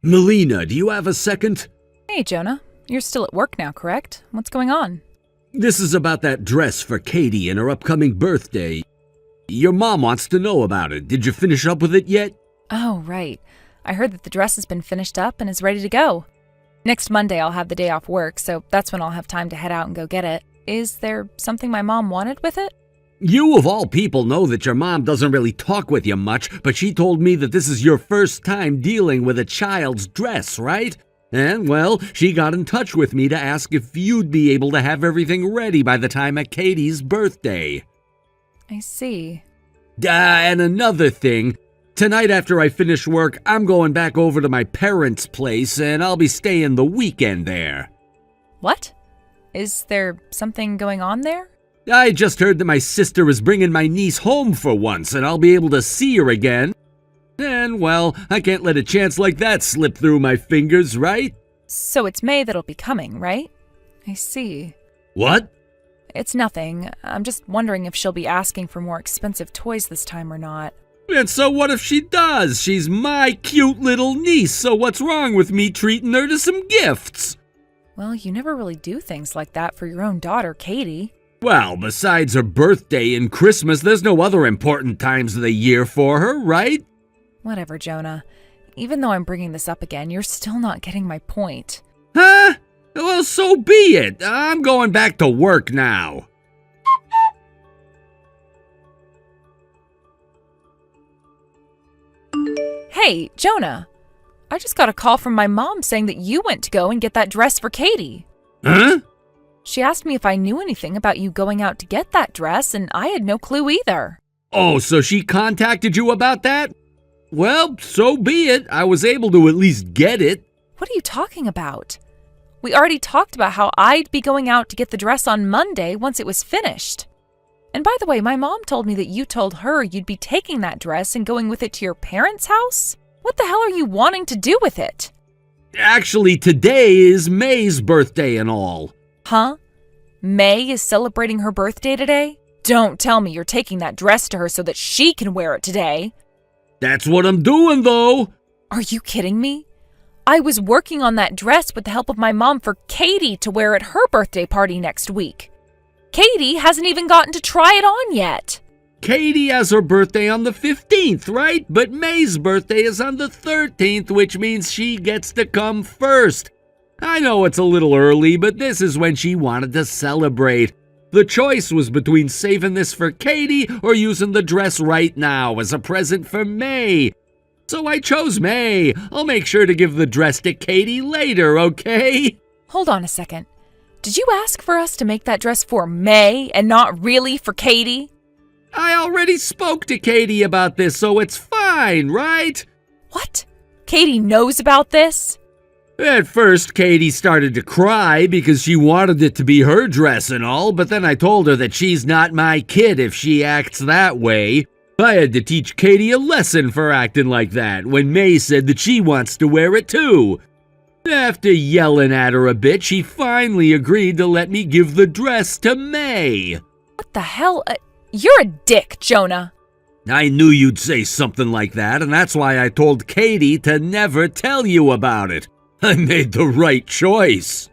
Melina, do you have a second? Hey, Jonah. You're still at work now, correct? What's going on? This is about that dress for Katie and her upcoming birthday. Your mom wants to know about it. Did you finish up with it yet? Oh, right. I heard that the dress has been finished up and is ready to go. Next Monday I'll have the day off work, so that's when I'll have time to head out and go get it. Is there something my mom wanted with it? You of all people know that your mom doesn't really talk with you much, but she told me that this is your first time dealing with a child's dress, right? And, well, she got in touch with me to ask if you'd be able to have everything ready by the time of Katie's birthday. I see. And another thing, tonight after I finish work, I'm going back over to my parents' place and I'll be staying the weekend there. What? Is there something going on there? I just heard that my sister is bringing my niece home for once and I'll be able to see her again. And, well, I can't let a chance like that slip through my fingers, right? So it's May that'll be coming, right? I see. What? It's nothing. I'm just wondering if she'll be asking for more expensive toys this time or not. And so what if she does? She's my cute little niece, so what's wrong with me treating her to some gifts? Well, you never really do things like that for your own daughter, Katie. Well, besides her birthday and Christmas, there's no other important times of the year for her, right? Whatever, Jonah. Even though I'm bringing this up again, you're still not getting my point. Huh? Well, so be it. I'm going back to work now. Hey, Jonah. I just got a call from my mom saying that you went to go and get that dress for Katie. Huh? She asked me if I knew anything about you going out to get that dress, and I had no clue either. Oh, so she contacted you about that? Well, so be it. I was able to at least get it. What are you talking about? We already talked about how I'd be going out to get the dress on Monday once it was finished. And by the way, my mom told me that you told her you'd be taking that dress and going with it to your parents' house? What the hell are you wanting to do with it? Actually, today is May's birthday and all. Huh? May is celebrating her birthday today? Don't tell me you're taking that dress to her so that she can wear it today. That's what I'm doing, though. Are you kidding me? I was working on that dress with the help of my mom for Katie to wear at her birthday party next week. Katie hasn't even gotten to try it on yet. Katie has her birthday on the 15th, right? But May's birthday is on the 13th, which means she gets to come first. I know it's a little early, but this is when she wanted to celebrate. The choice was between saving this for Katie or using the dress right now as a present for May. So I chose May. I'll make sure to give the dress to Katie later, okay? Hold on a second. Did you ask for us to make that dress for May and not really for Katie? I already spoke to Katie about this, so it's fine, right? What? Katie knows about this? At first, Katie started to cry because she wanted it to be her dress and all, but then I told her that she's not my kid if she acts that way. I had to teach Katie a lesson for acting like that when May said that she wants to wear it too. After yelling at her a bit, she finally agreed to let me give the dress to May. What the hell? You're a dick, Jonah. I knew you'd say something like that, and that's why I told Katie to never tell you about it. I made the right choice.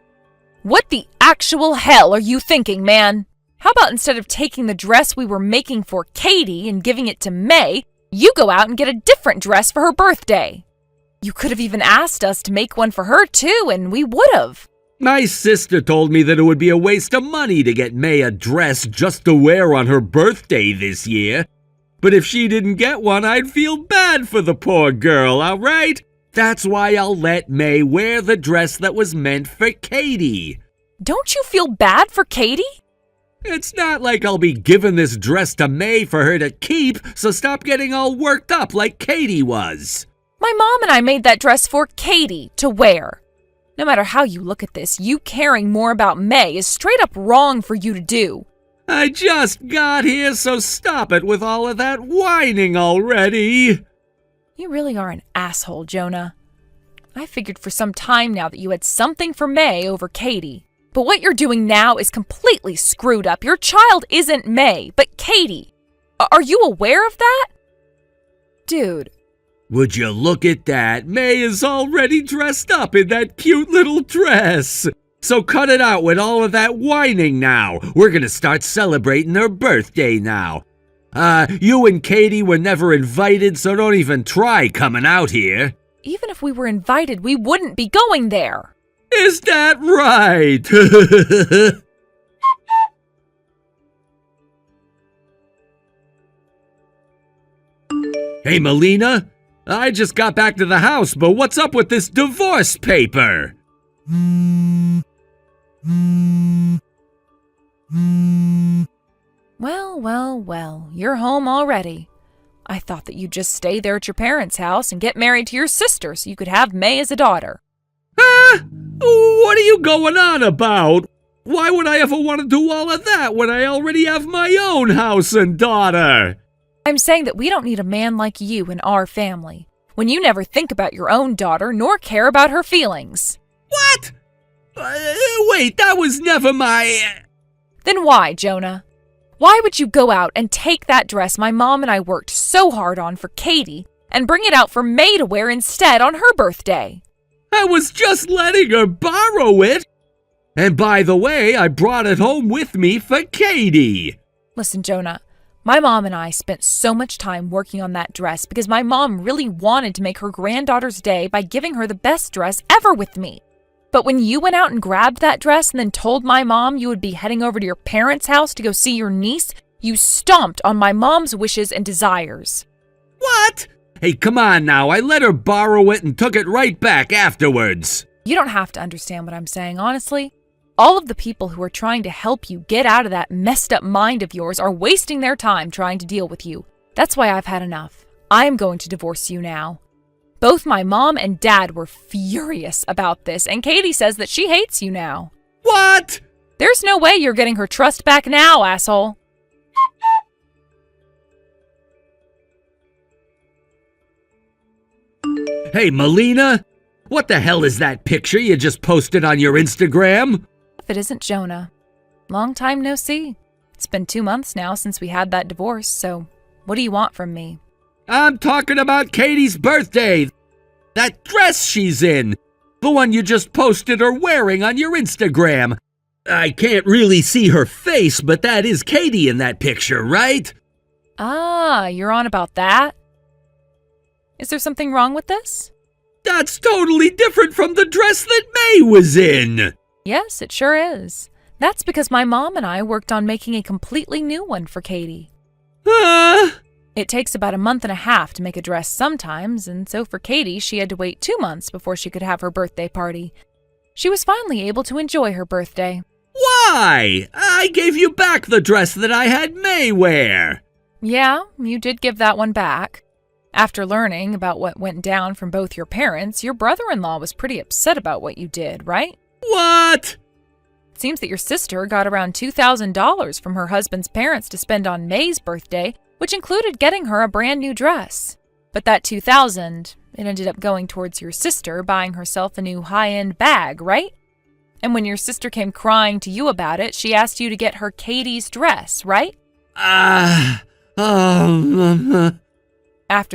What the actual hell are you thinking, man? How about instead of taking the dress we were making for Katie and giving it to May, you go out and get a different dress for her birthday? You could have even asked us to make one for her too, and we would have. My sister told me that it would be a waste of money to get May a dress just to wear on her birthday this year. But if she didn't get one, I'd feel bad for the poor girl, all right? That's why I'll let May wear the dress that was meant for Katie. Don't you feel bad for Katie? It's not like I'll be giving this dress to May for her to keep, so stop getting all worked up like Katie was. My mom and I made that dress for Katie to wear. No matter how you look at this, you caring more about May is straight up wrong for you to do. I just got here, so stop it with all of that whining already. You really are an asshole, Jonah. I figured for some time now that you had something for May over Katie. But what you're doing now is completely screwed up. Your child isn't May, but Katie. Are you aware of that? Dude. Would you look at that? May is already dressed up in that cute little dress. So cut it out with all of that whining now. We're gonna start celebrating her birthday now. You and Katie were never invited, so don't even try coming out here. Even if we were invited, we wouldn't be going there. Is that right? Hey, Melina. I just got back to the house, but what's up with this divorce paper? Well, you're home already. I thought that you'd just stay there at your parents' house and get married to your sister so you could have May as a daughter. What are you going on about? Why would I ever want to do all of that when I already have my own house and daughter? I'm saying that we don't need a man like you in our family, when you never think about your own daughter nor care about her feelings. What? Wait, that was never my... Then why, Jonah? Why would you go out and take that dress my mom and I worked so hard on for Katie and bring it out for May to wear instead on her birthday? I was just letting her borrow it. And by the way, I brought it home with me for Katie. Listen, Jonah, my mom and I spent so much time working on that dress because my mom really wanted to make her granddaughter's day by giving her the best dress ever with me. But when you went out and grabbed that dress and then told my mom you would be heading over to your parents' house to go see your niece, you stomped on my mom's wishes and desires. What? Hey, come on now. I let her borrow it and took it right back afterwards. You don't have to understand what I'm saying, honestly. All of the people who are trying to help you get out of that messed up mind of yours are wasting their time trying to deal with you. That's why I've had enough. I am going to divorce you now. Both my mom and dad were furious about this, and Katie says that she hates you now. What? There's no way you're getting her trust back now, asshole. Hey, Melina, what the hell is that picture you just posted on your Instagram? If it isn't Jonah. Long time no see. It's been 2 months now since we had that divorce, so what do you want from me? I'm talking about Katie's birthday. That dress she's in. The one you just posted her wearing on your Instagram. I can't really see her face, but that is Katie in that picture, right? Ah, you're on about that? Is there something wrong with this? That's totally different from the dress that May was in. Yes, it sure is. That's because my mom and I worked on making a completely new one for Katie. It takes about 1.5 months to make a dress sometimes, and so for Katie, she had to wait 2 months before she could have her birthday party. She was finally able to enjoy her birthday. Why? I gave you back the dress that I had May wear. Yeah, you did give that one back. After learning about what went down from both your parents, your brother-in-law was pretty upset about what you did, right? What? It seems that your sister got around $2,000 from her husband's parents to spend on May's birthday, which included getting her a brand new dress. But that $2,000, it ended up going towards your sister buying herself a new high-end bag, right? And when your sister came crying to you about it, she asked you to get her Katie's dress, right? After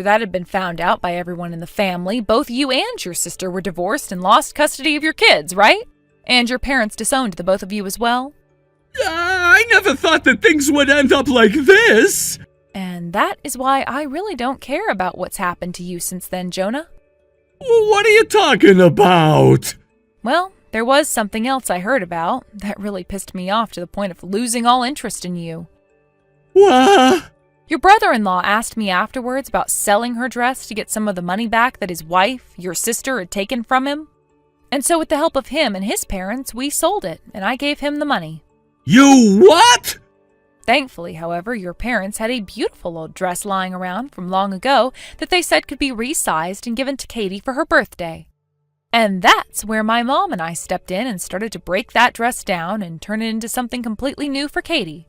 that had been found out by everyone in the family, both you and your sister were divorced and lost custody of your kids, right? And your parents disowned the both of you as well? I never thought that things would end up like this. And that is why I really don't care about what's happened to you since then, Jonah. What are you talking about? Well, there was something else I heard about that really pissed me off to the point of losing all interest in you. What? Your brother-in-law asked me afterwards about selling her dress to get some of the money back that his wife, your sister, had taken from him. And so with the help of him and his parents, we sold it, and I gave him the money. You what? Thankfully, however, your parents had a beautiful old dress lying around from long ago that they said could be resized and given to Katie for her birthday. And that's where my mom and I stepped in and started to break that dress down and turn it into something completely new for Katie.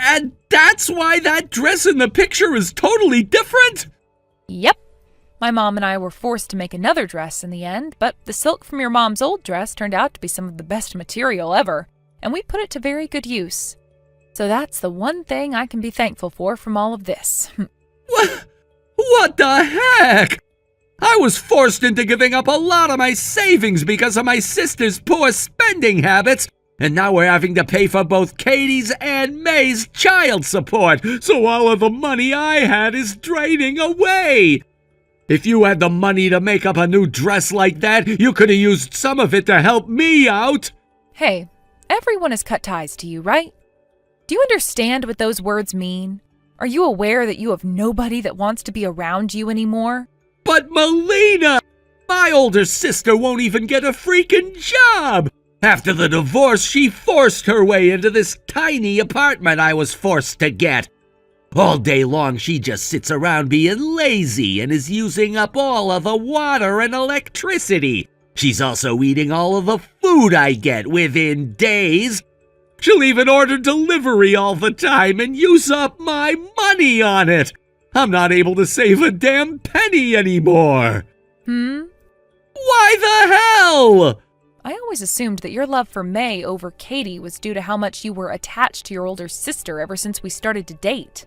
And that's why that dress in the picture is totally different? Yep. My mom and I were forced to make another dress in the end, but the silk from your mom's old dress turned out to be some of the best material ever, and we put it to very good use. So that's the one thing I can be thankful for from all of this. What the heck? I was forced into giving up a lot of my savings because of my sister's poor spending habits, and now we're having to pay for both Katie's and May's child support, so all of the money I had is draining away. If you had the money to make up a new dress like that, you could have used some of it to help me out. Hey, everyone has cut ties to you, right? Do you understand what those words mean? Are you aware that you have nobody that wants to be around you anymore? But Melina, my older sister won't even get a freaking job. After the divorce, she forced her way into this tiny apartment I was forced to get. All day long, she just sits around being lazy and is using up all of the water and electricity. She's also eating all of the food I get within days. She'll even order delivery all the time and use up my money on it. I'm not able to save a damn penny anymore. Why the hell? I always assumed that your love for May over Katie was due to how much you were attached to your older sister ever since we started to date.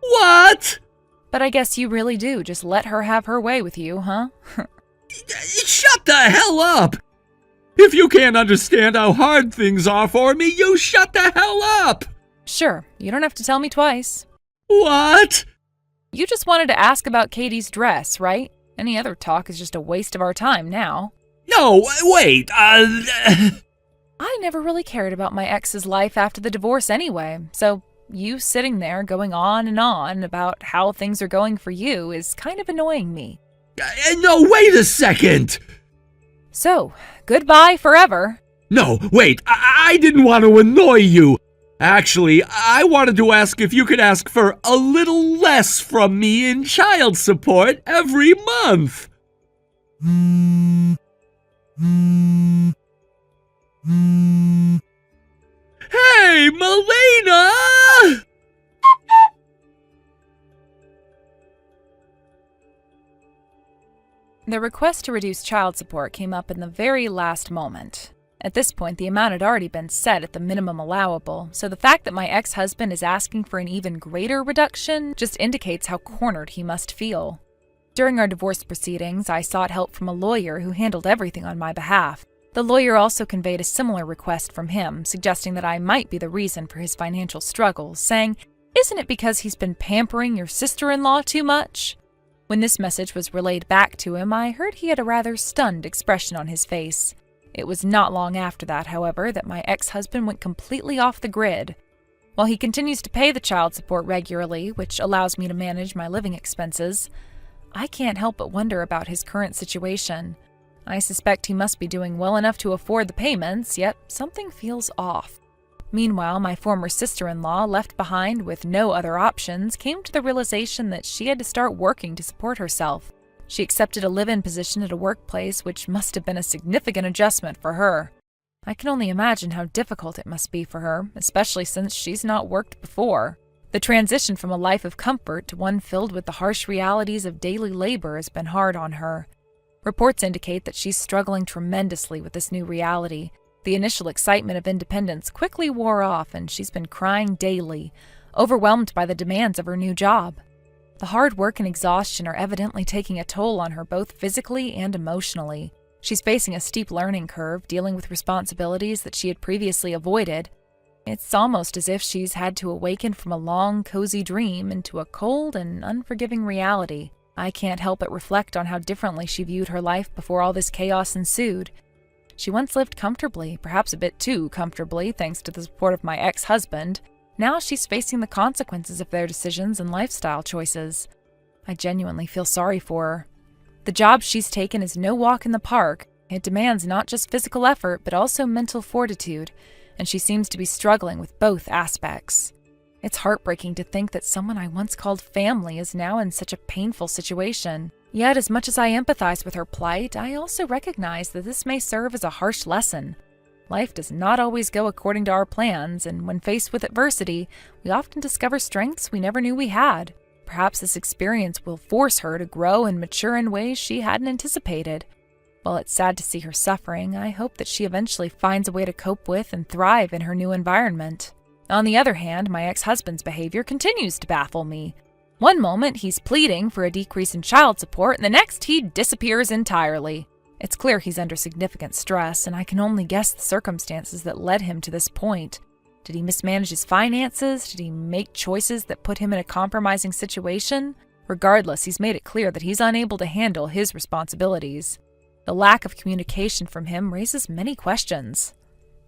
What? But I guess you really do just let her have her way with you, huh? Shut the hell up! If you can't understand how hard things are for me, you shut the hell up! Sure, you don't have to tell me twice. What? You just wanted to ask about Katie's dress, right? Any other talk is just a waste of our time now. No, wait, I never really cared about my ex's life after the divorce anyway, so you sitting there going on about how things are going for you is kind of annoying me. No, wait a second! So, goodbye forever. No, wait, I didn't want to annoy you. Actually, I wanted to ask if you could ask for a little less from me in child support every month. Hey, Melina! The request to reduce child support came up in the very last moment. At this point, the amount had already been set at the minimum allowable, so the fact that my ex-husband is asking for an even greater reduction just indicates how cornered he must feel. During our divorce proceedings, I sought help from a lawyer who handled everything on my behalf. The lawyer also conveyed a similar request from him, suggesting that I might be the reason for his financial struggles, saying, "Isn't it because he's been pampering your sister-in-law too much?" When this message was relayed back to him, I heard he had a rather stunned expression on his face. It was not long after that, however, that my ex-husband went completely off the grid. While he continues to pay the child support regularly, which allows me to manage my living expenses, I can't help but wonder about his current situation. I suspect he must be doing well enough to afford the payments, yet something feels off. Meanwhile, my former sister-in-law, left behind with no other options, came to the realization that she had to start working to support herself. She accepted a live-in position at a workplace, which must have been a significant adjustment for her. I can only imagine how difficult it must be for her, especially since she's not worked before. The transition from a life of comfort to one filled with the harsh realities of daily labor has been hard on her. Reports indicate that she's struggling tremendously with this new reality. The initial excitement of independence quickly wore off, and she's been crying daily, overwhelmed by the demands of her new job. The hard work and exhaustion are evidently taking a toll on her both physically and emotionally. She's facing a steep learning curve, dealing with responsibilities that she had previously avoided. It's almost as if she's had to awaken from a long, cozy dream into a cold and unforgiving reality. I can't help but reflect on how differently she viewed her life before all this chaos ensued. She once lived comfortably, perhaps a bit too comfortably, thanks to the support of my ex-husband. Now she's facing the consequences of their decisions and lifestyle choices. I genuinely feel sorry for her. The job she's taken is no walk in the park. It demands not just physical effort, but also mental fortitude, and she seems to be struggling with both aspects. It's heartbreaking to think that someone I once called family is now in such a painful situation. Yet, as much as I empathize with her plight, I also recognize that this may serve as a harsh lesson. Life does not always go according to our plans, and when faced with adversity, we often discover strengths we never knew we had. Perhaps this experience will force her to grow and mature in ways she hadn't anticipated. While it's sad to see her suffering, I hope that she eventually finds a way to cope with and thrive in her new environment. On the other hand, my ex-husband's behavior continues to baffle me. One moment, he's pleading for a decrease in child support, and the next, he disappears entirely. It's clear he's under significant stress, and I can only guess the circumstances that led him to this point. Did he mismanage his finances? Did he make choices that put him in a compromising situation? Regardless, he's made it clear that he's unable to handle his responsibilities. The lack of communication from him raises many questions.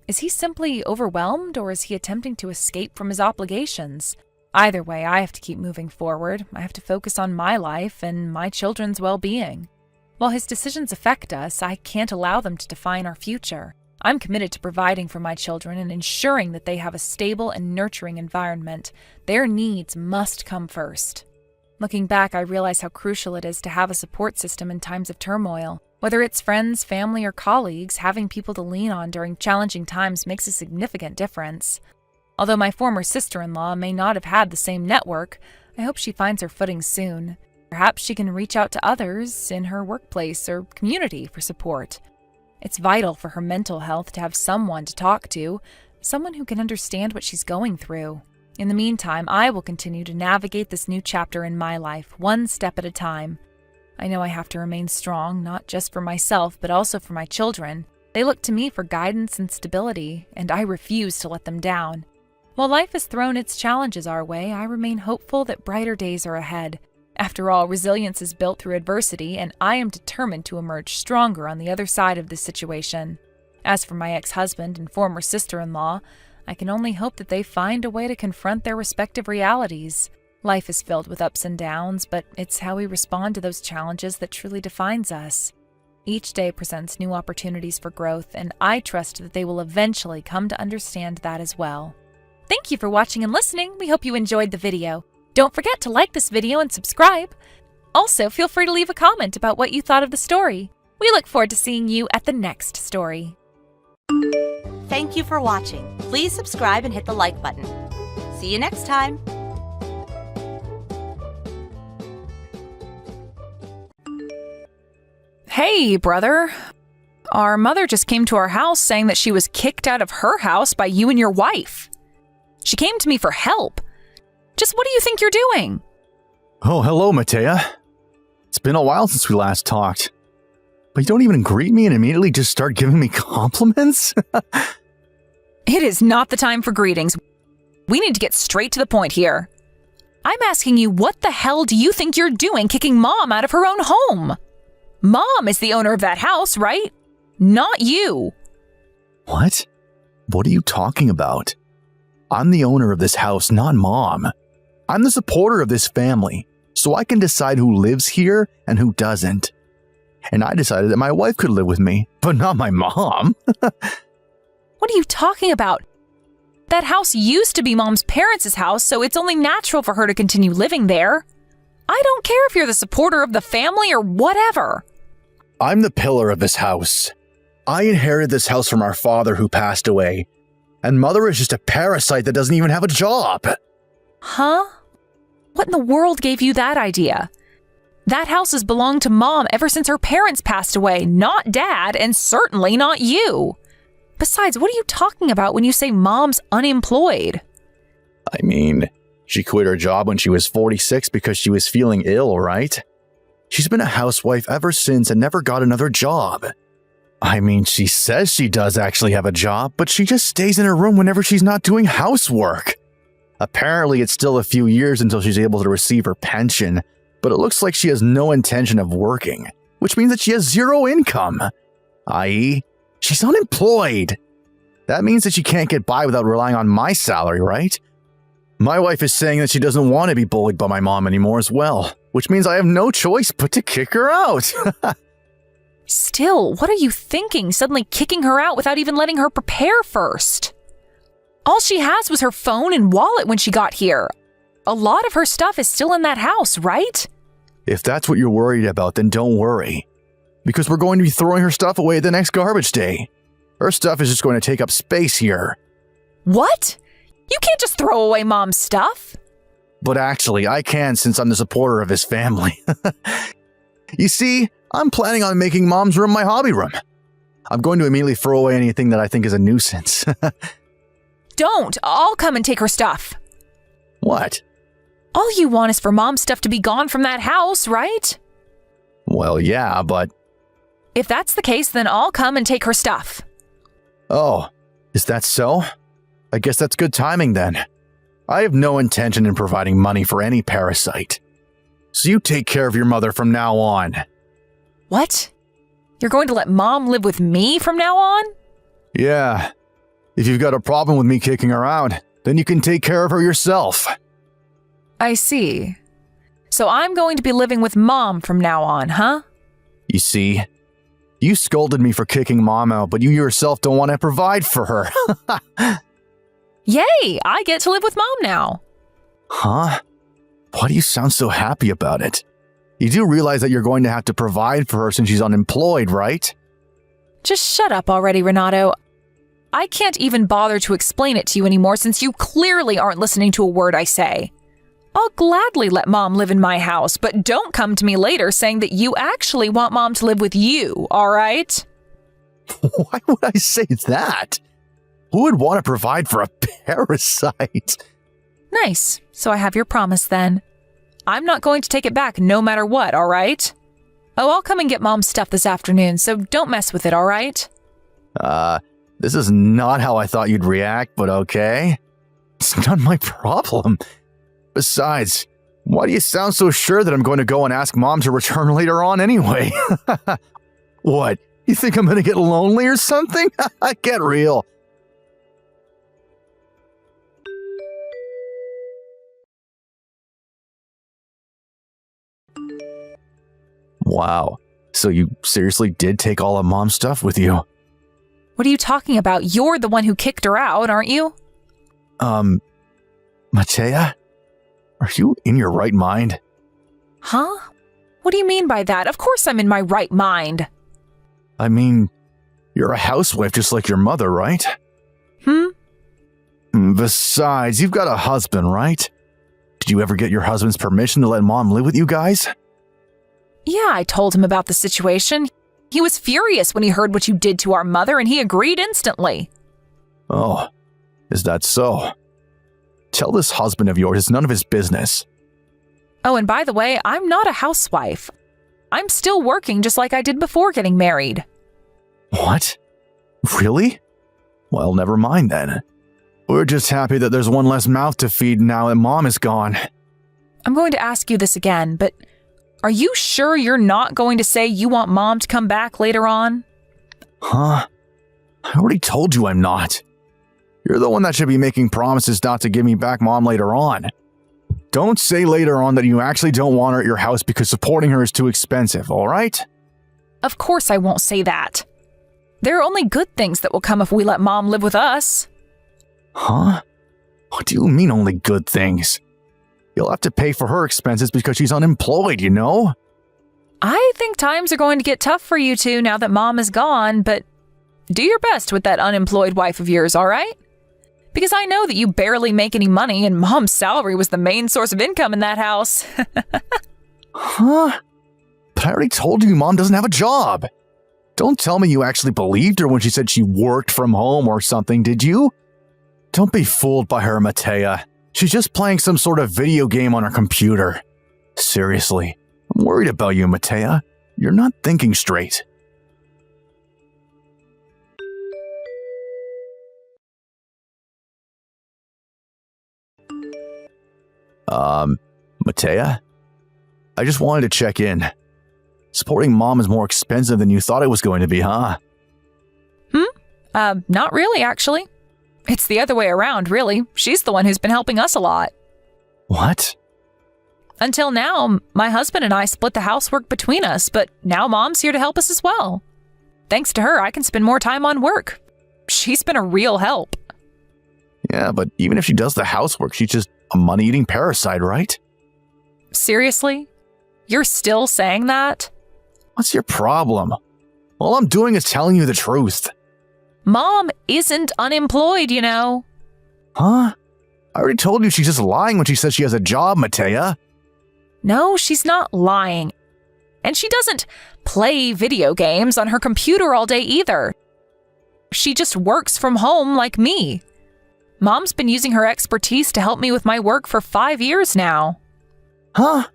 Is he simply overwhelmed, or is he attempting to escape from his obligations? Either way, I have to keep moving forward. I have to focus on my life and my children's well-being. While his decisions affect us, I can't allow them to define our future. I'm committed to providing for my children and ensuring that they have a stable and nurturing environment. Their needs must come first. Looking back, I realize how crucial it is to have a support system in times of turmoil. Whether it's friends, family, or colleagues, having people to lean on during challenging times makes a significant difference. Although my former sister-in-law may not have had the same network, I hope she finds her footing soon. Perhaps she can reach out to others in her workplace or community for support. It's vital for her mental health to have someone to talk to, someone who can understand what she's going through. In the meantime, I will continue to navigate this new chapter in my life, one step at a time. I know I have to remain strong, not just for myself, but also for my children. They look to me for guidance and stability, and I refuse to let them down. While life has thrown its challenges our way, I remain hopeful that brighter days are ahead. After all, resilience is built through adversity, and I am determined to emerge stronger on the other side of this situation. As for my ex-husband and former sister-in-law, I can only hope that they find a way to confront their respective realities. Life is filled with ups and downs, but it's how we respond to those challenges that truly defines us. Each day presents new opportunities for growth, and I trust that they will eventually come to understand that as well. Thank you for watching and listening. We hope you enjoyed the video. Don't forget to like this video and subscribe. Also, feel free to leave a comment about what you thought of the story. We look forward to seeing you at the next story. Thank you for watching. Please subscribe and hit the like button. See you next time. Hey, brother. Our mother just came to our house saying that she was kicked out of her house by you and your wife. She came to me for help. Just what do you think you're doing? Oh, hello, Matea. It's been a while since we last talked. But you don't even greet me and immediately just start giving me compliments? It is not the time for greetings. We need to get straight to the point here. I'm asking you, what the hell do you think you're doing kicking Mom out of her own home? Mom is the owner of that house, right? Not you. What? What are you talking about? I'm the owner of this house, not Mom. I'm the supporter of this family, so I can decide who lives here and who doesn't. And I decided that my wife could live with me, but not my mom. What are you talking about? That house used to be Mom's parents' house, so it's only natural for her to continue living there. I don't care if you're the supporter of the family or whatever. I'm the pillar of this house. I inherited this house from our father who passed away, and Mother is just a parasite that doesn't even have a job. Huh? What in the world gave you that idea? That house has belonged to Mom ever since her parents passed away, not Dad, and certainly not you. Besides, what are you talking about when you say Mom's unemployed? I mean, she quit her job when she was 46 because she was feeling ill, right? She's been a housewife ever since and never got another job. I mean, she says she does actually have a job, but she just stays in her room whenever she's not doing housework. Apparently, it's still a few years until she's able to receive her pension, but it looks like she has no intention of working, which means that she has zero income, i.e., she's unemployed. That means that she can't get by without relying on my salary, right? My wife is saying that she doesn't want to be bullied by my mom anymore as well, which means I have no choice but to kick her out. Still, what are you thinking, suddenly kicking her out without even letting her prepare first? All she has was her phone and wallet when she got here. A lot of her stuff is still in that house, right? If that's what you're worried about, then don't worry. Because we're going to be throwing her stuff away the next garbage day. Her stuff is just going to take up space here. What? You can't just throw away Mom's stuff. But actually, I can since I'm the supporter of his family. You see, I'm planning on making Mom's room my hobby room. I'm going to immediately throw away anything that I think is a nuisance. Don't. I'll come and take her stuff. What? All you want is for Mom's stuff to be gone from that house, right? Well, yeah, but... If that's the case, then I'll come and take her stuff. Oh, is that so? I guess that's good timing then. I have no intention in providing money for any parasite. So you take care of your mother from now on. What? You're going to let Mom live with me from now on? Yeah. If you've got a problem with me kicking her out, then you can take care of her yourself. I see. So I'm going to be living with Mom from now on, huh? You see, you scolded me for kicking Mom out, but you yourself don't want to provide for her. Yay! I get to live with Mom now. Huh? Why do you sound so happy about it? You do realize that you're going to have to provide for her since she's unemployed, right? Just shut up already, Renato. I can't even bother to explain it to you anymore since you clearly aren't listening to a word I say. I'll gladly let Mom live in my house, but don't come to me later saying that you actually want Mom to live with you, all right? Why would I say that? Who would want to provide for a parasite? Nice. So I have your promise then. I'm not going to take it back no matter what, all right? Oh, I'll come and get Mom's stuff this afternoon, so don't mess with it, all right? This is not how I thought you'd react, but okay. It's not my problem. Besides, why do you sound so sure that I'm going to go and ask Mom to return later on anyway? What? You think I'm going to get lonely or something? Get real. Wow. So you seriously did take all of Mom's stuff with you? What are you talking about? You're the one who kicked her out, aren't you? Matea? Are you in your right mind? Huh? What do you mean by that? Of course I'm in my right mind. I mean, you're a housewife just like your mother, right? Besides, you've got a husband, right? Did you ever get your husband's permission to let Mom live with you guys? Yeah, I told him about the situation. He was furious when he heard what you did to our mother, and he agreed instantly. Oh, is that so? Tell this husband of yours it's none of his business. Oh, and by the way, I'm not a housewife. I'm still working just like I did before getting married. What? Really? Well, never mind then. We're just happy that there's one less mouth to feed now that Mom is gone. I'm going to ask you this again, but are you sure you're not going to say you want Mom to come back later on? Huh? I already told you I'm not. You're the one that should be making promises not to give me back Mom later on. Don't say later on that you actually don't want her at your house because supporting her is too expensive, all right? Of course I won't say that. There are only good things that will come if we let Mom live with us. Huh? What do you mean only good things? You'll have to pay for her expenses because she's unemployed, you know? I think times are going to get tough for you two now that Mom is gone, but do your best with that unemployed wife of yours, all right? Because I know that you barely make any money and Mom's salary was the main source of income in that house. Huh? But I already told you Mom doesn't have a job. Don't tell me you actually believed her when she said she worked from home or something, did you? Don't be fooled by her, Matea. She's just playing some sort of video game on her computer. Seriously, I'm worried about you, Matea. You're not thinking straight. Matea? I just wanted to check in. Supporting Mom is more expensive than you thought it was going to be, huh? Not really, actually. It's the other way around, really. She's the one who's been helping us a lot. What? Until now, my husband and I split the housework between us, but now Mom's here to help us as well. Thanks to her, I can spend more time on work. She's been a real help. Yeah, but even if she does the housework, she's just a money-eating parasite, right? Seriously? You're still saying that? What's your problem? All I'm doing is telling you the truth. Mom isn't unemployed, you know. Huh? I already told you she's just lying when she says she has a job, Matea. No, she's not lying. And she doesn't play video games on her computer all day either. She just works from home like me. Mom's been using her expertise to help me with my work for 5 years now. Huh?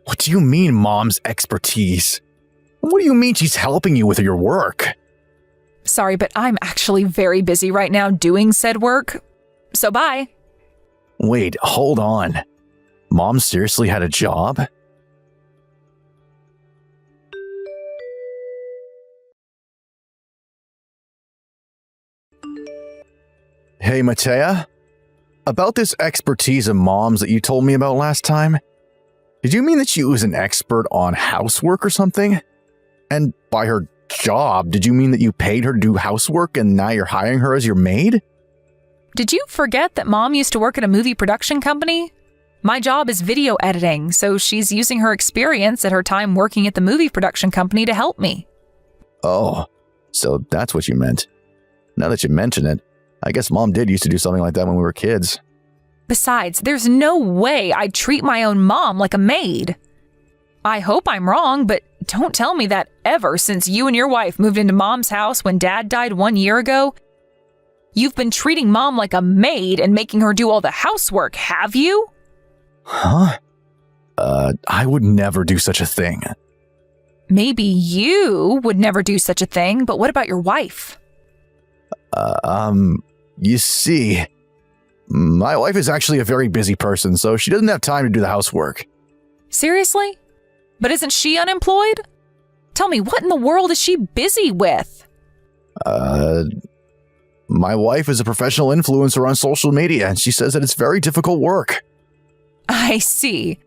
What do you mean, Mom's expertise? What do you mean she's helping you with your work? Sorry, but I'm actually very busy right now doing said work. So bye. Wait, hold on. Mom seriously had a job? Hey, Matea. About this expertise of Mom's that you told me about last time, did you mean that she was an expert on housework or something? And by her job, did you mean that you paid her to do housework and now you're hiring her as your maid? Did you forget that Mom used to work at a movie production company? My job is video editing, so she's using her experience at her time working at the movie production company to help me. Oh, so that's what you meant. Now that you mention it, I guess Mom did used to do something like that when we were kids. Besides, there's no way I'd treat my own mom like a maid. I hope I'm wrong, but don't tell me that ever since you and your wife moved into Mom's house when Dad died 1 year ago, you've been treating Mom like a maid and making her do all the housework, have you? Huh? I would never do such a thing. Maybe you would never do such a thing, but what about your wife? You see, my wife is actually a very busy person, so she doesn't have time to do the housework. Seriously? But isn't she unemployed? Tell me, what in the world is she busy with? My wife is a professional influencer on social media, and she says that it's very difficult work. I see.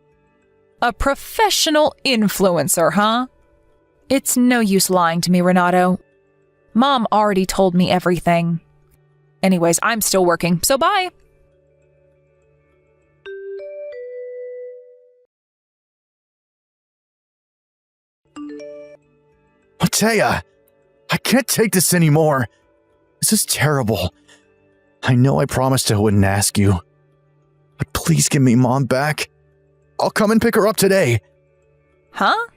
A professional influencer, huh? It's no use lying to me, Renato. Mom already told me everything. Anyways, I'm still working, so bye. Matea, I can't take this anymore. This is terrible. I know I promised I wouldn't ask you, but please give me Mom back. I'll come and pick her up today. Huh?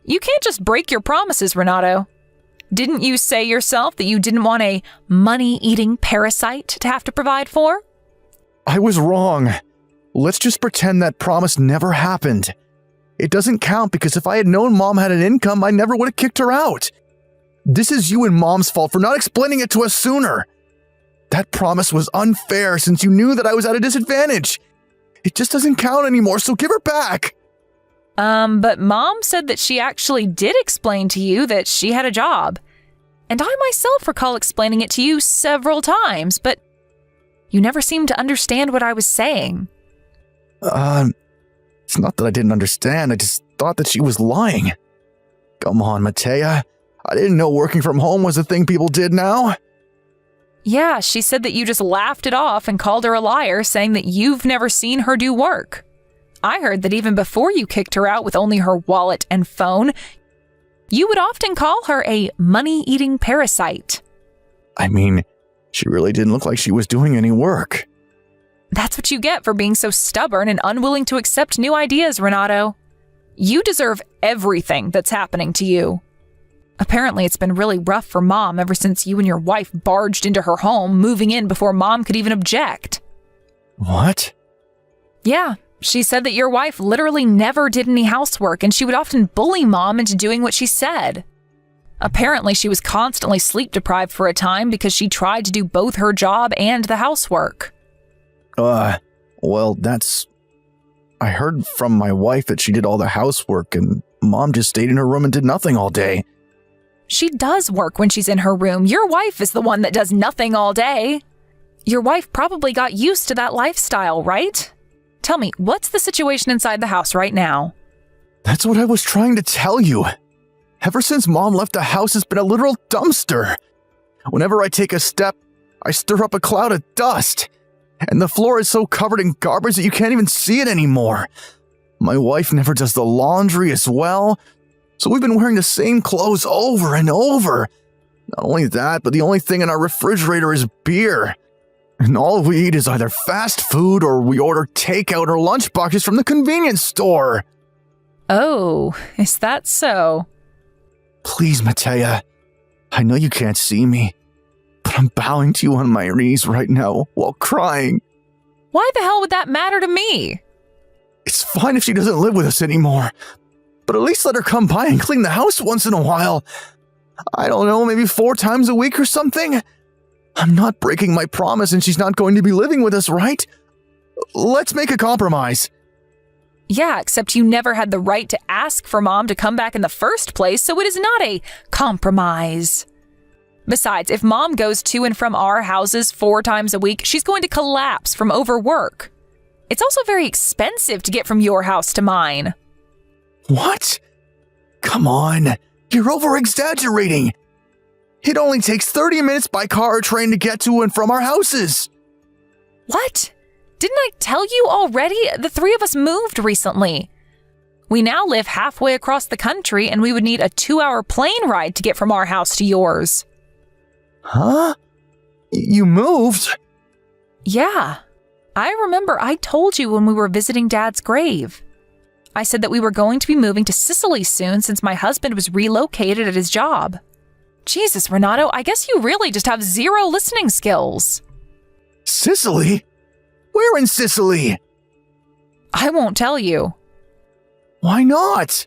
You can't just break your promises, Renato. Didn't you say yourself that you didn't want a money-eating parasite to have to provide for? I was wrong. Let's just pretend that promise never happened. It doesn't count because if I had known Mom had an income, I never would have kicked her out. This is you and Mom's fault for not explaining it to us sooner. That promise was unfair since you knew that I was at a disadvantage. It just doesn't count anymore, so give her back. But Mom said that she actually did explain to you that she had a job. And I myself recall explaining it to you several times, but you never seemed to understand what I was saying. It's not that I didn't understand, I just thought that she was lying. Come on, Matea. I didn't know working from home was a thing people did now. Yeah, she said that you just laughed it off and called her a liar, saying that you've never seen her do work. I heard that even before you kicked her out with only her wallet and phone, you would often call her a money-eating parasite. I mean, she really didn't look like she was doing any work. That's what you get for being so stubborn and unwilling to accept new ideas, Renato. You deserve everything that's happening to you. Apparently, it's been really rough for Mom ever since you and your wife barged into her home, moving in before Mom could even object. What? Yeah, she said that your wife literally never did any housework, and she would often bully Mom into doing what she said. Apparently, she was constantly sleep deprived for a time because she tried to do both her job and the housework. Well, I heard from my wife that she did all the housework and Mom just stayed in her room and did nothing all day. She does work when she's in her room. Your wife is the one that does nothing all day. Your wife probably got used to that lifestyle, right? Tell me, what's the situation inside the house right now? That's what I was trying to tell you. Ever since Mom left the house, it's been a literal dumpster. Whenever I take a step, I stir up a cloud of dust. And the floor is so covered in garbage that you can't even see it anymore. My wife never does the laundry as well, so we've been wearing the same clothes over and over. Not only that, but the only thing in our refrigerator is beer. And all we eat is either fast food or we order takeout or lunch boxes from the convenience store. Oh, is that so? Please, Matea. I know you can't see me, but I'm bowing to you on my knees right now while crying. Why the hell would that matter to me? It's fine if she doesn't live with us anymore. But at least let her come by and clean the house once in a while. I don't know, maybe 4 times a week or something? I'm not breaking my promise and she's not going to be living with us, right? Let's make a compromise. Yeah, except you never had the right to ask for Mom to come back in the first place, so it is not a compromise. Besides, if Mom goes to and from our houses 4 times a week, she's going to collapse from overwork. It's also very expensive to get from your house to mine. What? Come on, you're over-exaggerating. It only takes 30 minutes by car or train to get to and from our houses. What? Didn't I tell you already? The 3 of us moved recently. We now live halfway across the country and we would need a 2-hour plane ride to get from our house to yours. Huh? You moved? Yeah. I remember I told you when we were visiting Dad's grave. I said that we were going to be moving to Sicily soon since my husband was relocated at his job. Jesus, Renato, I guess you really just have 0 listening skills. Sicily? Where in Sicily? I won't tell you. Why not?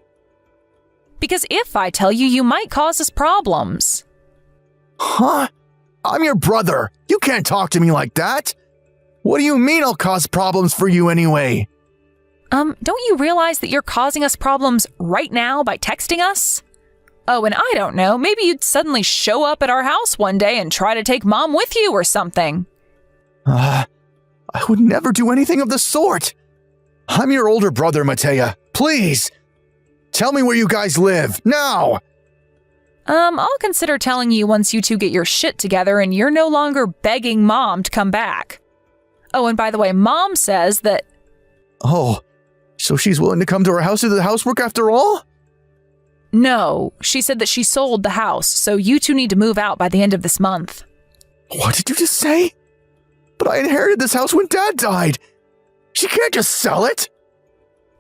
Because if I tell you, you might cause us problems. Huh? I'm your brother. You can't talk to me like that. What do you mean I'll cause problems for you anyway? Don't you realize that you're causing us problems right now by texting us? Oh, and I don't know, maybe you'd suddenly show up at our house one day and try to take Mom with you or something. I would never do anything of the sort. I'm your older brother, Matea. Please, tell me where you guys live, now! I'll consider telling you once you 2 get your shit together and you're no longer begging Mom to come back. Oh, and by the way, Mom says that... Oh, so she's willing to come to our house to do the housework after all? No, she said that she sold the house, so you 2 need to move out by the end of this month. What did you just say? But I inherited this house when Dad died. She can't just sell it.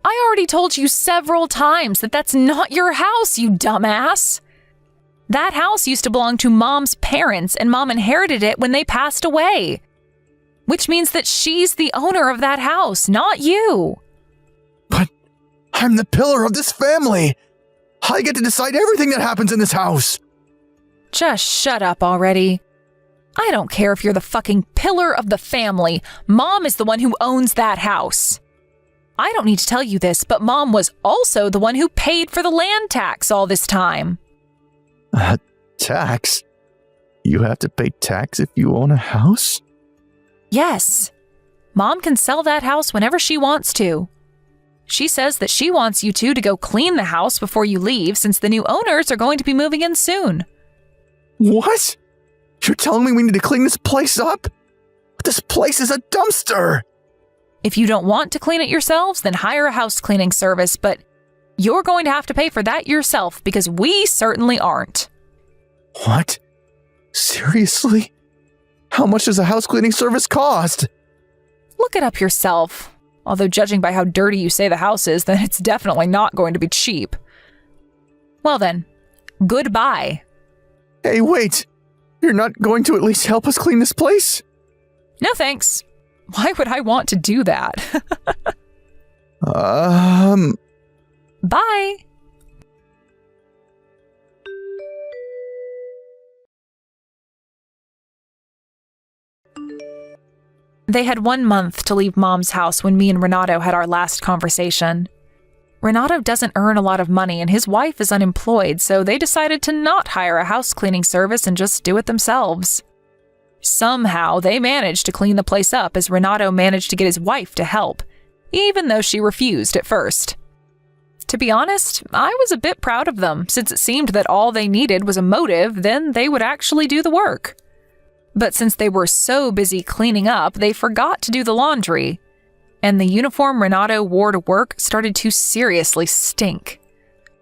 I already told you several times that that's not your house, you dumbass. That house used to belong to Mom's parents, and Mom inherited it when they passed away. Which means that she's the owner of that house, not you. But I'm the pillar of this family. I get to decide everything that happens in this house. Just shut up already. I don't care if you're the fucking pillar of the family. Mom is the one who owns that house. I don't need to tell you this, but Mom was also the one who paid for the land tax all this time. Tax? You have to pay tax if you own a house? Yes. Mom can sell that house whenever she wants to. She says that she wants you 2 to go clean the house before you leave since the new owners are going to be moving in soon. What? You're telling me we need to clean this place up? This place is a dumpster! If you don't want to clean it yourselves, then hire a house cleaning service, but you're going to have to pay for that yourself because we certainly aren't. What? Seriously? How much does a house cleaning service cost? Look it up yourself. Although judging by how dirty you say the house is, then it's definitely not going to be cheap. Well then, goodbye. Hey, wait. You're not going to at least help us clean this place? No thanks. Why would I want to do that? Bye. They had 1 month to leave Mom's house when me and Renato had our last conversation. Renato doesn't earn a lot of money and his wife is unemployed, so they decided to not hire a house cleaning service and just do it themselves. Somehow, they managed to clean the place up as Renato managed to get his wife to help, even though she refused at first. To be honest, I was a bit proud of them, since it seemed that all they needed was a motive, then they would actually do the work. But since they were so busy cleaning up, they forgot to do the laundry, and the uniform Renato wore to work started to seriously stink.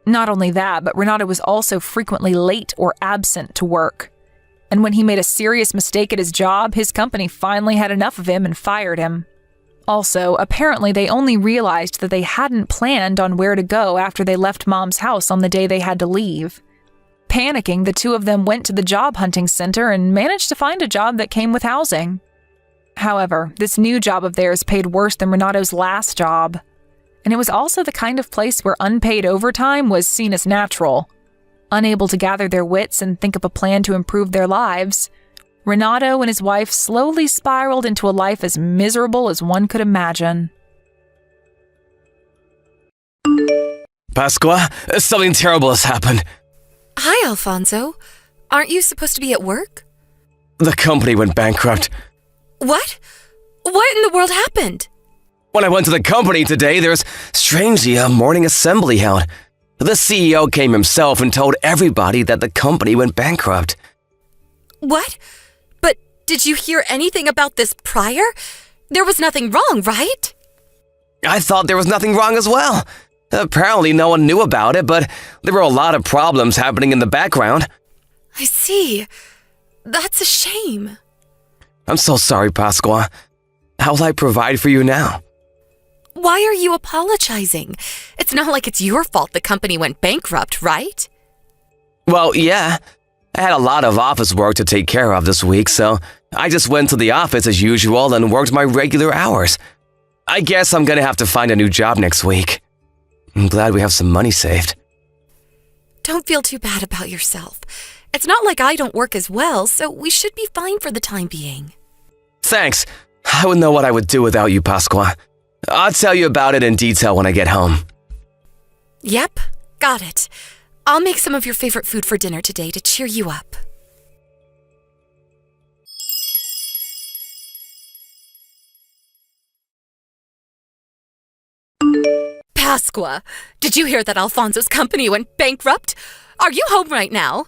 Not only that, but Renato was also frequently late or absent to work. And when he made a serious mistake at his job, his company finally had enough of him and fired him. Also, apparently they only realized that they hadn't planned on where to go after they left Mom's house on the day they had to leave. Panicking, the 2 of them went to the job hunting center and managed to find a job that came with housing. However, this new job of theirs paid worse than Renato's last job. and it was also the kind of place where unpaid overtime was seen as natural. Unable to gather their wits and think up a plan to improve their lives, Renato and his wife slowly spiraled into a life as miserable as one could imagine. Pasqua, something terrible has happened. Hi, Alfonso. Aren't you supposed to be at work? The company went bankrupt. What? What in the world happened? When I went to the company today, there was strangely a morning assembly held. The CEO came himself and told everybody that the company went bankrupt. What? But did you hear anything about this prior? There was nothing wrong, right? I thought there was nothing wrong as well. Apparently no one knew about it, but there were a lot of problems happening in the background. I see. That's a shame. I'm so sorry, Pasqua. How will I provide for you now? Why are you apologizing? It's not like it's your fault the company went bankrupt, right? Well, yeah. I had a lot of office work to take care of this week, so I just went to the office as usual and worked my regular hours. I guess I'm gonna have to find a new job next week. I'm glad we have some money saved. Don't feel too bad about yourself. It's not like I don't work as well, so we should be fine for the time being. Thanks. I wouldn't know what I would do without you, Pasqua. I'll tell you about it in detail when I get home. Yep, got it. I'll make some of your favorite food for dinner today to cheer you up. Pasqua, did you hear that Alfonso's company went bankrupt? Are you home right now?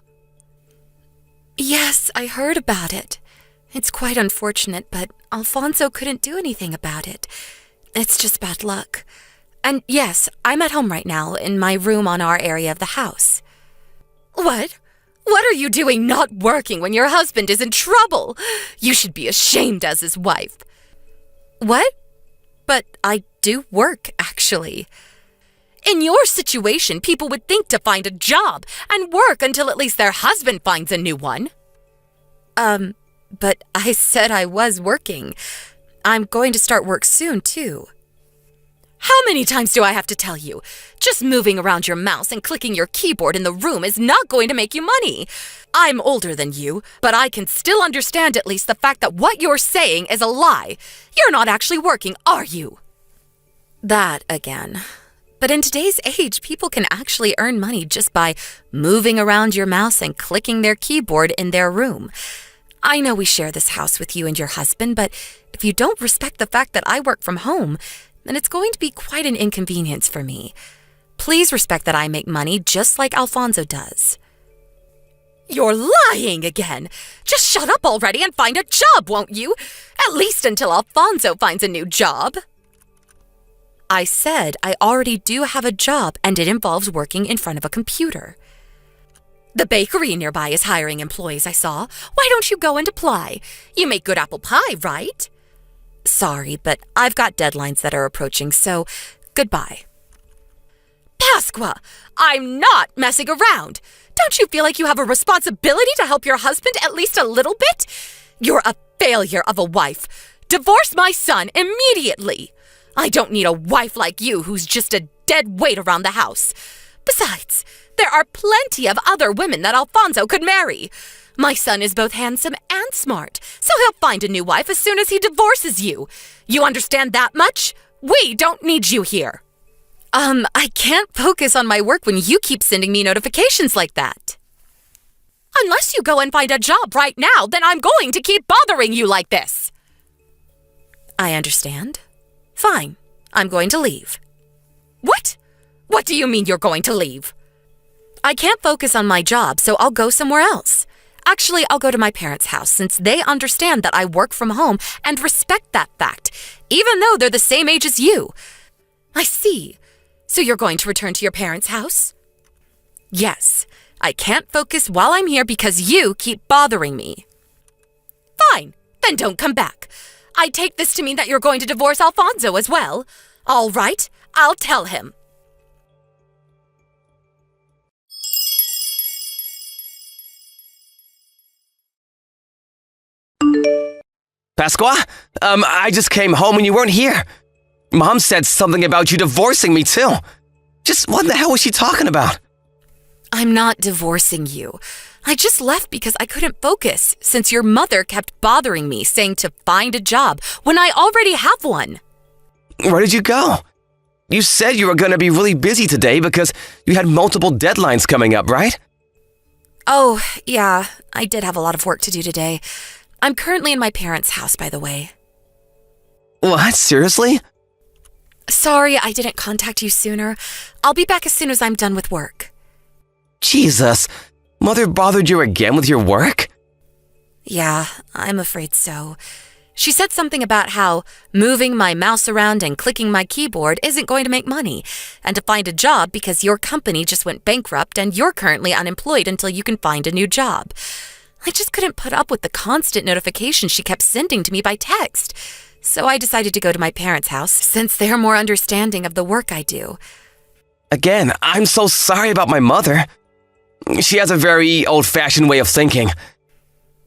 Yes, I heard about it. It's quite unfortunate, but Alfonso couldn't do anything about it. It's just bad luck. And yes, I'm at home right now, in my room on our area of the house. What? What are you doing not working when your husband is in trouble? You should be ashamed as his wife. What? But I do work, actually. In your situation, people would think to find a job and work until at least their husband finds a new one. But I said I was working. I'm going to start work soon, too. How many times do I have to tell you? Just moving around your mouse and clicking your keyboard in the room is not going to make you money. I'm older than you, but I can still understand at least the fact that what you're saying is a lie. You're not actually working, are you? That again. But in today's age, people can actually earn money just by moving around your mouse and clicking their keyboard in their room. I know we share this house with you and your husband, but if you don't respect the fact that I work from home, then it's going to be quite an inconvenience for me. Please respect that I make money just like Alfonso does. You're lying again! Just shut up already and find a job, won't you? At least until Alfonso finds a new job. I said I already do have a job and it involves working in front of a computer. The bakery nearby is hiring employees, I saw. Why don't you go and apply? You make good apple pie, right? Sorry, but I've got deadlines that are approaching, so goodbye. Pasqua, I'm not messing around. Don't you feel like you have a responsibility to help your husband at least a little bit? You're a failure of a wife. Divorce my son immediately. I don't need a wife like you who's just a dead weight around the house. Besides, there are plenty of other women that Alfonso could marry. My son is both handsome and smart, so he'll find a new wife as soon as he divorces you. You understand that much? We don't need you here. I can't focus on my work when you keep sending me notifications like that. Unless you go and find a job right now, then I'm going to keep bothering you like this. I understand. Fine, I'm going to leave. What? What do you mean you're going to leave? I can't focus on my job, so I'll go somewhere else. Actually, I'll go to my parents' house since they understand that I work from home and respect that fact, even though they're the same age as you. I see. So you're going to return to your parents' house? Yes. I can't focus while I'm here because you keep bothering me. Fine. Then don't come back. I take this to mean that you're going to divorce Alfonso as well. All right. I'll tell him. Pasqua? I just came home and you weren't here. Mom said something about you divorcing me, too. Just what the hell was she talking about? I'm not divorcing you. I just left because I couldn't focus since your mother kept bothering me saying to find a job when I already have one. Where did you go? You said you were going to be really busy today because you had multiple deadlines coming up, right? Oh, yeah, I did have a lot of work to do today. I'm currently in my parents' house, by the way. What? Seriously? Sorry I didn't contact you sooner. I'll be back as soon as I'm done with work. Jesus, Mother bothered you again with your work? Yeah, I'm afraid so. She said something about how moving my mouse around and clicking my keyboard isn't going to make money, and to find a job because your company just went bankrupt and you're currently unemployed until you can find a new job. I just couldn't put up with the constant notifications she kept sending to me by text, so I decided to go to my parents' house since they're more understanding of the work I do. Again, I'm so sorry about my mother. She has a very old-fashioned way of thinking.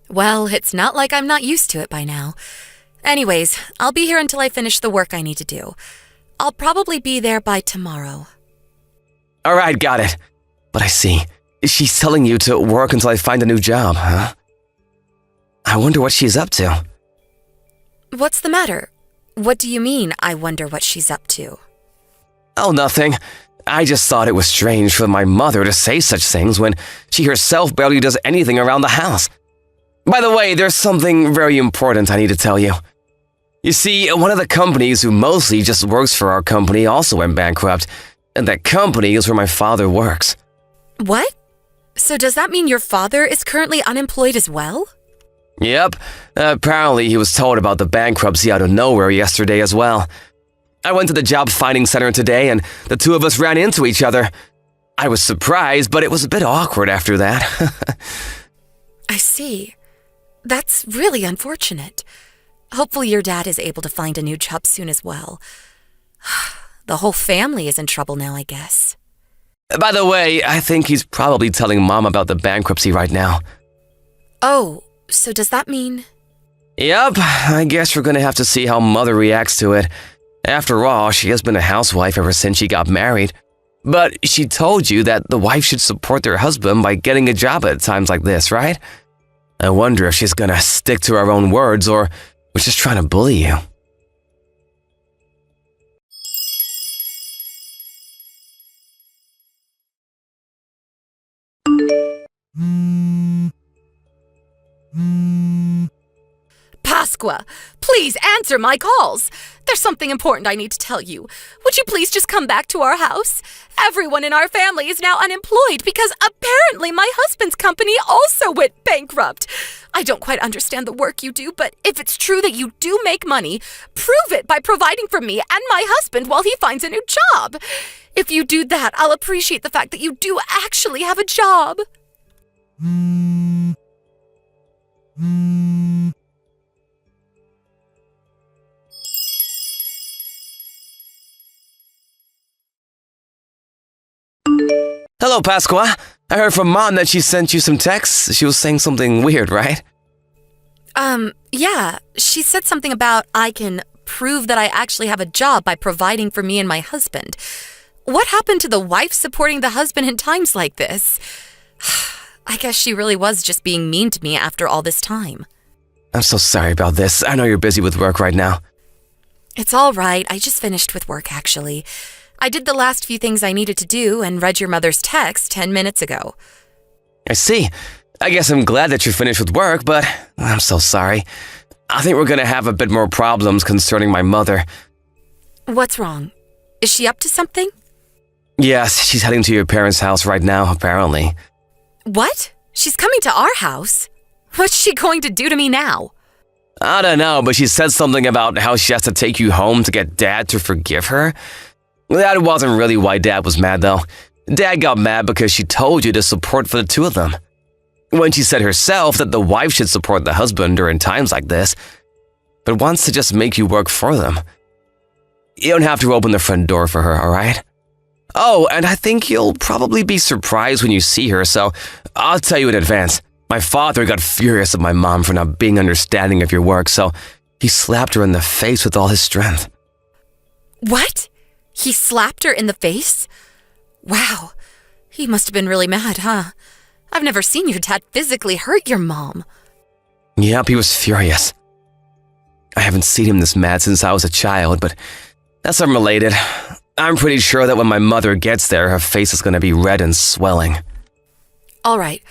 Well, it's not like I'm not used to it by now. Anyways, I'll be here until I finish the work I need to do. I'll probably be there by tomorrow. All right, got it. But I see. She's telling you to work until I find a new job, huh? I wonder what she's up to. What's the matter? What do you mean, I wonder what she's up to? Oh, nothing. I just thought it was strange for my mother to say such things when she herself barely does anything around the house. By the way, there's something very important I need to tell you. You see, one of the companies who mostly just works for our company also went bankrupt, and that company is where my father works. What? So does that mean your father is currently unemployed as well? Yep. Apparently he was told about the bankruptcy out of nowhere yesterday as well. I went to the job finding center today and the two of us ran into each other. I was surprised, but it was a bit awkward after that. I see. That's really unfortunate. Hopefully your dad is able to find a new job soon as well. The whole family is in trouble now, I guess. By the way, I think he's probably telling Mom about the bankruptcy right now. Oh, so does that mean... Yep, I guess we're gonna have to see how Mother reacts to it. After all, she has been a housewife ever since she got married. But she told you that the wife should support their husband by getting a job at times like this, right? I wonder if she's gonna stick to her own words or was just trying to bully you. Pasqua, please answer my calls. There's something important I need to tell you. Would you please just come back to our house? Everyone in our family is now unemployed because apparently my husband's company also went bankrupt. I don't quite understand the work you do, but if it's true that you do make money, prove it by providing for me and my husband while he finds a new job. If you do that, I'll appreciate the fact that you do actually have a job. Hello, Pasqua. I heard from Mom that she sent you some texts. She was saying something weird, right? Yeah. She said something about I can prove that I actually have a job by providing for me and my husband. What happened to the wife supporting the husband in times like this? I guess she really was just being mean to me after all this time. I'm so sorry about this. I know you're busy with work right now. It's all right. I just finished with work, actually. I did the last few things I needed to do and read your mother's text 10 minutes ago. I see. I guess I'm glad that you're finished with work, but I'm so sorry. I think we're gonna have a bit more problems concerning my mother. What's wrong? Is she up to something? Yes, she's heading to your parents' house right now, apparently. What? She's coming to our house? What's she going to do to me now? I don't know, but she said something about how she has to take you home to get Dad to forgive her. That wasn't really why Dad was mad, though. Dad got mad because she told you to support for the two of them. When she said herself that the wife should support the husband during times like this, but wants to just make you work for them. You don't have to open the front door for her, alright? Oh, and I think you'll probably be surprised when you see her, so I'll tell you in advance. My father got furious at my mom for not being understanding of your work, so he slapped her in the face with all his strength. What? He slapped her in the face? Wow, he must have been really mad, huh? I've never seen your dad physically hurt your mom. Yep, he was furious. I haven't seen him this mad since I was a child, but that's unrelated. I'm pretty sure that when my mother gets there, her face is going to be red and swelling. All right,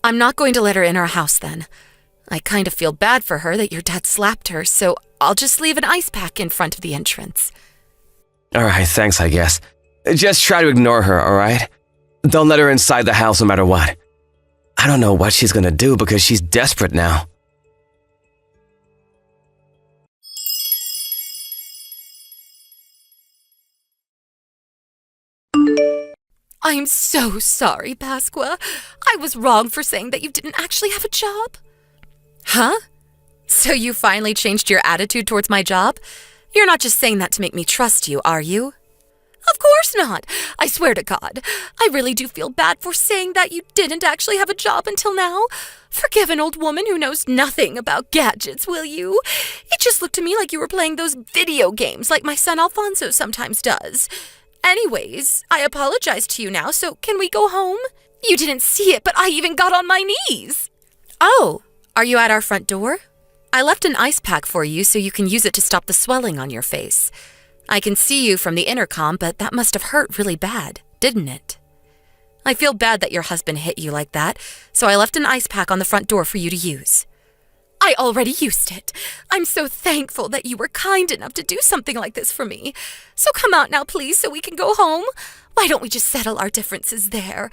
I'm not going to let her in our house then. I kind of feel bad for her that your dad slapped her, so I'll just leave an ice pack in front of the entrance. All right, thanks, I guess. Just try to ignore her, all right? Don't let her inside the house no matter what. I don't know what she's going to do because she's desperate now. I'm so sorry, Pasqua. I was wrong for saying that you didn't actually have a job. Huh? So you finally changed your attitude towards my job? You're not just saying that to make me trust you, are you? Of course not. I swear to God. I really do feel bad for saying that you didn't actually have a job until now. Forgive an old woman who knows nothing about gadgets, will you? It just looked to me like you were playing those video games like my son Alfonso sometimes does. Anyways, I apologize to you now, so can we go home? You didn't see it, but I even got on my knees. Oh, are you at our front door? I left an ice pack for you so you can use it to stop the swelling on your face. I can see you from the intercom, but that must have hurt really bad, didn't it? I feel bad that your husband hit you like that, so I left an ice pack on the front door for you to use. I already used it. I'm so thankful that you were kind enough to do something like this for me. So come out now, please, so we can go home. Why don't we just settle our differences there?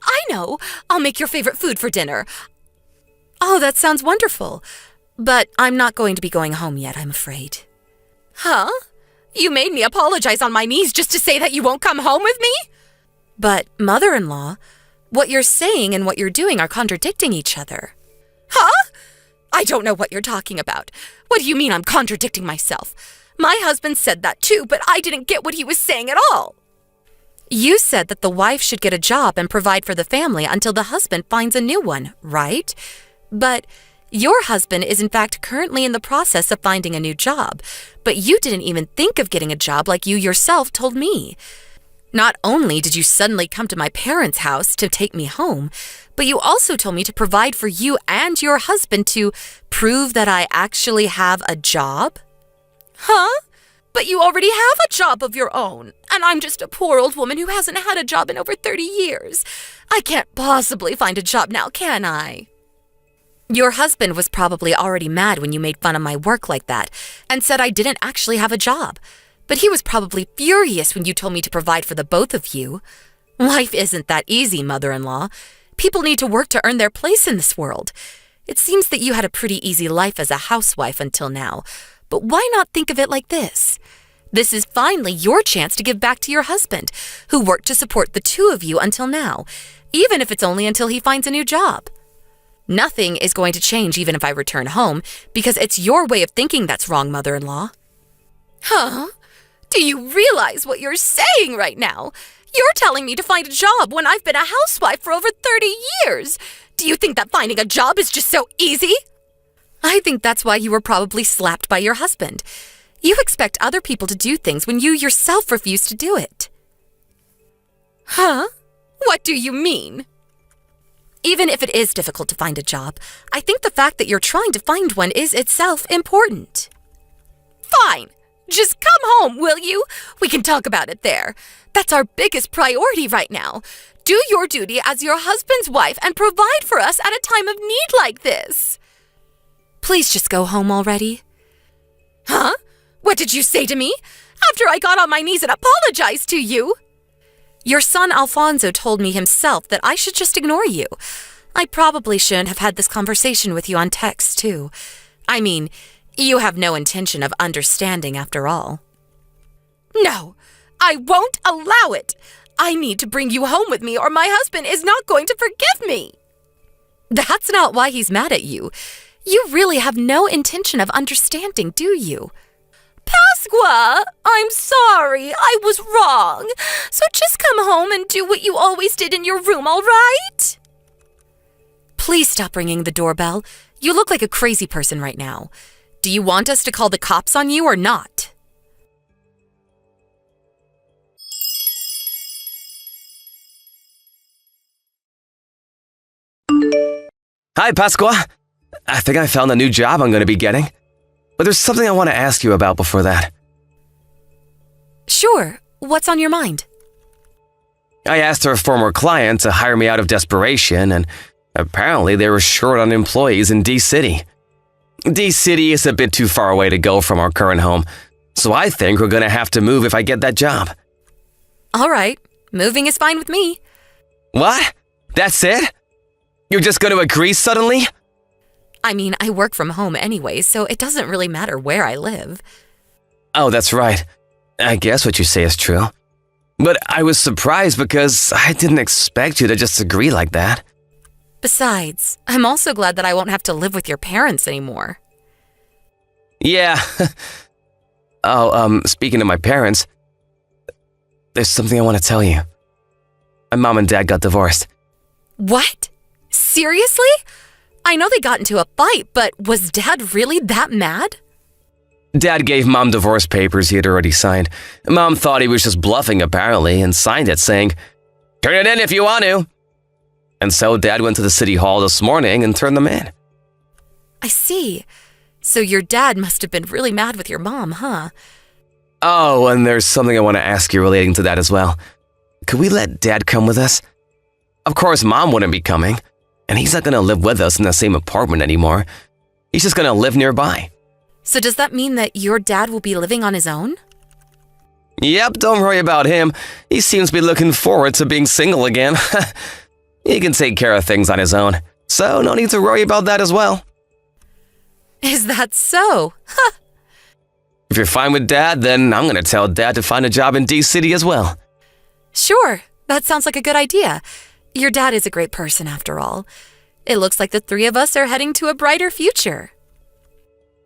I know. I'll make your favorite food for dinner. Oh, that sounds wonderful. But I'm not going to be going home yet, I'm afraid. Huh? You made me apologize on my knees just to say that you won't come home with me? But, mother-in-law, what you're saying and what you're doing are contradicting each other. Huh? I don't know what you're talking about. What do you mean I'm contradicting myself? My husband said that too, but I didn't get what he was saying at all. You said that the wife should get a job and provide for the family until the husband finds a new one, right? But your husband is in fact currently in the process of finding a new job, but you didn't even think of getting a job like you yourself told me. Not only did you suddenly come to my parents' house to take me home, but you also told me to provide for you and your husband to prove that I actually have a job? Huh? But you already have a job of your own, and I'm just a poor old woman who hasn't had a job in over 30 years. I can't possibly find a job now, can I? Your husband was probably already mad when you made fun of my work like that and said I didn't actually have a job. But he was probably furious when you told me to provide for the both of you. Life isn't that easy, mother-in-law. People need to work to earn their place in this world. It seems that you had a pretty easy life as a housewife until now, but why not think of it like this? This is finally your chance to give back to your husband, who worked to support the two of you until now, even if it's only until he finds a new job. Nothing is going to change even if I return home, because it's your way of thinking that's wrong, mother-in-law. Huh? Do you realize what you're saying right now? You're telling me to find a job when I've been a housewife for over 30 years. Do you think that finding a job is just so easy? I think that's why you were probably slapped by your husband. You expect other people to do things when you yourself refuse to do it. Huh? What do you mean? Even if it is difficult to find a job, I think the fact that you're trying to find one is itself important. Fine. Just come home, will you? We can talk about it there. That's our biggest priority right now. Do your duty as your husband's wife and provide for us at a time of need like this. Please just go home already. Huh? What did you say to me? After I got on my knees and apologized to you? Your son Alfonso told me himself that I should just ignore you. I probably shouldn't have had this conversation with you on text, too. I mean, you have no intention of understanding after all. No, I won't allow it. I need to bring you home with me or my husband is not going to forgive me. That's not why he's mad at you. You really have no intention of understanding, do you? Pasqua, I'm sorry. I was wrong. So just come home and do what you always did in your room, all right? Please stop ringing the doorbell. You look like a crazy person right now. Do you want us to call the cops on you or not? Hi, Pasqua. I think I found a new job I'm going to be getting. But there's something I want to ask you about before that. Sure. What's on your mind? I asked our former client to hire me out of desperation, and apparently they were short on employees in D-City. D-City is a bit too far away to go from our current home, so I think we're going to have to move if I get that job. All right. Moving is fine with me. What? That's it? You're just going to agree suddenly? I mean, I work from home anyway, so it doesn't really matter where I live. Oh, that's right. I guess what you say is true. But I was surprised because I didn't expect you to just agree like that. Besides, I'm also glad that I won't have to live with your parents anymore. Yeah. Speaking of my parents, there's something I want to tell you. My mom and dad got divorced. What? Seriously? I know they got into a fight, but was Dad really that mad? Dad gave Mom divorce papers he had already signed. Mom thought he was just bluffing apparently and signed it saying, "Turn it in if you want to." And so Dad went to the city hall this morning and turned them in. I see. So your dad must have been really mad with your mom, huh? Oh, and there's something I want to ask you relating to that as well. Could we let Dad come with us? Of course, Mom wouldn't be coming, and he's not going to live with us in the same apartment anymore. He's just going to live nearby. So does that mean that your dad will be living on his own? Yep, don't worry about him. He seems to be looking forward to being single again. He can take care of things on his own, so no need to worry about that as well. Is that so? Huh. If you're fine with Dad, then I'm going to tell Dad to find a job in D-City as well. Sure, that sounds like a good idea. Your dad is a great person after all. It looks like the three of us are heading to a brighter future.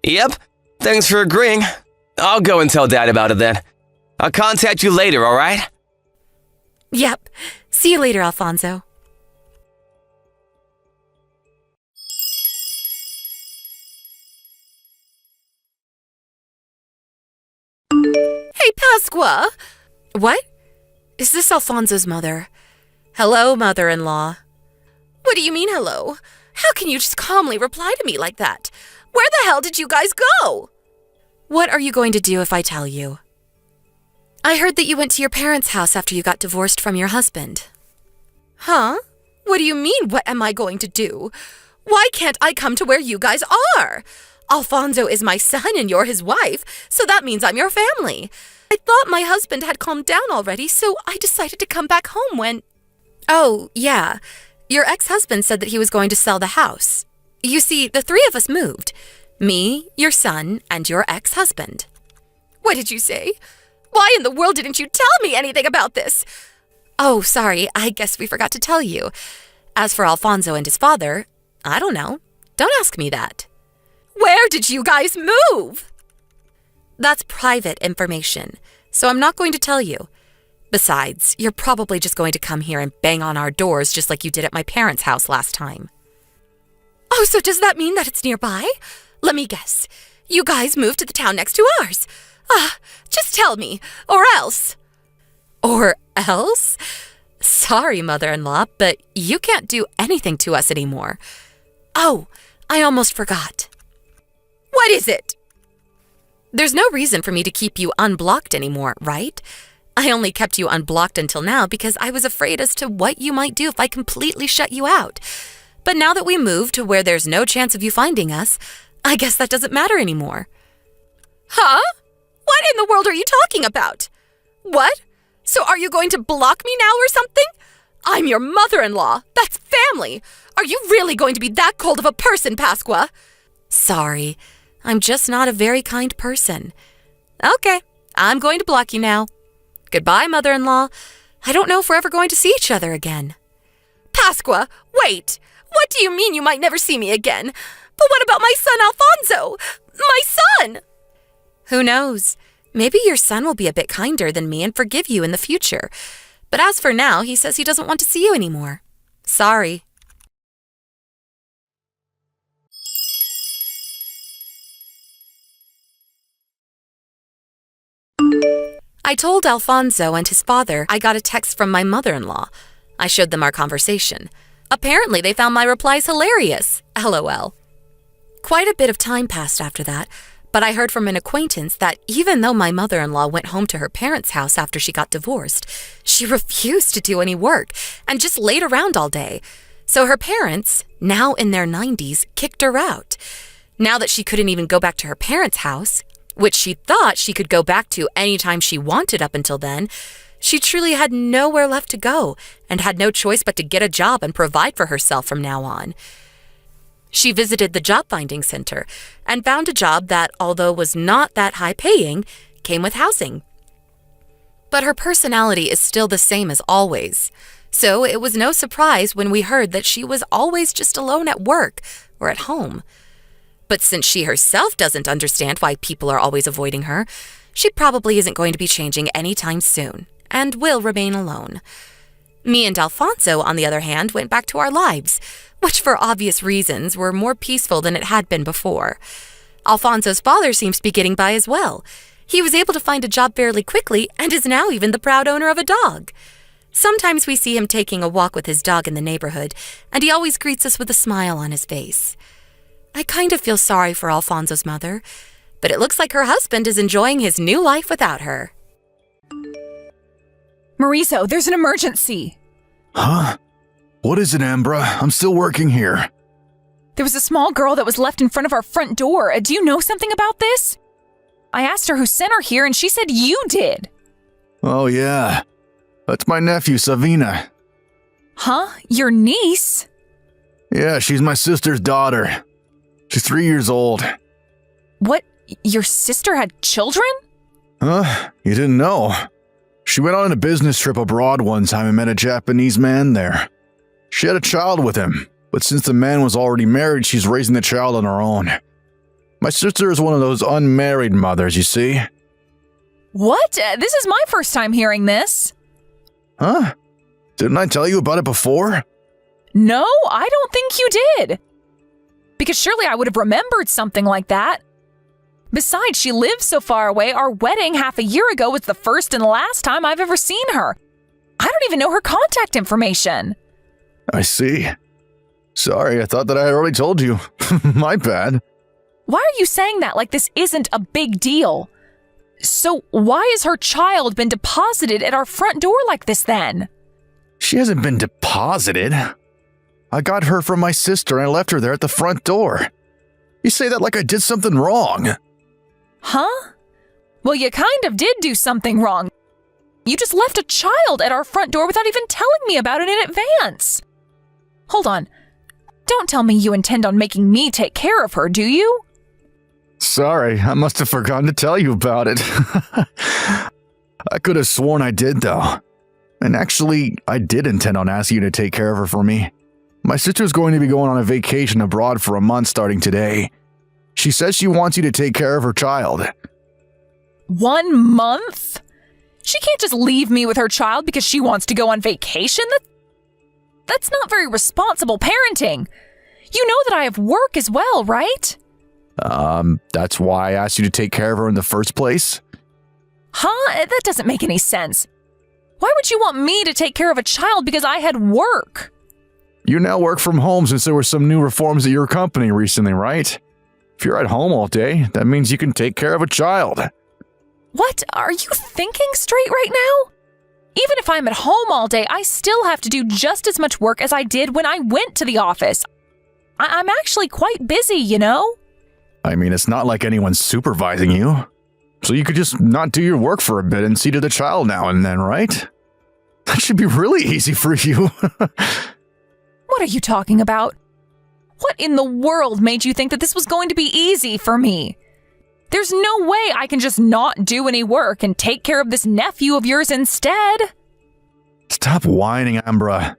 Yep, thanks for agreeing. I'll go and tell Dad about it then. I'll contact you later, all right? Yep. See you later, Alfonso. Hey, Pasqua! What? Is this Alfonso's mother? Hello, mother-in-law. What do you mean, hello? How can you just calmly reply to me like that? Where the hell did you guys go? What are you going to do if I tell you? I heard that you went to your parents' house after you got divorced from your husband. Huh? What do you mean, what am I going to do? Why can't I come to where you guys are? Alfonso is my son and you're his wife, so that means I'm your family. I thought my husband had calmed down already, so I decided to come back home when... Oh, yeah. Your ex-husband said that he was going to sell the house. You see, the three of us moved. Me, your son, and your ex-husband. What did you say? Why in the world didn't you tell me anything about this? Oh, sorry, I guess we forgot to tell you. As for Alfonso and his father, I don't know. Don't ask me that. Where did you guys move? That's private information, so I'm not going to tell you. Besides, you're probably just going to come here and bang on our doors just like you did at my parents' house last time. Oh, so does that mean that it's nearby? Let me guess. You guys moved to the town next to ours. Just tell me, or else. Or else? Sorry, mother-in-law, but you can't do anything to us anymore. Oh, I almost forgot. What is it? There's no reason for me to keep you unblocked anymore, right? I only kept you unblocked until now because I was afraid as to what you might do if I completely shut you out. But now that we moved to where there's no chance of you finding us, I guess that doesn't matter anymore. Huh? What in the world are you talking about? What? So are you going to block me now or something? I'm your mother-in-law. That's family. Are you really going to be that cold of a person, Pasqua? Sorry, I'm just not a very kind person. Okay, I'm going to block you now. Goodbye, mother-in-law. I don't know if we're ever going to see each other again. Pasqua, wait! What do you mean you might never see me again? But what about my son Alfonso? My son! Who knows? Maybe your son will be a bit kinder than me and forgive you in the future. But as for now, he says he doesn't want to see you anymore. Sorry. I told Alfonso and his father I got a text from my mother-in-law. I showed them our conversation. Apparently, they found my replies hilarious. LOL. Quite a bit of time passed after that, but I heard from an acquaintance that even though my mother-in-law went home to her parents' house after she got divorced, she refused to do any work and just laid around all day. So her parents, now in their 90s, kicked her out. Now that she couldn't even go back to her parents' house, which she thought she could go back to anytime she wanted up until then, she truly had nowhere left to go and had no choice but to get a job and provide for herself from now on. She visited the job finding center and found a job that, although was not that high paying, came with housing. But her personality is still the same as always. So it was no surprise when we heard that she was always just alone at work or at home. But since she herself doesn't understand why people are always avoiding her, she probably isn't going to be changing anytime soon and will remain alone. Me and Alfonso, on the other hand, went back to our lives, which for obvious reasons were more peaceful than it had been before. Alfonso's father seems to be getting by as well. He was able to find a job fairly quickly and is now even the proud owner of a dog. Sometimes we see him taking a walk with his dog in the neighborhood, and he always greets us with a smile on his face. I kind of feel sorry for Alfonso's mother, but it looks like her husband is enjoying his new life without her. Mauricio, there's an emergency. Huh? What is it, Ambra? I'm still working here. There was a small girl that was left in front of our front door. Do you know something about this? I asked her who sent her here, and she said you did. Oh, yeah. That's my nephew, Savina. Huh? Your niece? Yeah, she's my sister's daughter. She's 3 years old. What? Your sister had children? Huh? You didn't know? She went on a business trip abroad one time and met a Japanese man there. She had a child with him, but since the man was already married, she's raising the child on her own. My sister is one of those unmarried mothers, you see. What? This is my first time hearing this. Huh? Didn't I tell you about it before? No, I don't think you did. Because surely I would have remembered something like that. Besides, she lives so far away, our wedding half a year ago was the first and last time I've ever seen her. I don't even know her contact information. I see. Sorry, I thought that I had already told you. My bad. Why are you saying that like this isn't a big deal? So why has her child been deposited at our front door like this then? She hasn't been deposited. I got her from my sister and I left her there at the front door. You say that like I did something wrong. Huh? Well, you kind of did do something wrong. You just left a child at our front door without even telling me about it in advance. Hold on. Don't tell me you intend on making me take care of her, do you? Sorry, I must have forgotten to tell you about it. I could have sworn I did, though. And actually, I did intend on asking you to take care of her for me. My sister's going to be going on a vacation abroad for a month starting today. She says she wants you to take care of her child. 1 month? She can't just leave me with her child because she wants to go on vacation? That's not very responsible parenting. You know that I have work as well, right? That's why I asked you to take care of her in the first place? Huh? That doesn't make any sense. Why would you want me to take care of a child because I had work? You now work from home since there were some new reforms at your company recently, right? If you're at home all day, that means you can take care of a child. What? Are you thinking straight right now? Even if I'm at home all day, I still have to do just as much work as I did when I went to the office. I'm actually quite busy, you know? I mean, it's not like anyone's supervising you. So you could just not do your work for a bit and see to the child now and then, right? That should be really easy for you. What are you talking about? What in the world made you think that this was going to be easy for me? There's no way I can just not do any work and take care of this nephew of yours instead. Stop whining, Ambra.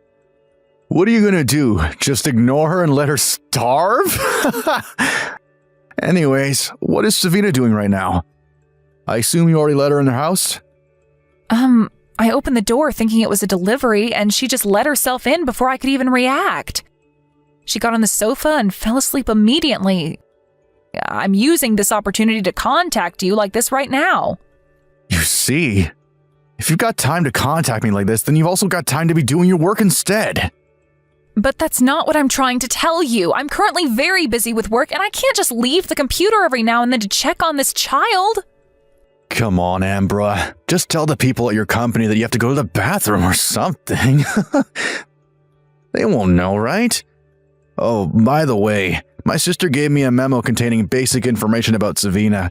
What are you gonna do? Just ignore her and let her starve? Anyways, what is Savina doing right now? I assume you already let her in the house? I opened the door thinking it was a delivery, and she just let herself in before I could even react. She got on the sofa and fell asleep immediately. I'm using this opportunity to contact you like this right now. You see? If you've got time to contact me like this, then you've also got time to be doing your work instead. But that's not what I'm trying to tell you. I'm currently very busy with work, and I can't just leave the computer every now and then to check on this child. Come on, Ambra. Just tell the people at your company that you have to go to the bathroom or something. They won't know, right? Oh, by the way, my sister gave me a memo containing basic information about Savina.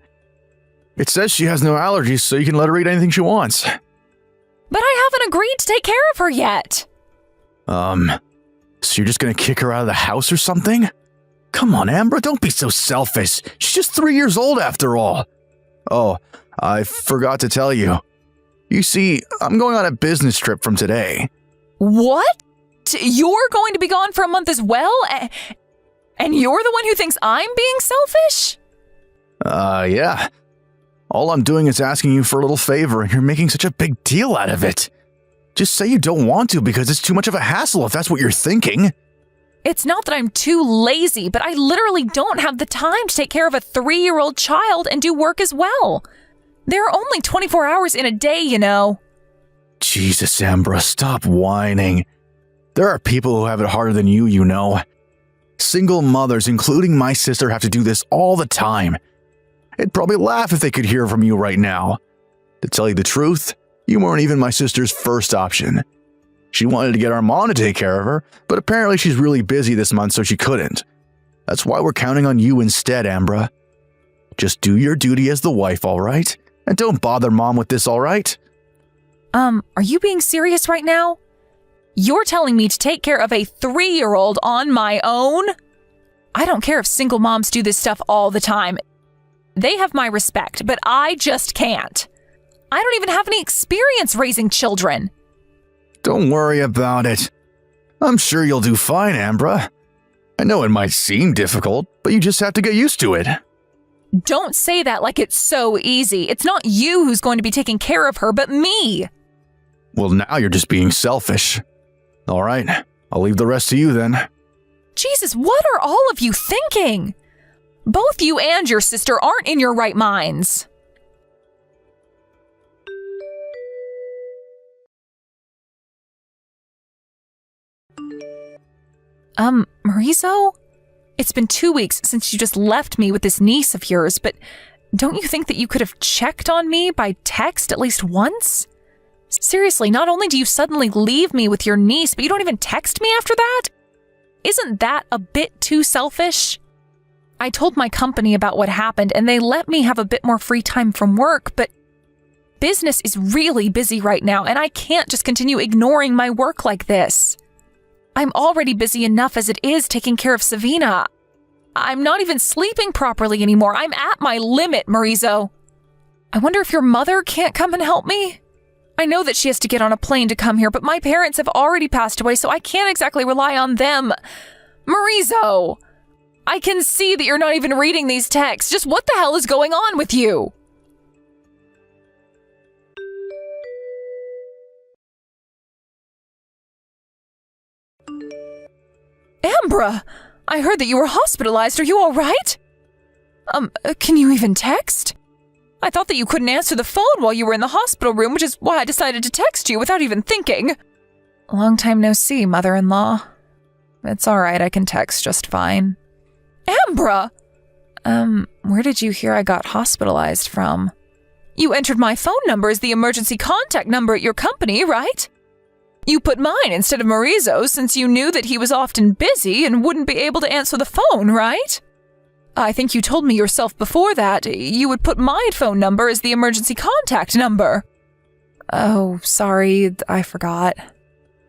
It says she has no allergies, so you can let her eat anything she wants. But I haven't agreed to take care of her yet. So you're just gonna kick her out of the house or something? Come on, Ambra, don't be so selfish. She's just 3 years old after all. Oh, I forgot to tell you. You see, I'm going on a business trip from today. What? You're going to be gone for a month as well? And you're the one who thinks I'm being selfish? Yeah. All I'm doing is asking you for a little favor, and you're making such a big deal out of it. Just say you don't want to because it's too much of a hassle if that's what you're thinking. It's not that I'm too lazy, but I literally don't have the time to take care of a 3-year-old child and do work as well. There are only 24 hours in a day, you know. Jesus, Ambra, stop whining. There are people who have it harder than you know. Single mothers, including my sister, have to do this all the time. They'd probably laugh if they could hear from you right now. To tell you the truth, you weren't even my sister's first option. She wanted to get our mom to take care of her, but apparently she's really busy this month, so she couldn't. That's why we're counting on you instead, Ambra. Just do your duty as the wife, all right? And don't bother mom with this, all right? Are you being serious right now? You're telling me to take care of a 3-year-old on my own? I don't care if single moms do this stuff all the time. They have my respect, but I just can't. I don't even have any experience raising children. Don't worry about it. I'm sure you'll do fine, Ambra. I know it might seem difficult, but you just have to get used to it. Don't say that like it's so easy. It's not you who's going to be taking care of her, but me. Well, now you're just being selfish. All right, I'll leave the rest to you then. Jesus, what are all of you thinking? Both you and your sister aren't in your right minds. Marizo? It's been 2 weeks since you just left me with this niece of yours, but don't you think that you could have checked on me by text at least once? Seriously, not only do you suddenly leave me with your niece, but you don't even text me after that? Isn't that a bit too selfish? I told my company about what happened, and they let me have a bit more free time from work, but business is really busy right now, and I can't just continue ignoring my work like this. I'm already busy enough as it is taking care of Savina. I'm not even sleeping properly anymore. I'm at my limit, Marizo. I wonder if your mother can't come and help me? I know that she has to get on a plane to come here, but my parents have already passed away, so I can't exactly rely on them. Marizo! I can see that you're not even reading these texts. Just what the hell is going on with you? Ambra! I heard that you were hospitalized. Are you all right? Can you even text? I thought that you couldn't answer the phone while you were in the hospital room, which is why I decided to text you without even thinking. Long time no see, mother-in-law. It's all right, I can text just fine. Ambra! Where did you hear I got hospitalized from? You entered my phone number as the emergency contact number at your company, right? You put mine instead of Marizo's since you knew that he was often busy and wouldn't be able to answer the phone, right? I think you told me yourself before that you would put my phone number as the emergency contact number. Oh, sorry, I forgot.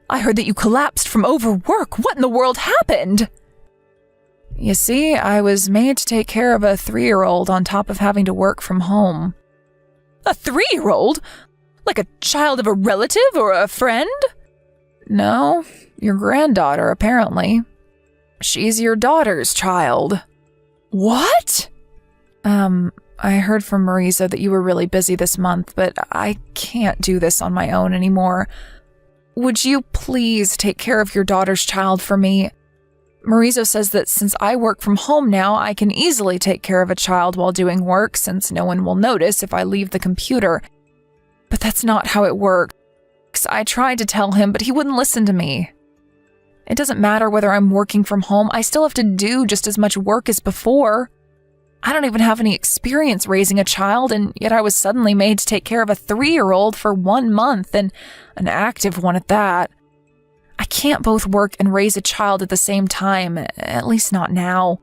I heard that you collapsed from overwork. What in the world happened? You see, I was made to take care of a 3-year-old on top of having to work from home. A 3-year-old? Like a child of a relative or a friend? No, your granddaughter, apparently. She's your daughter's child. What? I heard from Mariza that you were really busy this month, but I can't do this on my own anymore. Would you please take care of your daughter's child for me? Marizo says that since I work from home now, I can easily take care of a child while doing work since no one will notice if I leave the computer. But that's not how it works. I tried to tell him, but he wouldn't listen to me. It doesn't matter whether I'm working from home, I still have to do just as much work as before. I don't even have any experience raising a child, and yet I was suddenly made to take care of a 3-year-old for 1 month, and an active one at that. I can't both work and raise a child at the same time, at least not now.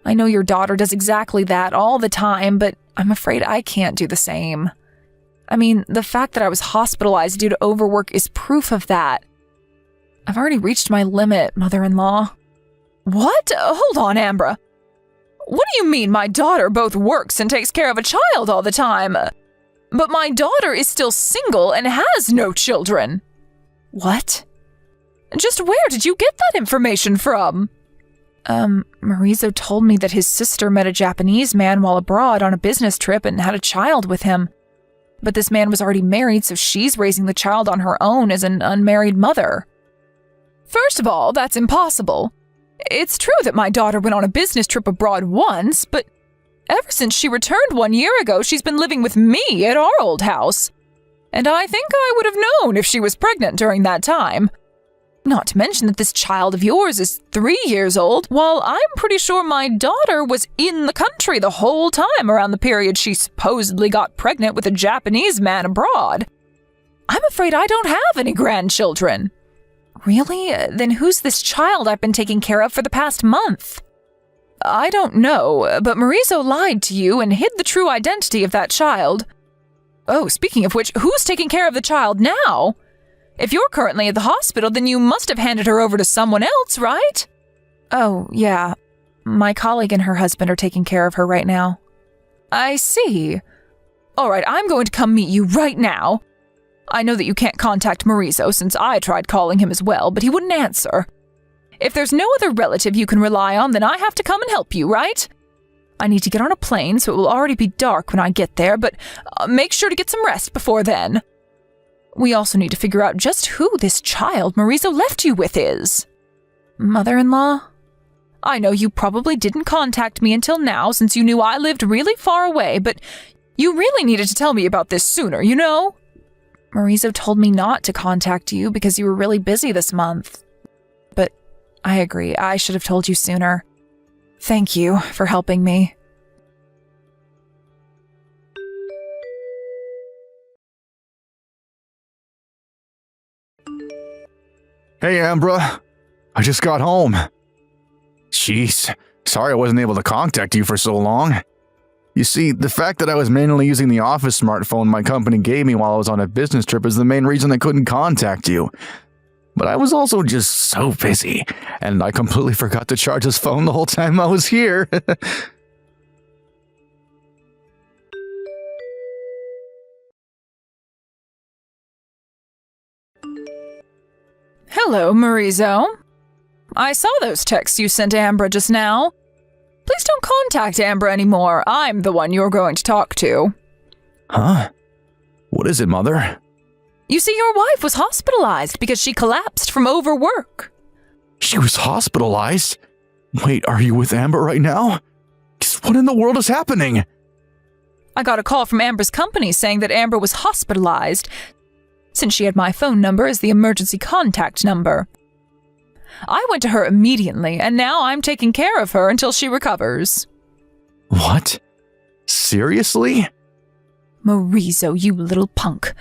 I know your daughter does exactly that all the time, but I'm afraid I can't do the same. I mean, the fact that I was hospitalized due to overwork is proof of that. I've already reached my limit, mother-in-law. What? Hold on, Ambra. What do you mean my daughter both works and takes care of a child all the time? But my daughter is still single and has no children. What? Just where did you get that information from? Marizo told me that his sister met a Japanese man while abroad on a business trip and had a child with him. But this man was already married, so she's raising the child on her own as an unmarried mother. First of all, that's impossible. It's true that my daughter went on a business trip abroad once, but ever since she returned 1 year ago, she's been living with me at our old house. And I think I would have known if she was pregnant during that time. Not to mention that this child of yours is 3 years old, while I'm pretty sure my daughter was in the country the whole time around the period she supposedly got pregnant with a Japanese man abroad. I'm afraid I don't have any grandchildren. Really? Then who's this child I've been taking care of for the past month? I don't know, but Marizo lied to you and hid the true identity of that child. Oh, speaking of which, who's taking care of the child now? If you're currently at the hospital, then you must have handed her over to someone else, right? Oh, yeah. My colleague and her husband are taking care of her right now. I see. All right, I'm going to come meet you right now. I know that you can't contact Marizo since I tried calling him as well, but he wouldn't answer. If there's no other relative you can rely on, then I have to come and help you, right? I need to get on a plane, so it will already be dark when I get there, but make sure to get some rest before then. We also need to figure out just who this child Marizo left you with is. Mother-in-law? I know you probably didn't contact me until now since you knew I lived really far away, but you really needed to tell me about this sooner, you know? Marizo told me not to contact you because you were really busy this month. But I agree, I should have told you sooner. Thank you for helping me. Hey, Ambra. I just got home. Jeez, sorry I wasn't able to contact you for so long. You see, the fact that I was manually using the office smartphone my company gave me while I was on a business trip is the main reason I couldn't contact you. But I was also just so busy, and I completely forgot to charge his phone the whole time I was here. Hello, Marizo. I saw those texts you sent Ambra just now. Please don't contact Ambra anymore. I'm the one you're going to talk to. Huh? What is it, Mother? You see, your wife was hospitalized because she collapsed from overwork. She was hospitalized? Wait, are you with Amber right now? What in the world is happening? I got a call from Amber's company saying that Amber was hospitalized, since she had my phone number as the emergency contact number. I went to her immediately, and now I'm taking care of her until she recovers. What? Seriously? Marizo, you little punk.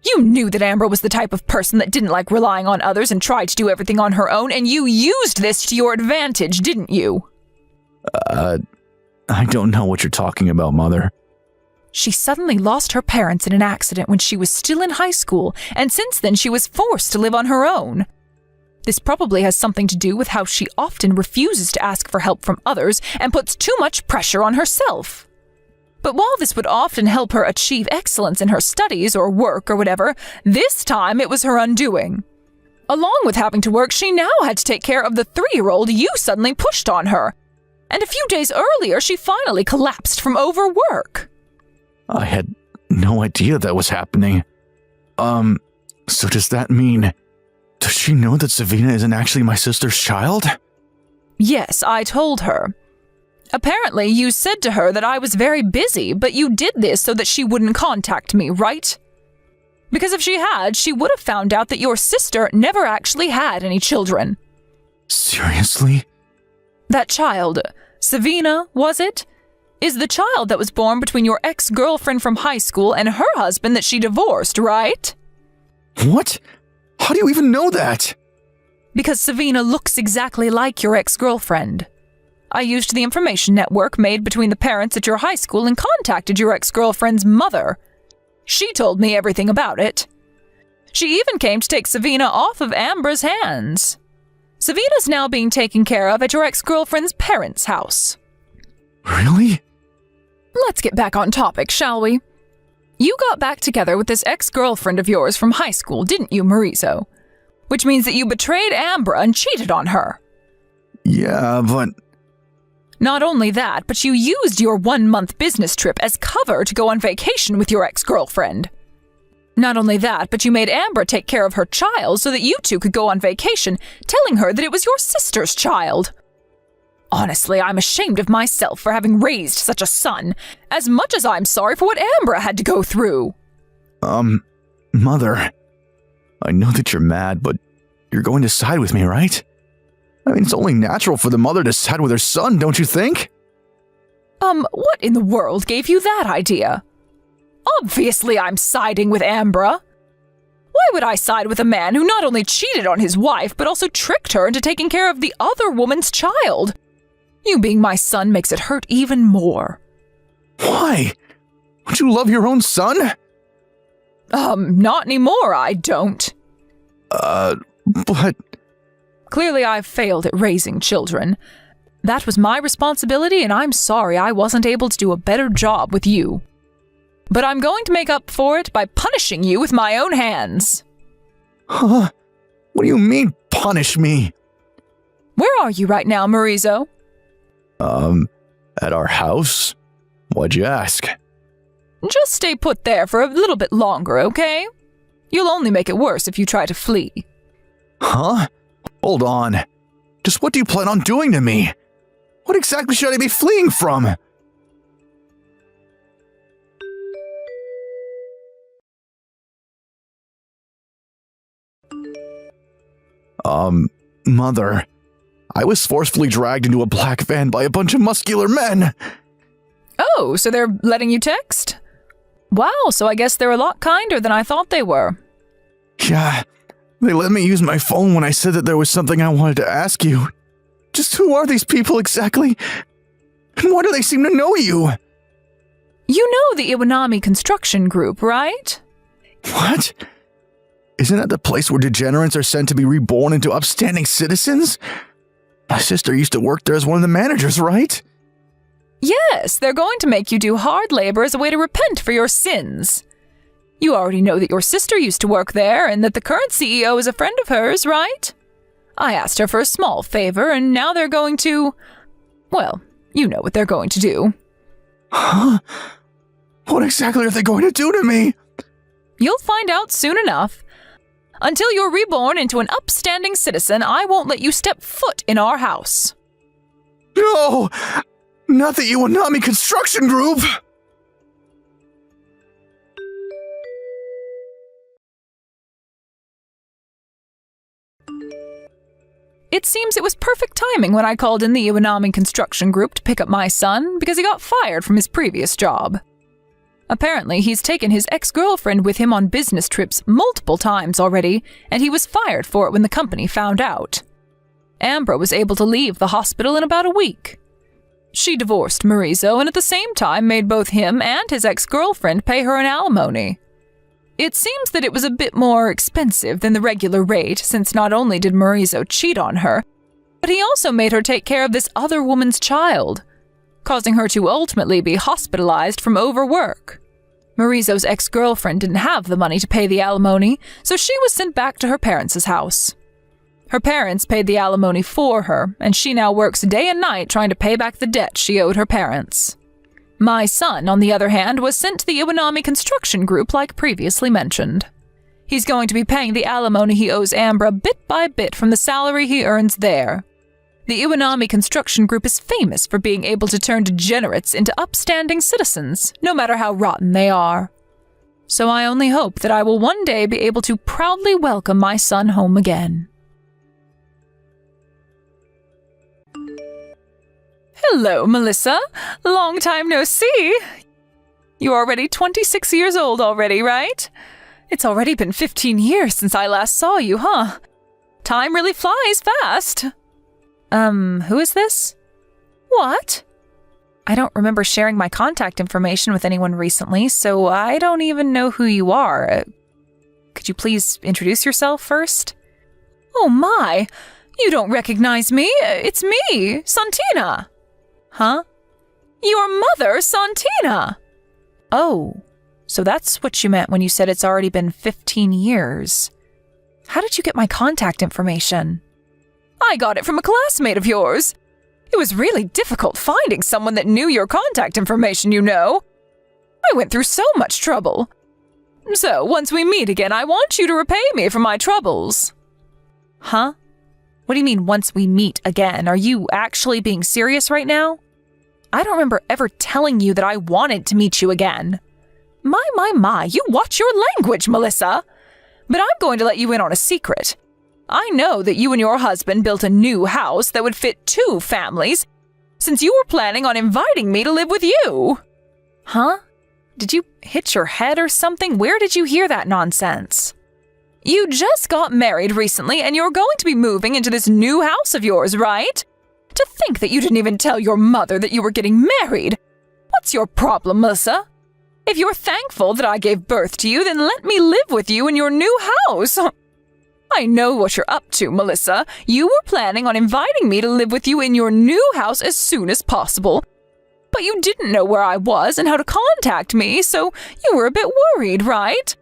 You knew that Amber was the type of person that didn't like relying on others and tried to do everything on her own, and you used this to your advantage, didn't you? I don't know what you're talking about, Mother. She suddenly lost her parents in an accident when she was still in high school, and since then she was forced to live on her own. This probably has something to do with how she often refuses to ask for help from others and puts too much pressure on herself. But while this would often help her achieve excellence in her studies or work or whatever, this time it was her undoing. Along with having to work, she now had to take care of the 3-year-old you suddenly pushed on her. And a few days earlier, she finally collapsed from overwork. I had no idea that was happening. So does that mean... Does she know that Savina isn't actually my sister's child? Yes, I told her. Apparently, you said to her that I was very busy, but you did this so that she wouldn't contact me, right? Because if she had, she would have found out that your sister never actually had any children. Seriously? That child, Savina, was it? Is the child that was born between your ex-girlfriend from high school and her husband that she divorced, right? What? How do you even know that? Because Savina looks exactly like your ex-girlfriend. I used the information network made between the parents at your high school and contacted your ex-girlfriend's mother. She told me everything about it. She even came to take Savina off of Ambra's hands. Savina's now being taken care of at your ex-girlfriend's parents' house. Really? Let's get back on topic, shall we? You got back together with this ex-girlfriend of yours from high school, didn't you, Maurizo? Which means that you betrayed Ambra and cheated on her. Yeah, but... Not only that, but you used your 1-month business trip as cover to go on vacation with your ex-girlfriend. Not only that, but you made Ambra take care of her child so that you two could go on vacation, telling her that it was your sister's child. Honestly, I'm ashamed of myself for having raised such a son, as much as I'm sorry for what Ambra had to go through. Mother, I know that you're mad, but you're going to side with me, right? I mean, it's only natural for the mother to side with her son, don't you think? What in the world gave you that idea? Obviously I'm siding with Ambra. Why would I side with a man who not only cheated on his wife, but also tricked her into taking care of the other woman's child? You being my son makes it hurt even more. Why? Don't you love your own son? Not anymore, I don't. But... Clearly I've failed at raising children. That was my responsibility, and I'm sorry I wasn't able to do a better job with you. But I'm going to make up for it by punishing you with my own hands. Huh? What do you mean, punish me? Where are you right now, Maurizo? At our house? Why'd you ask? Just stay put there for a little bit longer, okay? You'll only make it worse if you try to flee. Huh? Hold on. Just what do you plan on doing to me? What exactly should I be fleeing from? Mother, I was forcefully dragged into a black van by a bunch of muscular men. Oh, so they're letting you text? Wow, so I guess they're a lot kinder than I thought they were. Yeah, they let me use my phone when I said that there was something I wanted to ask you. Just who are these people exactly? And why do they seem to know you? You know the Iwanami construction group, right? What? Isn't that the place where degenerates are sent to be reborn into upstanding citizens? My sister used to work there as one of the managers, right? Yes, they're going to make you do hard labor as a way to repent for your sins. You already know that your sister used to work there and that the current CEO is a friend of hers, right? I asked her for a small favor, and now they're going to... Well, you know what they're going to do. Huh? What exactly are they going to do to me? You'll find out soon enough. Until you're reborn into an upstanding citizen, I won't let you step foot in our house. No! Not the Iwanami construction group! It seems it was perfect timing when I called in the Iwanami construction group to pick up my son because he got fired from his previous job. Apparently, he's taken his ex-girlfriend with him on business trips multiple times already, and he was fired for it when the company found out. Ambra was able to leave the hospital in about a week. She divorced Maurizo and at the same time made both him and his ex-girlfriend pay her an alimony. It seems that it was a bit more expensive than the regular rate, since not only did Maurizo cheat on her, but he also made her take care of this other woman's child, causing her to ultimately be hospitalized from overwork. Maurizo's ex-girlfriend didn't have the money to pay the alimony, so she was sent back to her parents' house. Her parents paid the alimony for her, and she now works day and night trying to pay back the debt she owed her parents. My son, on the other hand, was sent to the Iwanami construction group like previously mentioned. He's going to be paying the alimony he owes Ambra bit by bit from the salary he earns there. The Iwanami construction group is famous for being able to turn degenerates into upstanding citizens, no matter how rotten they are. So I only hope that I will one day be able to proudly welcome my son home again. Hello, Melissa. Long time no see. You're already 26 years old already, right? It's already been 15 years since I last saw you, huh? Time really flies fast. Who is this? What? I don't remember sharing my contact information with anyone recently, so I don't even know who you are. Could you please introduce yourself first? Oh my! You don't recognize me! It's me, Santina! Huh? Your mother, Santina! Oh, so that's what you meant when you said it's already been 15 years. How did you get my contact information? I got it from a classmate of yours. It was really difficult finding someone that knew your contact information, you know. I went through so much trouble. So, once we meet again, I want you to repay me for my troubles. Huh? What do you mean, once we meet again? Are you actually being serious right now? I don't remember ever telling you that I wanted to meet you again. My, you watch your language, Melissa. But I'm going to let you in on a secret. I know that you and your husband built a new house that would fit 2 families, since you were planning on inviting me to live with you. Huh? Did you hit your head or something? Where did you hear that nonsense? You just got married recently and you're going to be moving into this new house of yours, right? To think that you didn't even tell your mother that you were getting married. What's your problem, Melissa? If you're thankful that I gave birth to you, then let me live with you in your new house. I know what you're up to, Melissa. You were planning on inviting me to live with you in your new house as soon as possible. But you didn't know where I was and how to contact me, so you were a bit worried, right?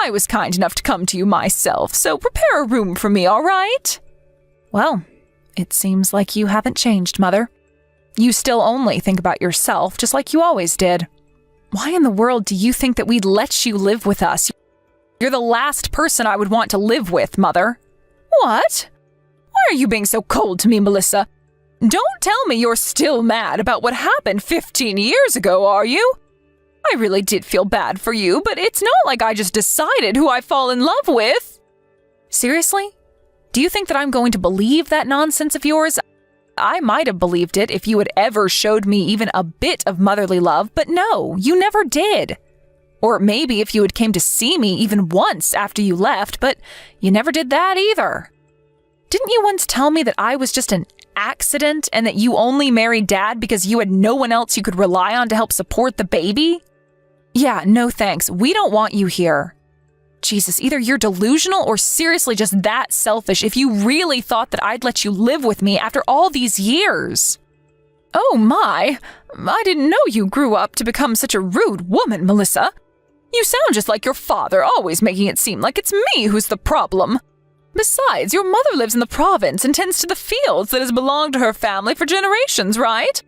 I was kind enough to come to you myself, so prepare a room for me, all right? Well, it seems like you haven't changed, Mother. You still only think about yourself, just like you always did. Why in the world do you think that we'd let you live with us? You're the last person I would want to live with, Mother. What? Why are you being so cold to me, Melissa? Don't tell me you're still mad about what happened 15 years ago, are you? I really did feel bad for you, but it's not like I just decided who I fall in love with. Seriously? Do you think that I'm going to believe that nonsense of yours? I might have believed it if you had ever showed me even a bit of motherly love, but no, you never did. Or maybe if you had came to see me even once after you left, but you never did that either. Didn't you once tell me that I was just an accident and that you only married Dad because you had no one else you could rely on to help support the baby? Yeah, no thanks. We don't want you here. Jesus, either you're delusional or seriously just that selfish if you really thought that I'd let you live with me after all these years. Oh my, I didn't know you grew up to become such a rude woman, Melissa. You sound just like your father, always making it seem like it's me who's the problem. Besides, your mother lives in the province and tends to the fields that has belonged to her family for generations, right?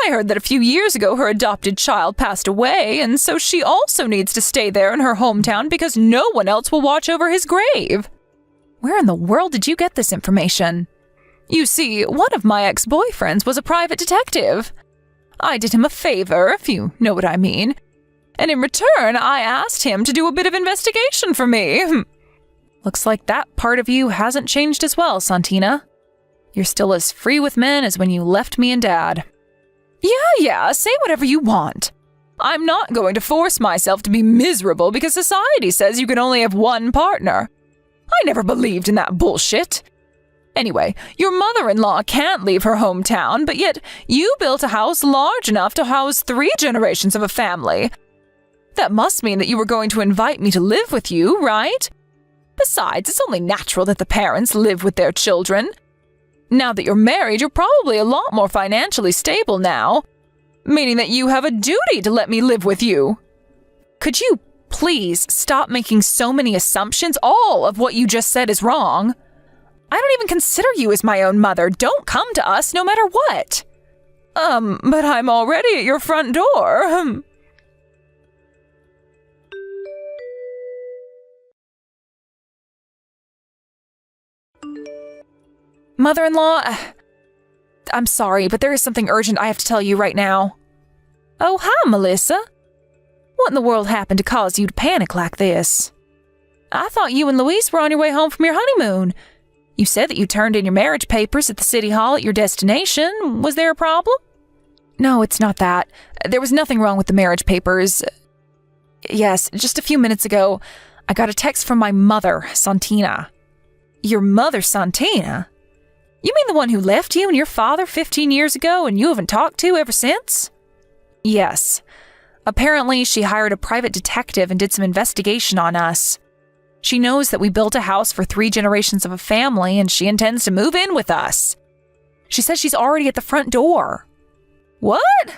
I heard that a few years ago her adopted child passed away, and so she also needs to stay there in her hometown because no one else will watch over his grave. Where in the world did you get this information? You see, one of my ex-boyfriends was a private detective. I did him a favor, if you know what I mean. And in return, I asked him to do a bit of investigation for me. Looks like that part of you hasn't changed as well, Santina. You're still as free with men as when you left me and Dad. Yeah, say whatever you want. I'm not going to force myself to be miserable because society says you can only have one partner. I never believed in that bullshit. Anyway, your mother-in-law can't leave her hometown, but yet you built a house large enough to house 3 generations of a family. That must mean that you were going to invite me to live with you, right? Besides, it's only natural that the parents live with their children. Now that you're married, you're probably a lot more financially stable now, meaning that you have a duty to let me live with you. Could you please stop making so many assumptions? All of what you just said is wrong. I don't even consider you as my own mother. Don't come to us no matter what. But I'm already at your front door. Mother-in-law, I'm sorry, but there is something urgent I have to tell you right now. Oh, hi, Melissa. What in the world happened to cause you to panic like this? I thought you and Luis were on your way home from your honeymoon. You said that you turned in your marriage papers at the city hall at your destination. Was there a problem? No, it's not that. There was nothing wrong with the marriage papers. Yes, just a few minutes ago, I got a text from my mother, Santina. Your mother, Santina? You mean the one who left you and your father 15 years ago and you haven't talked to ever since? Yes. Apparently, she hired a private detective and did some investigation on us. She knows that we built a house for 3 generations of a family and she intends to move in with us. She says she's already at the front door. What?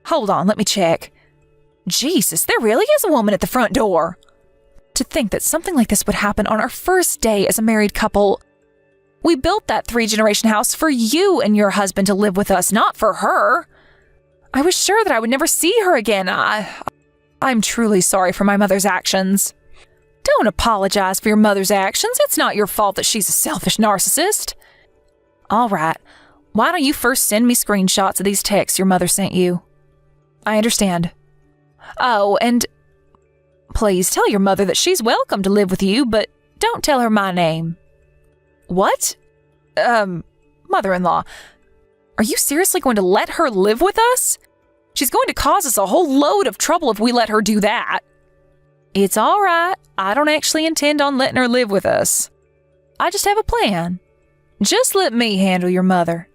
Hold on, let me check. Jesus, there really is a woman at the front door. To think that something like this would happen on our first day as a married couple. We built that 3-generation house for you and your husband to live with us, not for her. I was sure that I would never see her again. I'm truly sorry for my mother's actions. Don't apologize for your mother's actions. It's not your fault that she's a selfish narcissist. All right. Why don't you first send me screenshots of these texts your mother sent you? I understand. Oh, and please tell your mother that she's welcome to live with you, but don't tell her my name. What? Mother-in-law, are you seriously going to let her live with us? She's going to cause us a whole load of trouble if we let her do that. It's all right. I don't actually intend on letting her live with us. I just have a plan. Just let me handle your mother.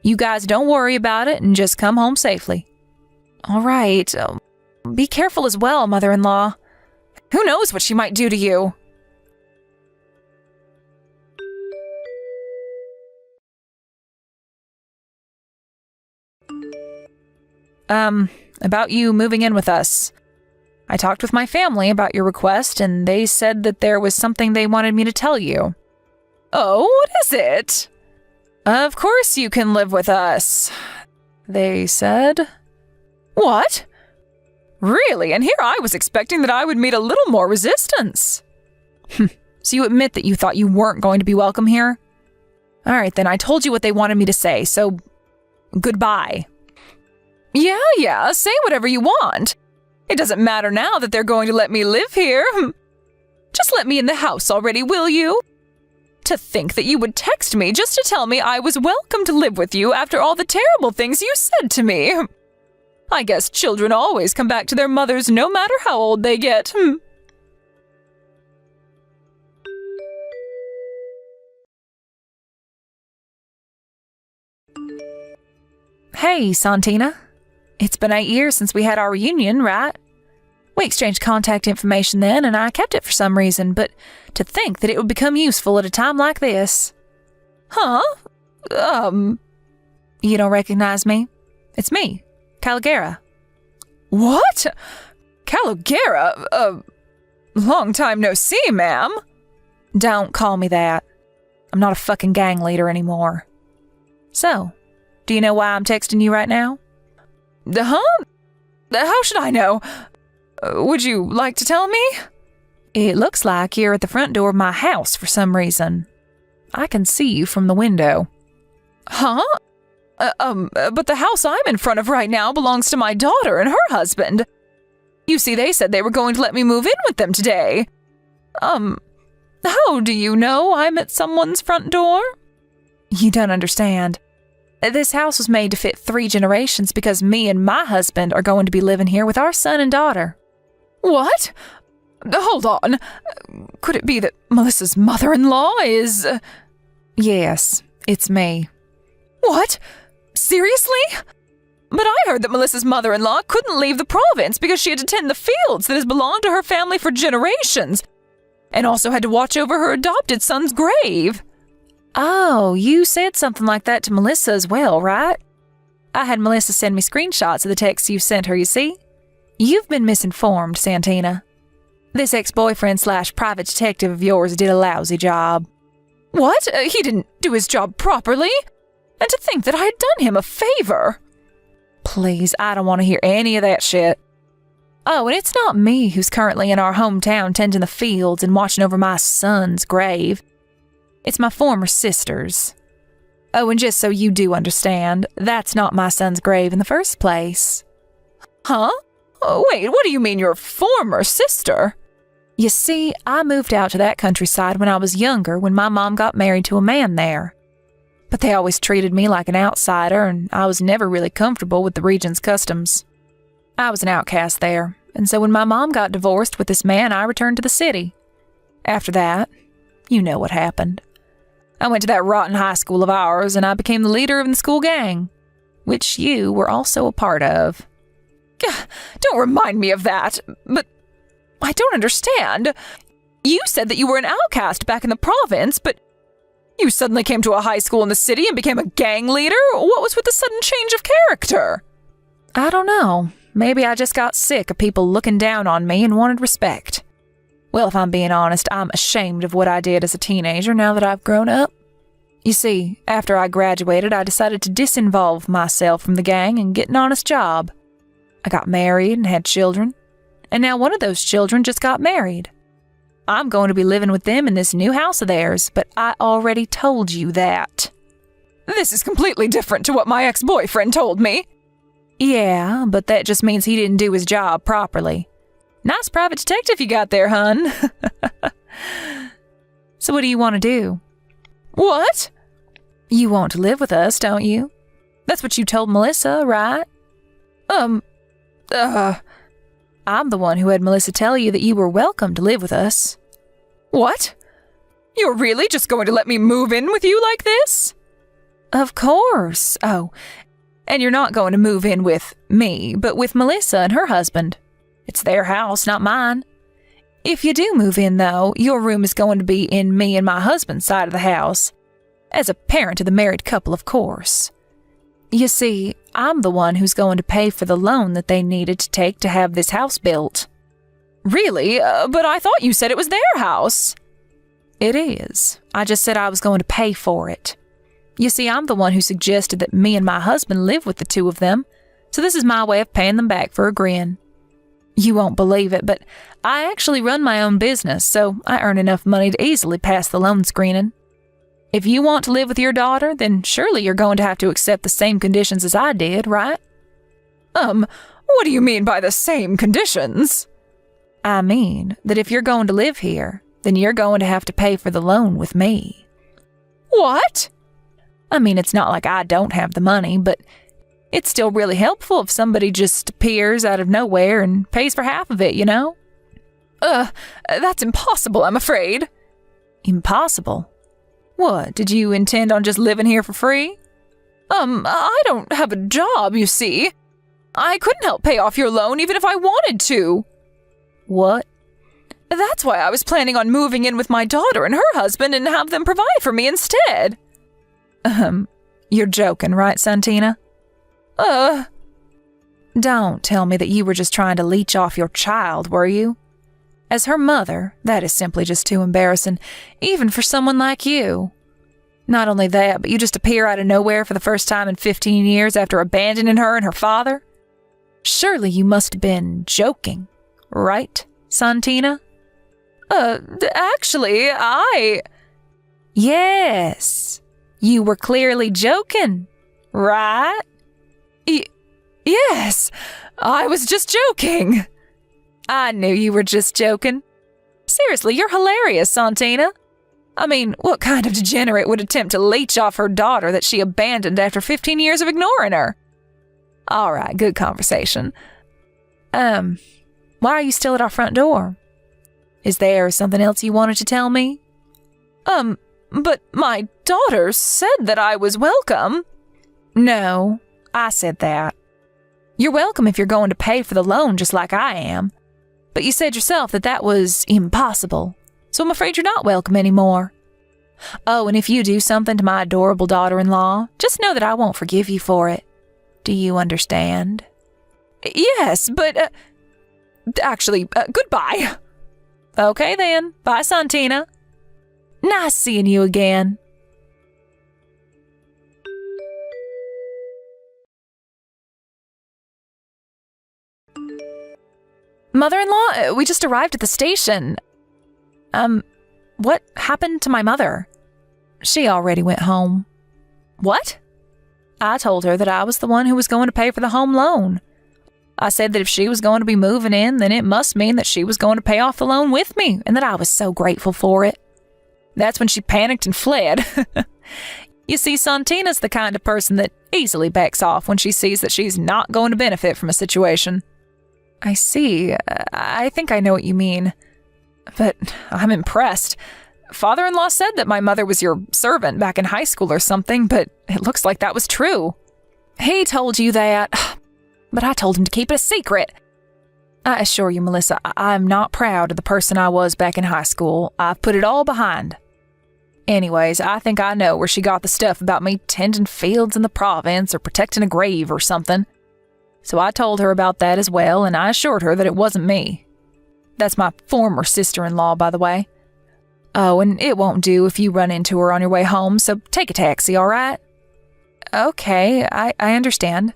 You guys don't worry about it and just come home safely. All right. Be careful as well, mother-in-law. Who knows what she might do to you? About you moving in with us. I talked with my family about your request, and they said that there was something they wanted me to tell you. Oh, what is it? Of course you can live with us, they said. What? Really? And here I was expecting that I would meet a little more resistance. So you admit that you thought you weren't going to be welcome here? All right, then I told you what they wanted me to say, so goodbye. Yeah, say whatever you want. It doesn't matter now that they're going to let me live here. Just let me in the house already, will you? To think that you would text me just to tell me I was welcome to live with you after all the terrible things you said to me. I guess children always come back to their mothers no matter how old they get. Hey, Santina. It's been 8 years since we had our reunion, right? We exchanged contact information then, and I kept it for some reason, but to think that it would become useful at a time like this. Huh? You don't recognize me? It's me, Caligera. What? Caligera? Long time no see, ma'am. Don't call me that. I'm not a fucking gang leader anymore. So, do you know why I'm texting you right now? Huh? How should I know? Would you like to tell me? It looks like you're at the front door of my house for some reason. I can see you from the window. Huh? But the house I'm in front of right now belongs to my daughter and her husband. You see, they said they were going to let me move in with them today. How do you know I'm at someone's front door? You don't understand. This house was made to fit 3 generations because me and my husband are going to be living here with our son and daughter. What? Hold on. Could it be that Melissa's mother-in-law is... Yes, it's me. What? Seriously? But I heard that Melissa's mother-in-law couldn't leave the province because she had to tend the fields that has belonged to her family for generations, and also had to watch over her adopted son's grave. Oh, you said something like that to Melissa as well, right? I had Melissa send me screenshots of the texts you sent her, you see? You've been misinformed, Santina. This ex-boyfriend/private detective of yours did a lousy job. What? He didn't do his job properly? And to think that I had done him a favor. Please, I don't want to hear any of that shit. Oh, and it's not me who's currently in our hometown tending the fields and watching over my son's grave. It's my former sister's. Oh, and just so you do understand, that's not my son's grave in the first place. Huh? Oh, wait, what do you mean your former sister? You see, I moved out to that countryside when I was younger when my mom got married to a man there. But they always treated me like an outsider, and I was never really comfortable with the region's customs. I was an outcast there, and so when my mom got divorced with this man, I returned to the city. After that, you know what happened. I went to that rotten high school of ours, and I became the leader of the school gang, which you were also a part of. Don't remind me of that, but I don't understand. You said that you were an outcast back in the province, but you suddenly came to a high school in the city and became a gang leader? What was with the sudden change of character? I don't know. Maybe I just got sick of people looking down on me and wanted respect. Well, if I'm being honest, I'm ashamed of what I did as a teenager now that I've grown up. You see, after I graduated, I decided to disinvolve myself from the gang and get an honest job. I got married and had children, and now one of those children just got married. I'm going to be living with them in this new house of theirs, but I already told you that. This is completely different to what my ex-boyfriend told me. Yeah, but that just means he didn't do his job properly. Nice private detective you got there, hun. So what do you want to do? What? You want to live with us, don't you? That's what you told Melissa, right? I'm the one who had Melissa tell you that you were welcome to live with us. What? You're really just going to let me move in with you like this? Of course. Oh, and you're not going to move in with me, but with Melissa and her husband. It's their house, not mine. If you do move in, though, your room is going to be in me and my husband's side of the house. As a parent to the married couple, of course. You see, I'm the one who's going to pay for the loan that they needed to take to have this house built. Really? But I thought you said it was their house. It is. I just said I was going to pay for it. You see, I'm the one who suggested that me and my husband live with the two of them, so this is my way of paying them back for agreeing. You won't believe it, but I actually run my own business, so I earn enough money to easily pass the loan screening. If you want to live with your daughter, then surely you're going to have to accept the same conditions as I did, right? What do you mean by the same conditions? I mean that if you're going to live here, then you're going to have to pay for the loan with me. What? I mean, it's not like I don't have the money, but it's still really helpful if somebody just appears out of nowhere and pays for half of it, you know? That's impossible, I'm afraid. Impossible? What, did you intend on just living here for free? I don't have a job, you see. I couldn't help pay off your loan even if I wanted to. What? That's why I was planning on moving in with my daughter and her husband and have them provide for me instead. You're joking, right, Santina? Don't tell me that you were just trying to leech off your child, were you? As her mother, that is simply just too embarrassing, even for someone like you. Not only that, but you just appear out of nowhere for the first time in 15 years after abandoning her and her father? Surely you must have been joking, right, Santina? Actually, Yes, you were clearly joking, right? Yes, I was just joking. I knew you were just joking. Seriously, you're hilarious, Santina. I mean, what kind of degenerate would attempt to leech off her daughter that she abandoned after 15 years of ignoring her? All right, good conversation. Why are you still at our front door? Is there something else you wanted to tell me? But my daughter said that I was welcome. No, I said that. You're welcome if you're going to pay for the loan just like I am. But you said yourself that that was impossible, so I'm afraid you're not welcome anymore. Oh, and if you do something to my adorable daughter-in-law, just know that I won't forgive you for it. Do you understand? Yes, but, actually, goodbye. Okay then, bye, Santina. Nice seeing you again. Mother-in-law, we just arrived at the station. What happened to my mother? She already went home. What? I told her that I was the one who was going to pay for the home loan. I said that if she was going to be moving in, then it must mean that she was going to pay off the loan with me, and that I was so grateful for it. That's when she panicked and fled. You see, Santina's the kind of person that easily backs off when she sees that she's not going to benefit from a situation. I see. I think I know what you mean. But I'm impressed. Father-in-law said that my mother was your servant back in high school or something, but it looks like that was true. He told you that, but I told him to keep it a secret. I assure you, Melissa, I'm not proud of the person I was back in high school. I've put it all behind. Anyways, I think I know where she got the stuff about me tending fields in the province or protecting a grave or something. So I told her about that as well, and I assured her that it wasn't me. That's my former sister-in-law, by the way. Oh, and it won't do if you run into her on your way home, so take a taxi, all right? Okay, I understand.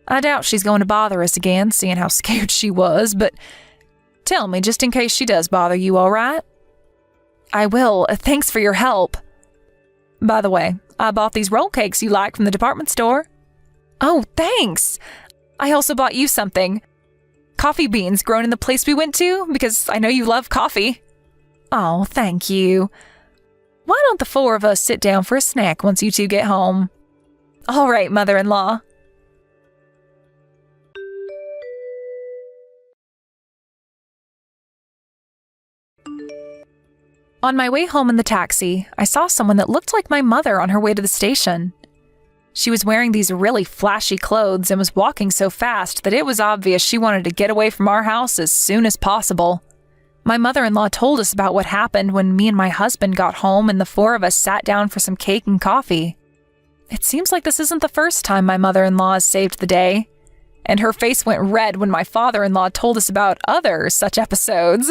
I doubt she's going to bother us again, seeing how scared she was, but tell me, just in case she does bother you, all right? I will. Thanks for your help. By the way, I bought these roll cakes you like from the department store. Oh, thanks. I also bought you something. Coffee beans grown in the place we went to, because I know you love coffee. Oh, thank you. Why don't the four of us sit down for a snack once you two get home? All right, mother-in-law. On my way home in the taxi, I saw someone that looked like my mother on her way to the station. She was wearing these really flashy clothes and was walking so fast that it was obvious she wanted to get away from our house as soon as possible. My mother-in-law told us about what happened when me and my husband got home and the four of us sat down for some cake and coffee. It seems like this isn't the first time my mother-in-law has saved the day, and her face went red when my father-in-law told us about other such episodes.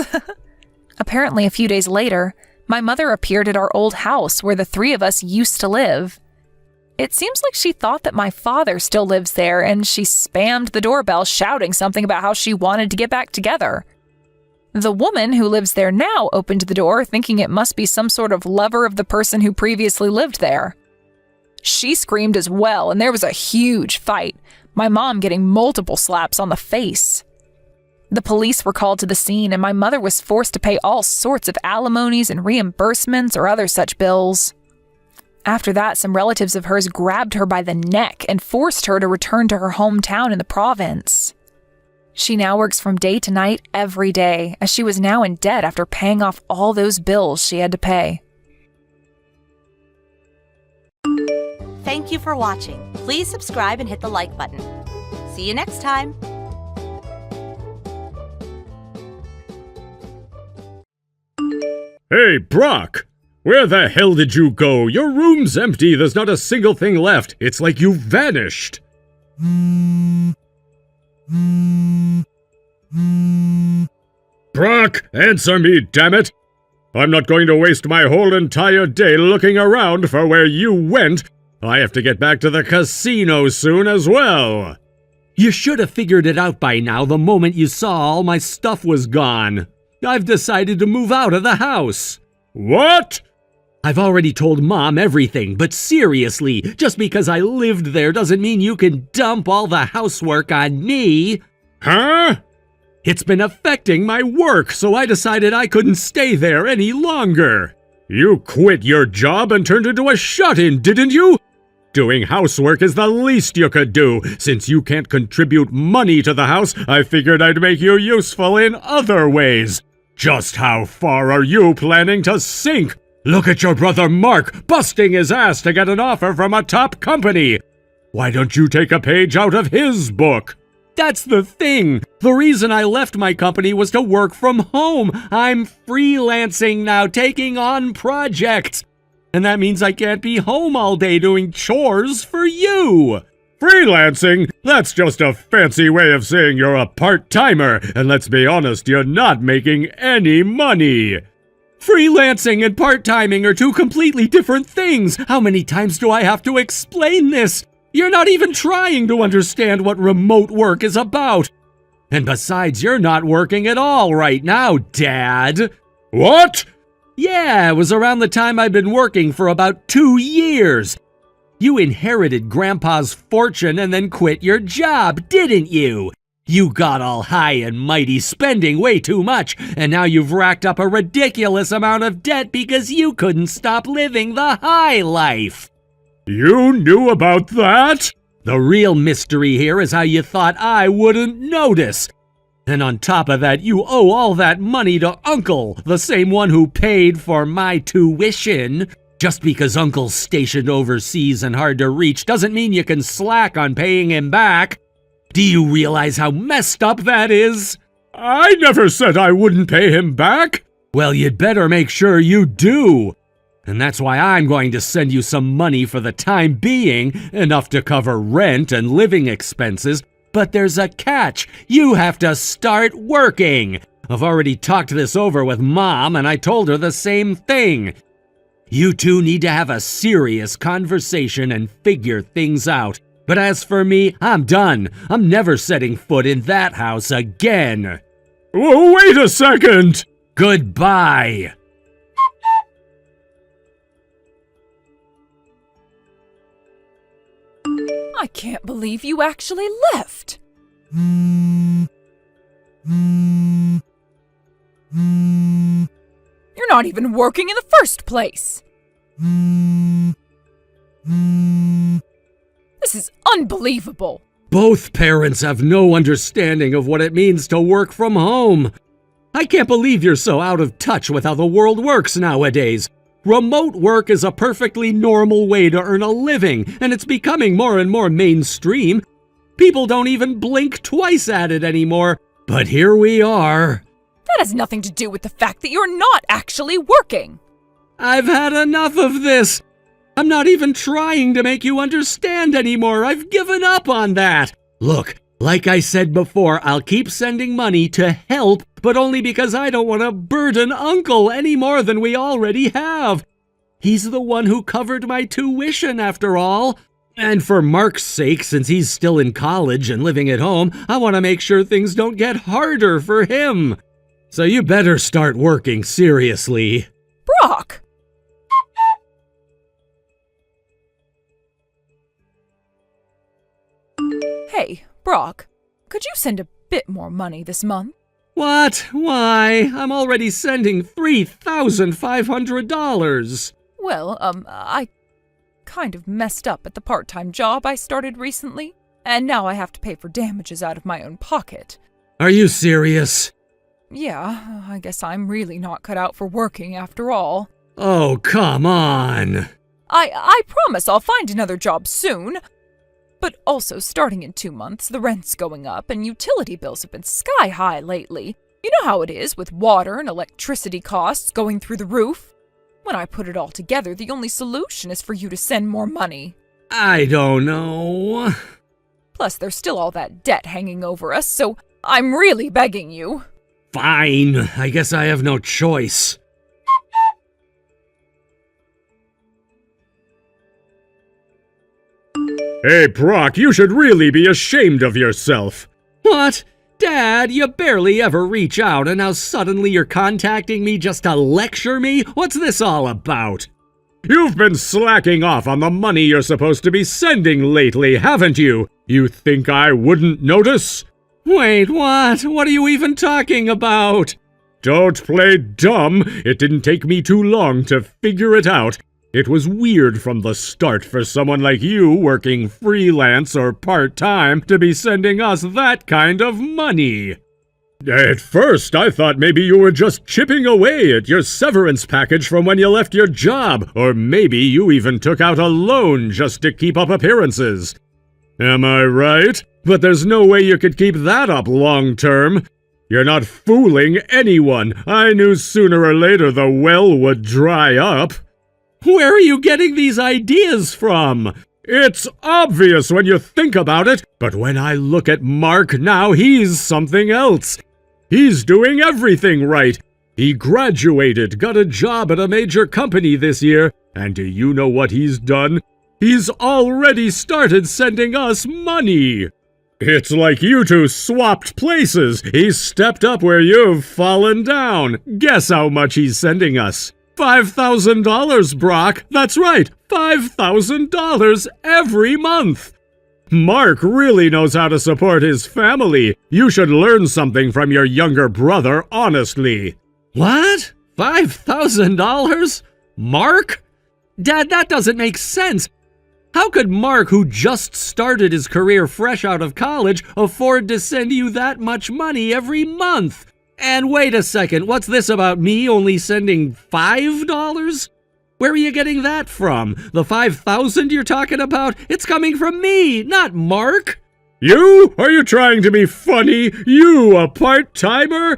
Apparently, a few days later, my mother appeared at our old house where the three of us used to live. It seems like she thought that my father still lives there, and she spammed the doorbell shouting something about how she wanted to get back together. The woman who lives there now opened the door, thinking it must be some sort of lover of the person who previously lived there. She screamed as well, and there was a huge fight, my mom getting multiple slaps on the face. The police were called to the scene, and my mother was forced to pay all sorts of alimonies and reimbursements or other such bills. After that, some relatives of hers grabbed her by the neck and forced her to return to her hometown in the province. She now works from day to night every day, as she was now in debt after paying off all those bills she had to pay. Thank you for watching. Please subscribe and hit the like button. See you next time. Hey, Brock! Where the hell did you go? Your room's empty. There's not a single thing left. It's like you vanished. Brock, answer me, damn it! I'm not going to waste my whole entire day looking around for where you went. I have to get back to the casino soon as well. You should have figured it out by now the moment you saw all my stuff was gone. I've decided to move out of the house. What? I've already told Mom everything, but seriously, just because I lived there doesn't mean you can dump all the housework on me. Huh? It's been affecting my work, so I decided I couldn't stay there any longer. You quit your job and turned into a shut-in, didn't you? Doing housework is the least you could do. Since you can't contribute money to the house, I figured I'd make you useful in other ways. Just how far are you planning to sink? Look at your brother Mark busting his ass to get an offer from a top company. Why don't you take a page out of his book? That's the thing. The reason I left my company was to work from home. I'm freelancing now, taking on projects. And that means I can't be home all day doing chores for you. Freelancing? That's just a fancy way of saying you're a part-timer. And let's be honest, you're not making any money. Freelancing and part-timing are two completely different things. How many times do I have to explain this? You're not even trying to understand what remote work is about. And besides, you're not working at all right now, Dad. What? Yeah, it was around the time I'd been working for about 2 years. You inherited Grandpa's fortune and then quit your job, didn't you? You got all high and mighty spending way too much, and now you've racked up a ridiculous amount of debt because you couldn't stop living the high life. You knew about that? The real mystery here is how you thought I wouldn't notice. And on top of that, you owe all that money to Uncle, the same one who paid for my tuition. Just because Uncle's stationed overseas and hard to reach doesn't mean you can slack on paying him back. Do you realize how messed up that is? I never said I wouldn't pay him back. Well, you'd better make sure you do. And that's why I'm going to send you some money for the time being, enough to cover rent and living expenses. But there's a catch. You have to start working. I've already talked this over with Mom, and I told her the same thing. You two need to have a serious conversation and figure things out. But as for me, I'm done. I'm never setting foot in that house again. Whoa, wait a second! Goodbye. I can't believe you actually left. You're not even working in the first place. This is unbelievable. Both parents have no understanding of what it means to work from home. I can't believe you're so out of touch with how the world works nowadays. Remote work is a perfectly normal way to earn a living, and it's becoming more and more mainstream. People don't even blink twice at it anymore, but here we are. That has nothing to do with the fact that you're not actually working. I've had enough of this. I'm not even trying to make you understand anymore. I've given up on that. Look, like I said before, I'll keep sending money to help, but only because I don't want to burden Uncle any more than we already have. He's the one who covered my tuition, after all. And for Mark's sake, since he's still in college and living at home, I want to make sure things don't get harder for him. So you better start working seriously. Brock! Hey, Brock, could you send a bit more money this month? What? Why? I'm already sending $3,500. Well, I kind of messed up at the part-time job I started recently, and now I have to pay for damages out of my own pocket. Are you serious? Yeah, I guess I'm really not cut out for working after all. Oh, come on. I promise I'll find another job soon. But also, starting in 2 months, the rent's going up and utility bills have been sky high lately. You know how it is with water and electricity costs going through the roof? When I put it all together, the only solution is for you to send more money. I don't know. Plus, there's still all that debt hanging over us, so I'm really begging you. Fine, I guess I have no choice. Hey, Brock, you should really be ashamed of yourself. What? Dad, you barely ever reach out, and now suddenly you're contacting me just to lecture me? What's this all about? You've been slacking off on the money you're supposed to be sending lately, haven't you? You think I wouldn't notice? Wait, what? What are you even talking about? Don't play dumb. It didn't take me too long to figure it out. It was weird from the start for someone like you working freelance or part-time to be sending us that kind of money. At first, I thought maybe you were just chipping away at your severance package from when you left your job, or maybe you even took out a loan just to keep up appearances. Am I right? But there's no way you could keep that up long-term. You're not fooling anyone. I knew sooner or later the well would dry up. Where are you getting these ideas from? It's obvious when you think about it, but when I look at Mark now, he's something else. He's doing everything right. He graduated, got a job at a major company this year, and do you know what he's done? He's already started sending us money. It's like you two swapped places. He's stepped up where you've fallen down. Guess how much he's sending us? $5,000, Brock. That's right, $5,000 every month. Mark really knows how to support his family. You should learn something from your younger brother, honestly. What? $5,000? Mark? Dad, that doesn't make sense. How could Mark, who just started his career fresh out of college, afford to send you that much money every month? And wait a second, what's this about me only sending $5? Where are you getting that from? The $5,000 you're talking about? It's coming from me, not Mark. You? Are you trying to be funny? You, a part-timer?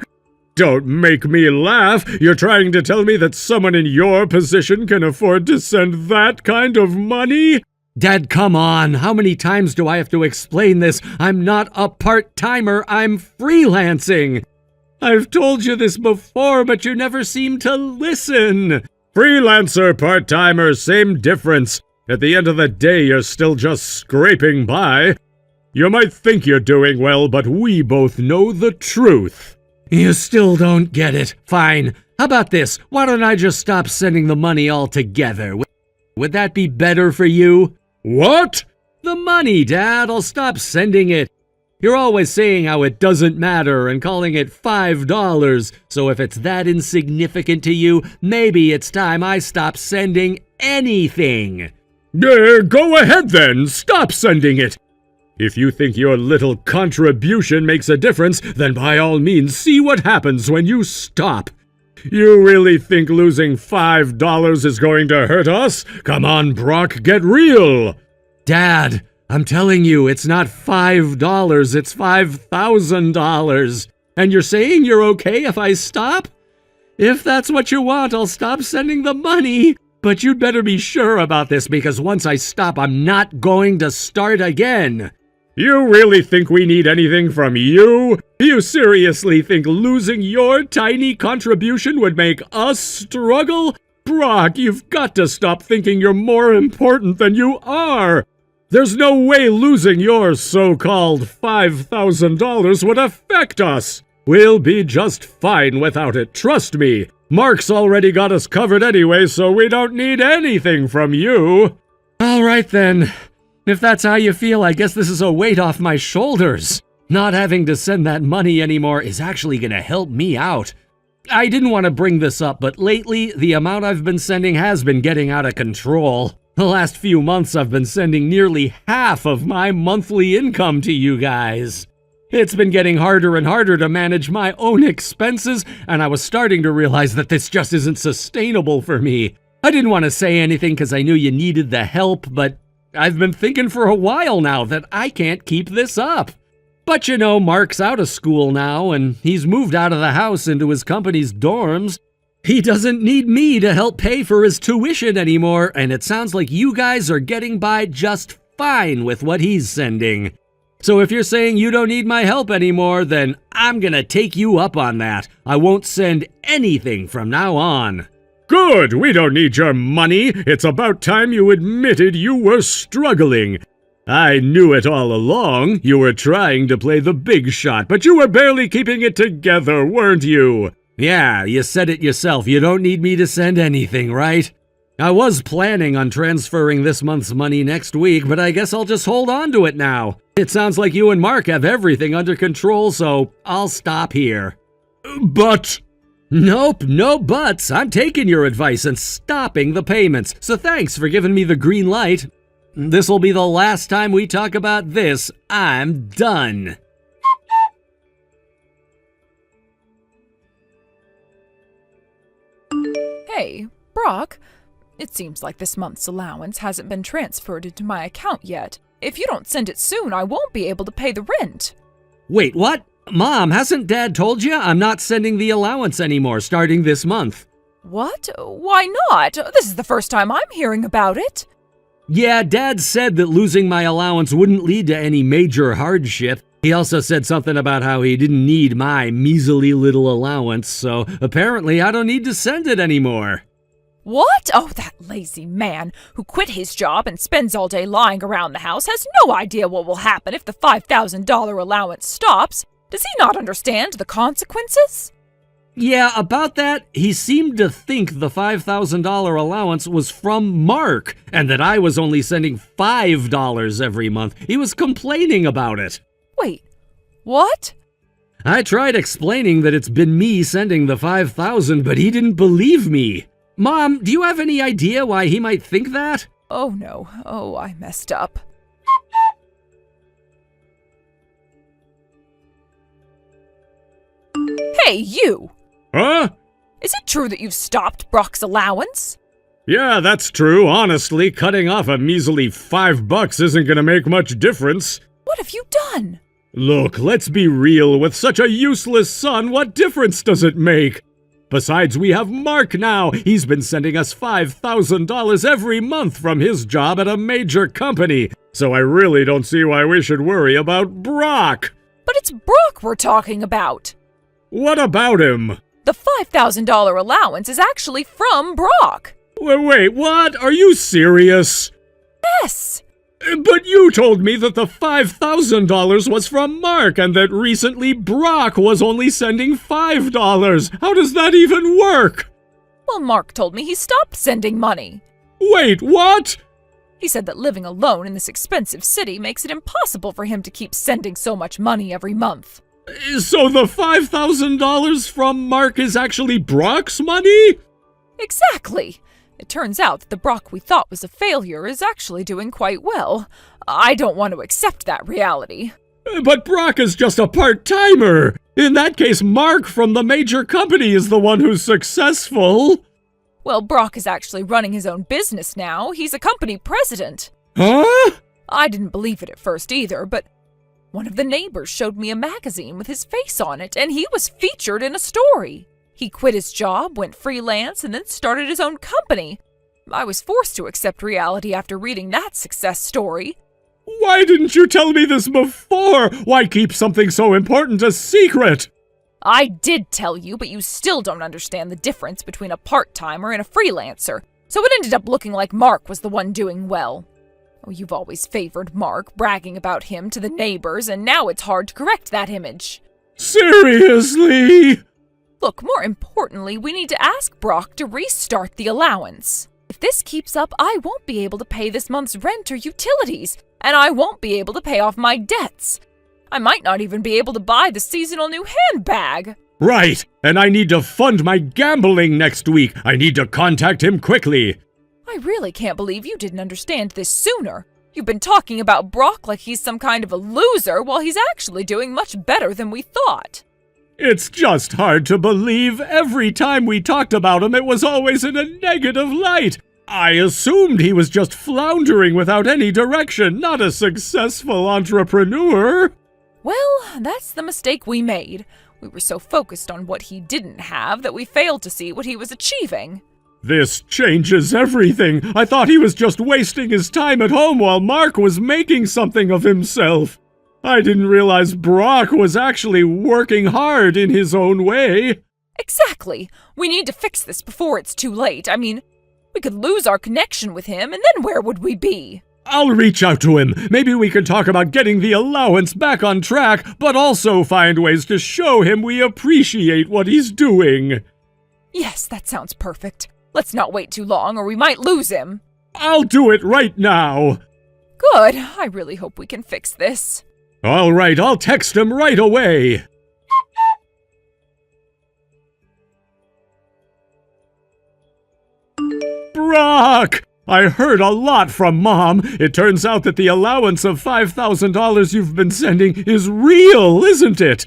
Don't make me laugh. You're trying to tell me that someone in your position can afford to send that kind of money? Dad, come on. How many times do I have to explain this? I'm not a part-timer. I'm freelancing. I've told you this before, but you never seem to listen. Freelancer, part-timer, same difference. At the end of the day, you're still just scraping by. You might think you're doing well, but we both know the truth. You still don't get it. Fine. How about this? Why don't I just stop sending the money altogether? Would that be better for you? What? The money, Dad. I'll stop sending it. You're always saying how it doesn't matter and calling it $5. So if it's that insignificant to you, maybe it's time I stop sending anything. Go ahead then. Stop sending it. If you think your little contribution makes a difference, then by all means see what happens when you stop. You really think losing $5 is going to hurt us? Come on, Brock, get real. Dad, I'm telling you, it's not $5, it's $5,000. And you're saying you're okay if I stop? If that's what you want, I'll stop sending the money. But you'd better be sure about this, because once I stop, I'm not going to start again. You really think we need anything from you? You seriously think losing your tiny contribution would make us struggle? Brock, you've got to stop thinking you're more important than you are. There's no way losing your so-called $5,000 would affect us. We'll be just fine without it, trust me. Mark's already got us covered anyway, so we don't need anything from you. All right then. If that's how you feel, I guess this is a weight off my shoulders. Not having to send that money anymore is actually going to help me out. I didn't want to bring this up, but lately, the amount I've been sending has been getting out of control. The last few months, I've been sending nearly half of my monthly income to you guys. It's been getting harder and harder to manage my own expenses, and I was starting to realize that this just isn't sustainable for me. I didn't want to say anything because I knew you needed the help, but I've been thinking for a while now that I can't keep this up. But you know, Mark's out of school now, and he's moved out of the house into his company's dorms. He doesn't need me to help pay for his tuition anymore, and it sounds like you guys are getting by just fine with what he's sending. So if you're saying you don't need my help anymore, then I'm gonna take you up on that. I won't send anything from now on. Good! We don't need your money. It's about time you admitted you were struggling. I knew it all along. You were trying to play the big shot, but you were barely keeping it together, weren't you? Yeah, you said it yourself. You don't need me to send anything, right? I was planning on transferring this month's money next week, but I guess I'll just hold on to it now. It sounds like you and Mark have everything under control, so I'll stop here. But... Nope, no buts. I'm taking your advice and stopping the payments, so thanks for giving me the green light. This'll be the last time we talk about this. I'm done. Hey, Brock. It seems like this month's allowance hasn't been transferred into my account yet. If you don't send it soon, I won't be able to pay the rent. Wait, what? Mom, hasn't Dad told you I'm not sending the allowance anymore starting this month? What? Why not? This is the first time I'm hearing about it. Yeah, Dad said that losing my allowance wouldn't lead to any major hardship. He also said something about how he didn't need my measly little allowance, so apparently I don't need to send it anymore. What? Oh, that lazy man who quit his job and spends all day lying around the house has no idea what will happen if the $5,000 allowance stops. Does he not understand the consequences? Yeah, about that, he seemed to think the $5,000 allowance was from Mark, and that I was only sending $5 every month. He was complaining about it. Wait, what? I tried explaining that it's been me sending the $5,000, but he didn't believe me. Mom, do you have any idea why he might think that? Oh no, oh, I messed up. Hey, you! Huh? Is it true that you've stopped Brock's allowance? Yeah, that's true. Honestly, cutting off a measly $5 isn't gonna make much difference. What have you done? Look, let's be real. With such a useless son, what difference does it make? Besides, we have Mark now. He's been sending us $5,000 every month from his job at a major company. So I really don't see why we should worry about Brock. But it's Brock we're talking about. What about him? The $5,000 allowance is actually from Brock. Wait, what? Are you serious? Yes. But you told me that the $5,000 was from Mark and that recently Brock was only sending $5. How does that even work? Well, Mark told me he stopped sending money. Wait, what? He said that living alone in this expensive city makes it impossible for him to keep sending so much money every month. So the $5,000 from Mark is actually Brock's money? Exactly. It turns out that the Brock we thought was a failure is actually doing quite well. I don't want to accept that reality. But Brock is just a part-timer. In that case, Mark from the major company is the one who's successful. Well, Brock is actually running his own business now. He's a company president. Huh? I didn't believe it at first either, but one of the neighbors showed me a magazine with his face on it, and he was featured in a story. He quit his job, went freelance, and then started his own company. I was forced to accept reality after reading that success story. Why didn't you tell me this before? Why keep something so important a secret? I did tell you, but you still don't understand the difference between a part-timer and a freelancer, so it ended up looking like Mark was the one doing well. Oh, you've always favored Mark, bragging about him to the neighbors, and now it's hard to correct that image. Seriously? Look, more importantly, we need to ask Brock to restart the allowance. If this keeps up, I won't be able to pay this month's rent or utilities, and I won't be able to pay off my debts. I might not even be able to buy the seasonal new handbag. Right, and I need to fund my gambling next week. I need to contact him quickly. I really can't believe you didn't understand this sooner. You've been talking about Brock like he's some kind of a loser, while he's actually doing much better than we thought. It's just hard to believe. Every time we talked about him, it was always in a negative light. I assumed he was just floundering without any direction, not a successful entrepreneur. Well, that's the mistake we made. We were so focused on what he didn't have that we failed to see what he was achieving. This changes everything. I thought he was just wasting his time at home while Mark was making something of himself. I didn't realize Brock was actually working hard in his own way. Exactly. We need to fix this before it's too late. I mean, we could lose our connection with him, and then where would we be? I'll reach out to him. Maybe we can talk about getting the allowance back on track, but also find ways to show him we appreciate what he's doing. Yes, that sounds perfect. Let's not wait too long, or we might lose him. I'll do it right now. Good. I really hope we can fix this. All right, I'll text him right away. Brock! I heard a lot from Mom. It turns out that the allowance of $5,000 you've been sending is real, isn't it?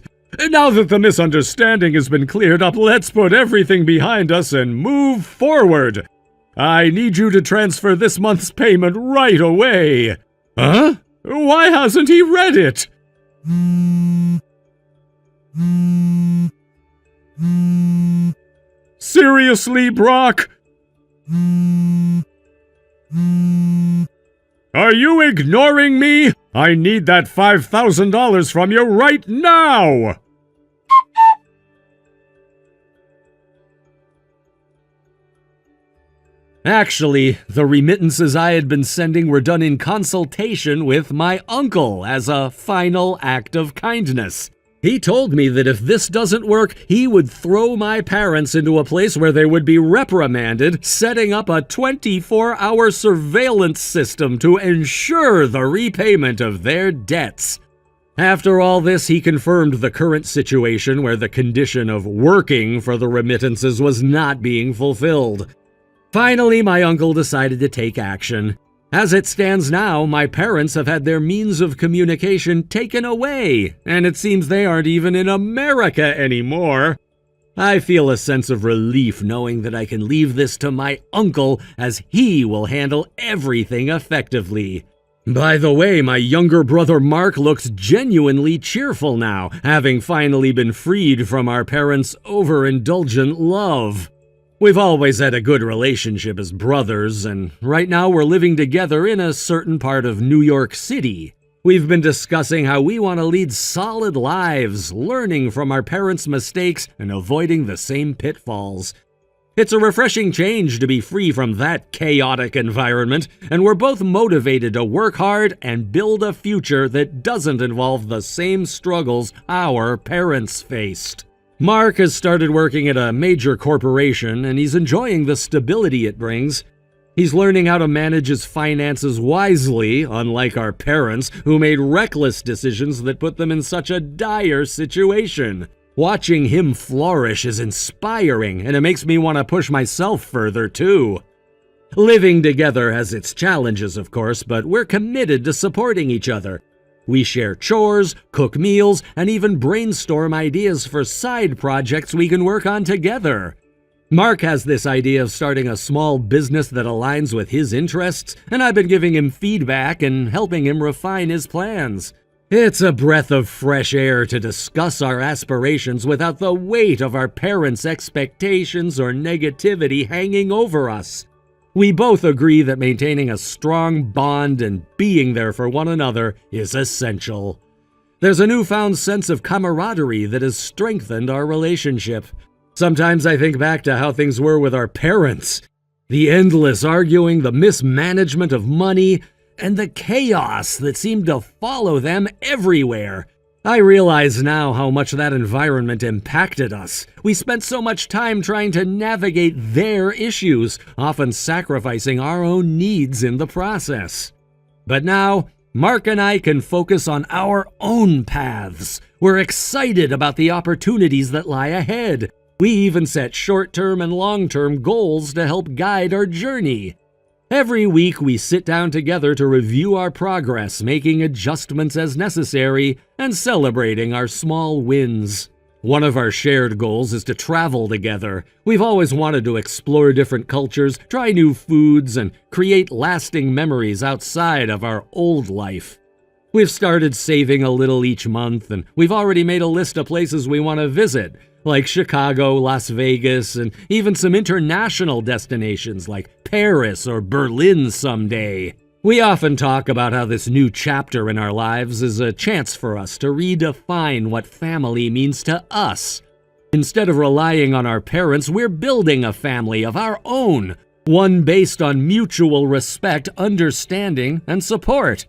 Now that the misunderstanding has been cleared up, let's put everything behind us and move forward. I need you to transfer this month's payment right away. Huh? Why hasn't he read it? Seriously, Brock? Are you ignoring me? I need that $5,000 from you right now! Actually, the remittances I had been sending were done in consultation with my uncle as a final act of kindness. He told me that if this doesn't work, he would throw my parents into a place where they would be reprimanded, setting up a 24-hour surveillance system to ensure the repayment of their debts. After all this, he confirmed the current situation where the condition of working for the remittances was not being fulfilled. Finally, my uncle decided to take action. As it stands now, my parents have had their means of communication taken away, and it seems they aren't even in America anymore. I feel a sense of relief knowing that I can leave this to my uncle, as he will handle everything effectively. By the way, my younger brother Mark looks genuinely cheerful now, having finally been freed from our parents' overindulgent love. We've always had a good relationship as brothers, and right now we're living together in a certain part of New York City. We've been discussing how we want to lead solid lives, learning from our parents' mistakes and avoiding the same pitfalls. It's a refreshing change to be free from that chaotic environment, and we're both motivated to work hard and build a future that doesn't involve the same struggles our parents faced. Mark has started working at a major corporation, and he's enjoying the stability it brings. He's learning how to manage his finances wisely, unlike our parents, who made reckless decisions that put them in such a dire situation. Watching him flourish is inspiring, and it makes me want to push myself further, too. Living together has its challenges, of course, but we're committed to supporting each other. We share chores, cook meals, and even brainstorm ideas for side projects we can work on together. Mark has this idea of starting a small business that aligns with his interests, and I've been giving him feedback and helping him refine his plans. It's a breath of fresh air to discuss our aspirations without the weight of our parents' expectations or negativity hanging over us. We both agree that maintaining a strong bond and being there for one another is essential. There's a newfound sense of camaraderie that has strengthened our relationship. Sometimes I think back to how things were with our parents. The endless arguing, the mismanagement of money, and the chaos that seemed to follow them everywhere. I realize now how much that environment impacted us. We spent so much time trying to navigate their issues, often sacrificing our own needs in the process. But now, Mark and I can focus on our own paths. We're excited about the opportunities that lie ahead. We even set short-term and long-term goals to help guide our journey. Every week, we sit down together to review our progress, making adjustments as necessary, and celebrating our small wins. One of our shared goals is to travel together. We've always wanted to explore different cultures, try new foods, and create lasting memories outside of our old life. We've started saving a little each month, and we've already made a list of places we want to visit, like Chicago, Las Vegas, and even some international destinations like Paris or Berlin someday. We often talk about how this new chapter in our lives is a chance for us to redefine what family means to us. Instead of relying on our parents, we're building a family of our own, one based on mutual respect, understanding, and support.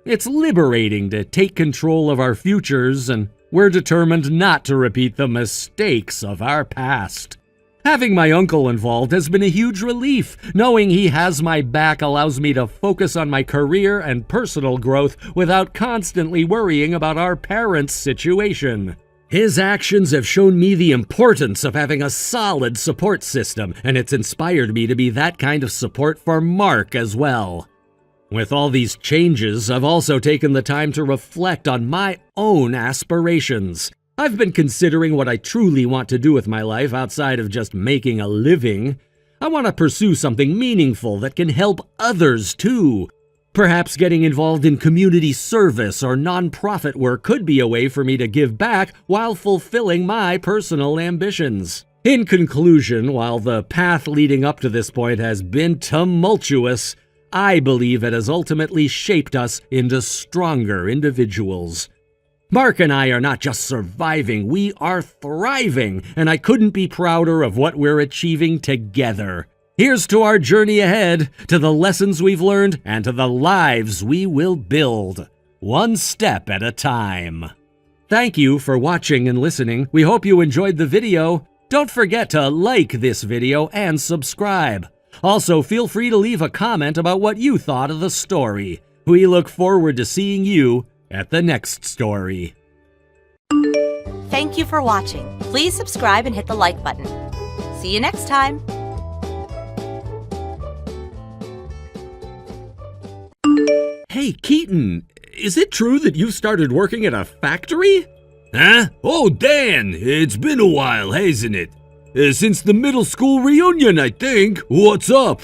It's liberating to take control of our futures, and we're determined not to repeat the mistakes of our past. Having my uncle involved has been a huge relief. Knowing he has my back allows me to focus on my career and personal growth without constantly worrying about our parents' situation. His actions have shown me the importance of having a solid support system, and it's inspired me to be that kind of support for Mark as well. With all these changes, I've also taken the time to reflect on my own aspirations. I've been considering what I truly want to do with my life outside of just making a living. I want to pursue something meaningful that can help others too. Perhaps getting involved in community service or nonprofit work could be a way for me to give back while fulfilling my personal ambitions. In conclusion, while the path leading up to this point has been tumultuous, I believe it has ultimately shaped us into stronger individuals. Mark and I are not just surviving, we are thriving, and I couldn't be prouder of what we're achieving together. Here's to our journey ahead, to the lessons we've learned, and to the lives we will build, one step at a time. Thank you for watching and listening. We hope you enjoyed the video. Don't forget to like this video and subscribe. Also, feel free to leave a comment about what you thought of the story. We look forward to seeing you at the next story. Thank you for watching. Please subscribe and hit the like button. See you next time. Hey, Keaton, is it true that you started working at a factory? Huh? Oh, Dan, it's been a while, hasn't it? Since the middle school reunion, I think. What's up?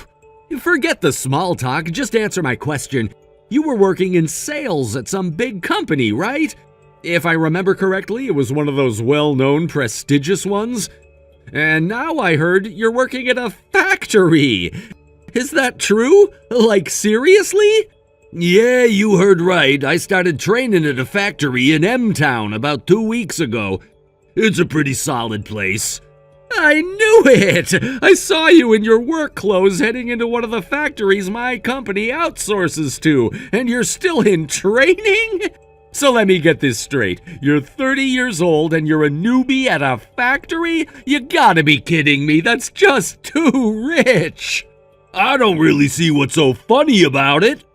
Forget the small talk, just answer my question. You were working in sales at some big company, right? If I remember correctly, it was one of those well-known, prestigious ones. And now I heard you're working at a factory. Is that true? Like, seriously? Yeah, you heard right. I started training at a factory in M-Town about 2 weeks ago. It's a pretty solid place. I knew it! I saw you in your work clothes heading into one of the factories my company outsources to, and you're still in training? So let me get this straight. You're 30 years old and you're a newbie at a factory? You gotta be kidding me. That's just too rich. I don't really see what's so funny about it.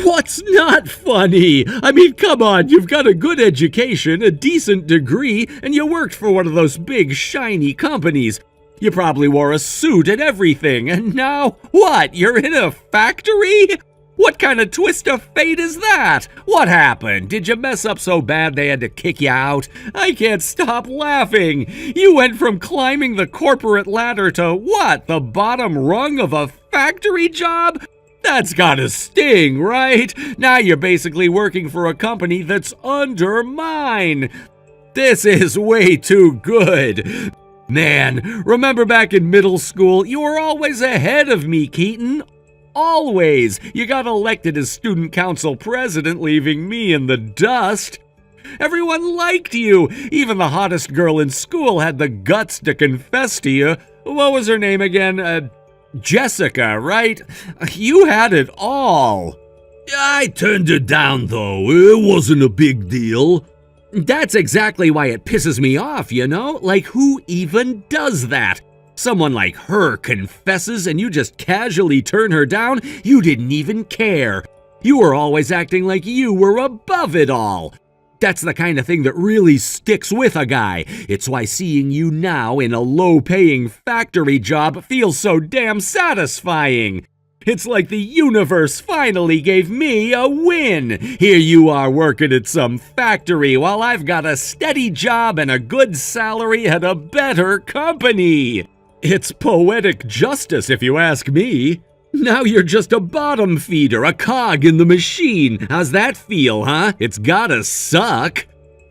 What's not funny? I mean, come on, you've got a good education, a decent degree, and you worked for one of those big, shiny companies. You probably wore a suit and everything, and now, what, you're in a factory? What kind of twist of fate is that? What happened? Did you mess up so bad they had to kick you out? I can't stop laughing. You went from climbing the corporate ladder to what, the bottom rung of a factory job? That's gotta sting, right? Now you're basically working for a company that's under mine. This is way too good. Man, remember back in middle school, you were always ahead of me, Keaton. Always. You got elected as student council president, leaving me in the dust. Everyone liked you. Even the hottest girl in school had the guts to confess to you. What was her name again? Jessica, right? You had it all. I turned her down, though. It wasn't a big deal. That's exactly why it pisses me off, you know? Like, who even does that? Someone like her confesses and you just casually turn her down? You didn't even care. You were always acting like you were above it all. That's the kind of thing that really sticks with a guy. It's why seeing you now in a low-paying factory job feels so damn satisfying. It's like the universe finally gave me a win. Here you are working at some factory while I've got a steady job and a good salary at a better company. It's poetic justice if you ask me. Now you're just a bottom feeder, a cog in the machine. How's that feel, huh? It's gotta suck.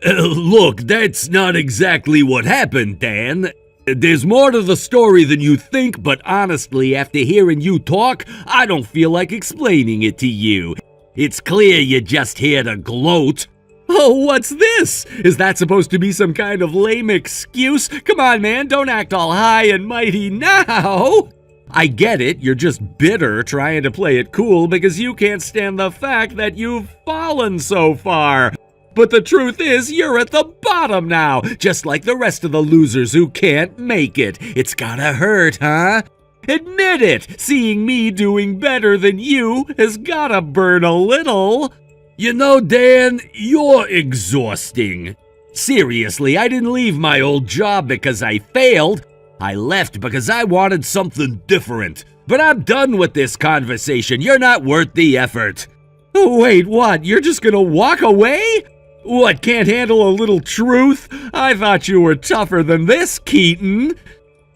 Look, that's not exactly what happened, Dan. There's more to the story than you think, but honestly, after hearing you talk, I don't feel like explaining it to you. It's clear you're just here to gloat. Oh, what's this? Is that supposed to be some kind of lame excuse? Come on, man, don't act all high and mighty now. I get it, you're just bitter trying to play it cool because you can't stand the fact that you've fallen so far. But the truth is, you're at the bottom now, just like the rest of the losers who can't make it. It's gotta hurt, huh? Admit it, seeing me doing better than you has gotta burn a little. You know, Dan, you're exhausting. Seriously, I didn't leave my old job because I failed. I left because I wanted something different. But I'm done with this conversation. You're not worth the effort. Wait, what? You're just gonna walk away? What, can't handle a little truth? I thought you were tougher than this, Keaton.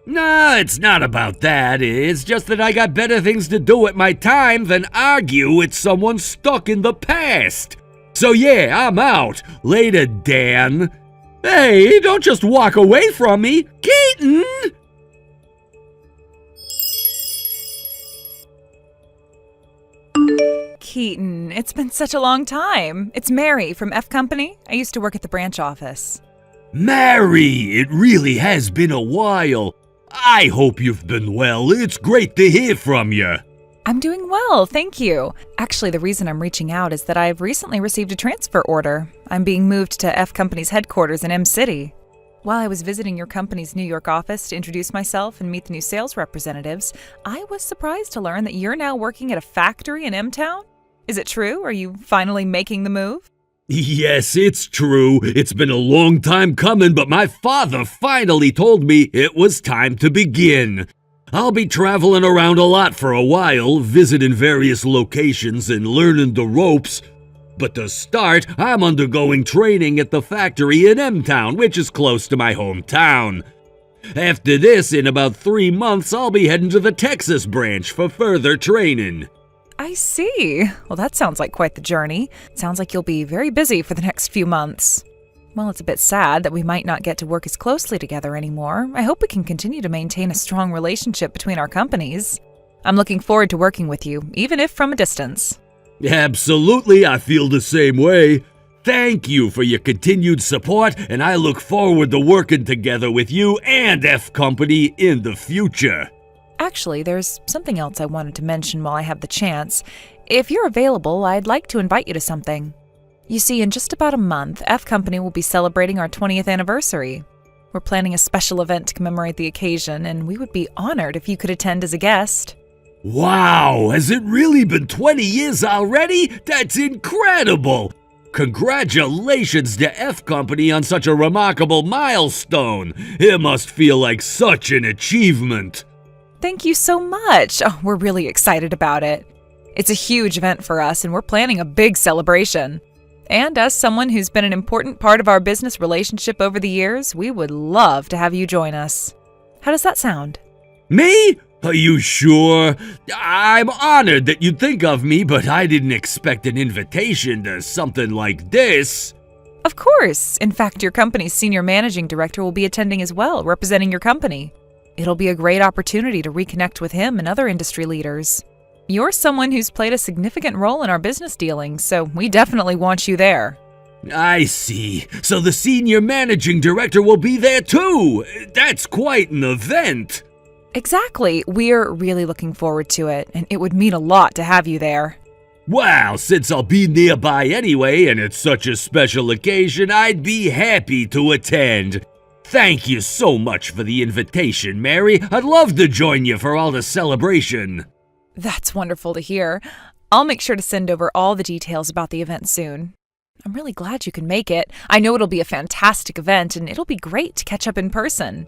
No, it's not about that. It's just that I got better things to do with my time than argue with someone stuck in the past. So yeah, I'm out. Later, Dan. Hey, don't just walk away from me. Keaton! Keaton, it's been such a long time. It's Mary from F Company. I used to work at the branch office. Mary, it really has been a while. I hope you've been well. It's great to hear from you. I'm doing well, thank you. Actually, the reason I'm reaching out is that I've recently received a transfer order. I'm being moved to F Company's headquarters in M City. While I was visiting your company's New York office to introduce myself and meet the new sales representatives, I was surprised to learn that you're now working at a factory in M-Town. Is it true? Are you finally making the move? Yes, it's true. It's been a long time coming, but my father finally told me it was time to begin. I'll be traveling around a lot for a while, visiting various locations and learning the ropes. But to start, I'm undergoing training at the factory in M-Town, which is close to my hometown. After this, in about 3 months, I'll be heading to the Texas branch for further training. I see. Well, that sounds like quite the journey. Sounds like you'll be very busy for the next few months. Well, it's a bit sad that we might not get to work as closely together anymore. I hope we can continue to maintain a strong relationship between our companies. I'm looking forward to working with you, even if from a distance. Absolutely, I feel the same way. Thank you for your continued support, and I look forward to working together with you and F Company in the future. Actually, there's something else I wanted to mention while I have the chance. If you're available, I'd like to invite you to something. You see, in just about a month, F Company will be celebrating our 20th anniversary. We're planning a special event to commemorate the occasion, and we would be honored if you could attend as a guest. Wow, has it really been 20 years already? That's incredible! Congratulations to F Company on such a remarkable milestone. It must feel like such an achievement. Thank you so much. Oh, we're really excited about it. It's a huge event for us, and we're planning a big celebration. And as someone who's been an important part of our business relationship over the years, we would love to have you join us. How does that sound? Me? Are you sure? I'm honored that you think of me, but I didn't expect an invitation to something like this. Of course. In fact, your company's senior managing director will be attending as well, representing your company. It'll be a great opportunity to reconnect with him and other industry leaders. You're someone who's played a significant role in our business dealings, so we definitely want you there. I see. So the senior managing director will be there too. That's quite an event. Exactly. We're really looking forward to it, and it would mean a lot to have you there. Wow, since I'll be nearby anyway and it's such a special occasion, I'd be happy to attend. Thank you so much for the invitation, Mary. I'd love to join you for all the celebration. That's wonderful to hear. I'll make sure to send over all the details about the event soon. I'm really glad you can make it. I know it'll be a fantastic event, and it'll be great to catch up in person.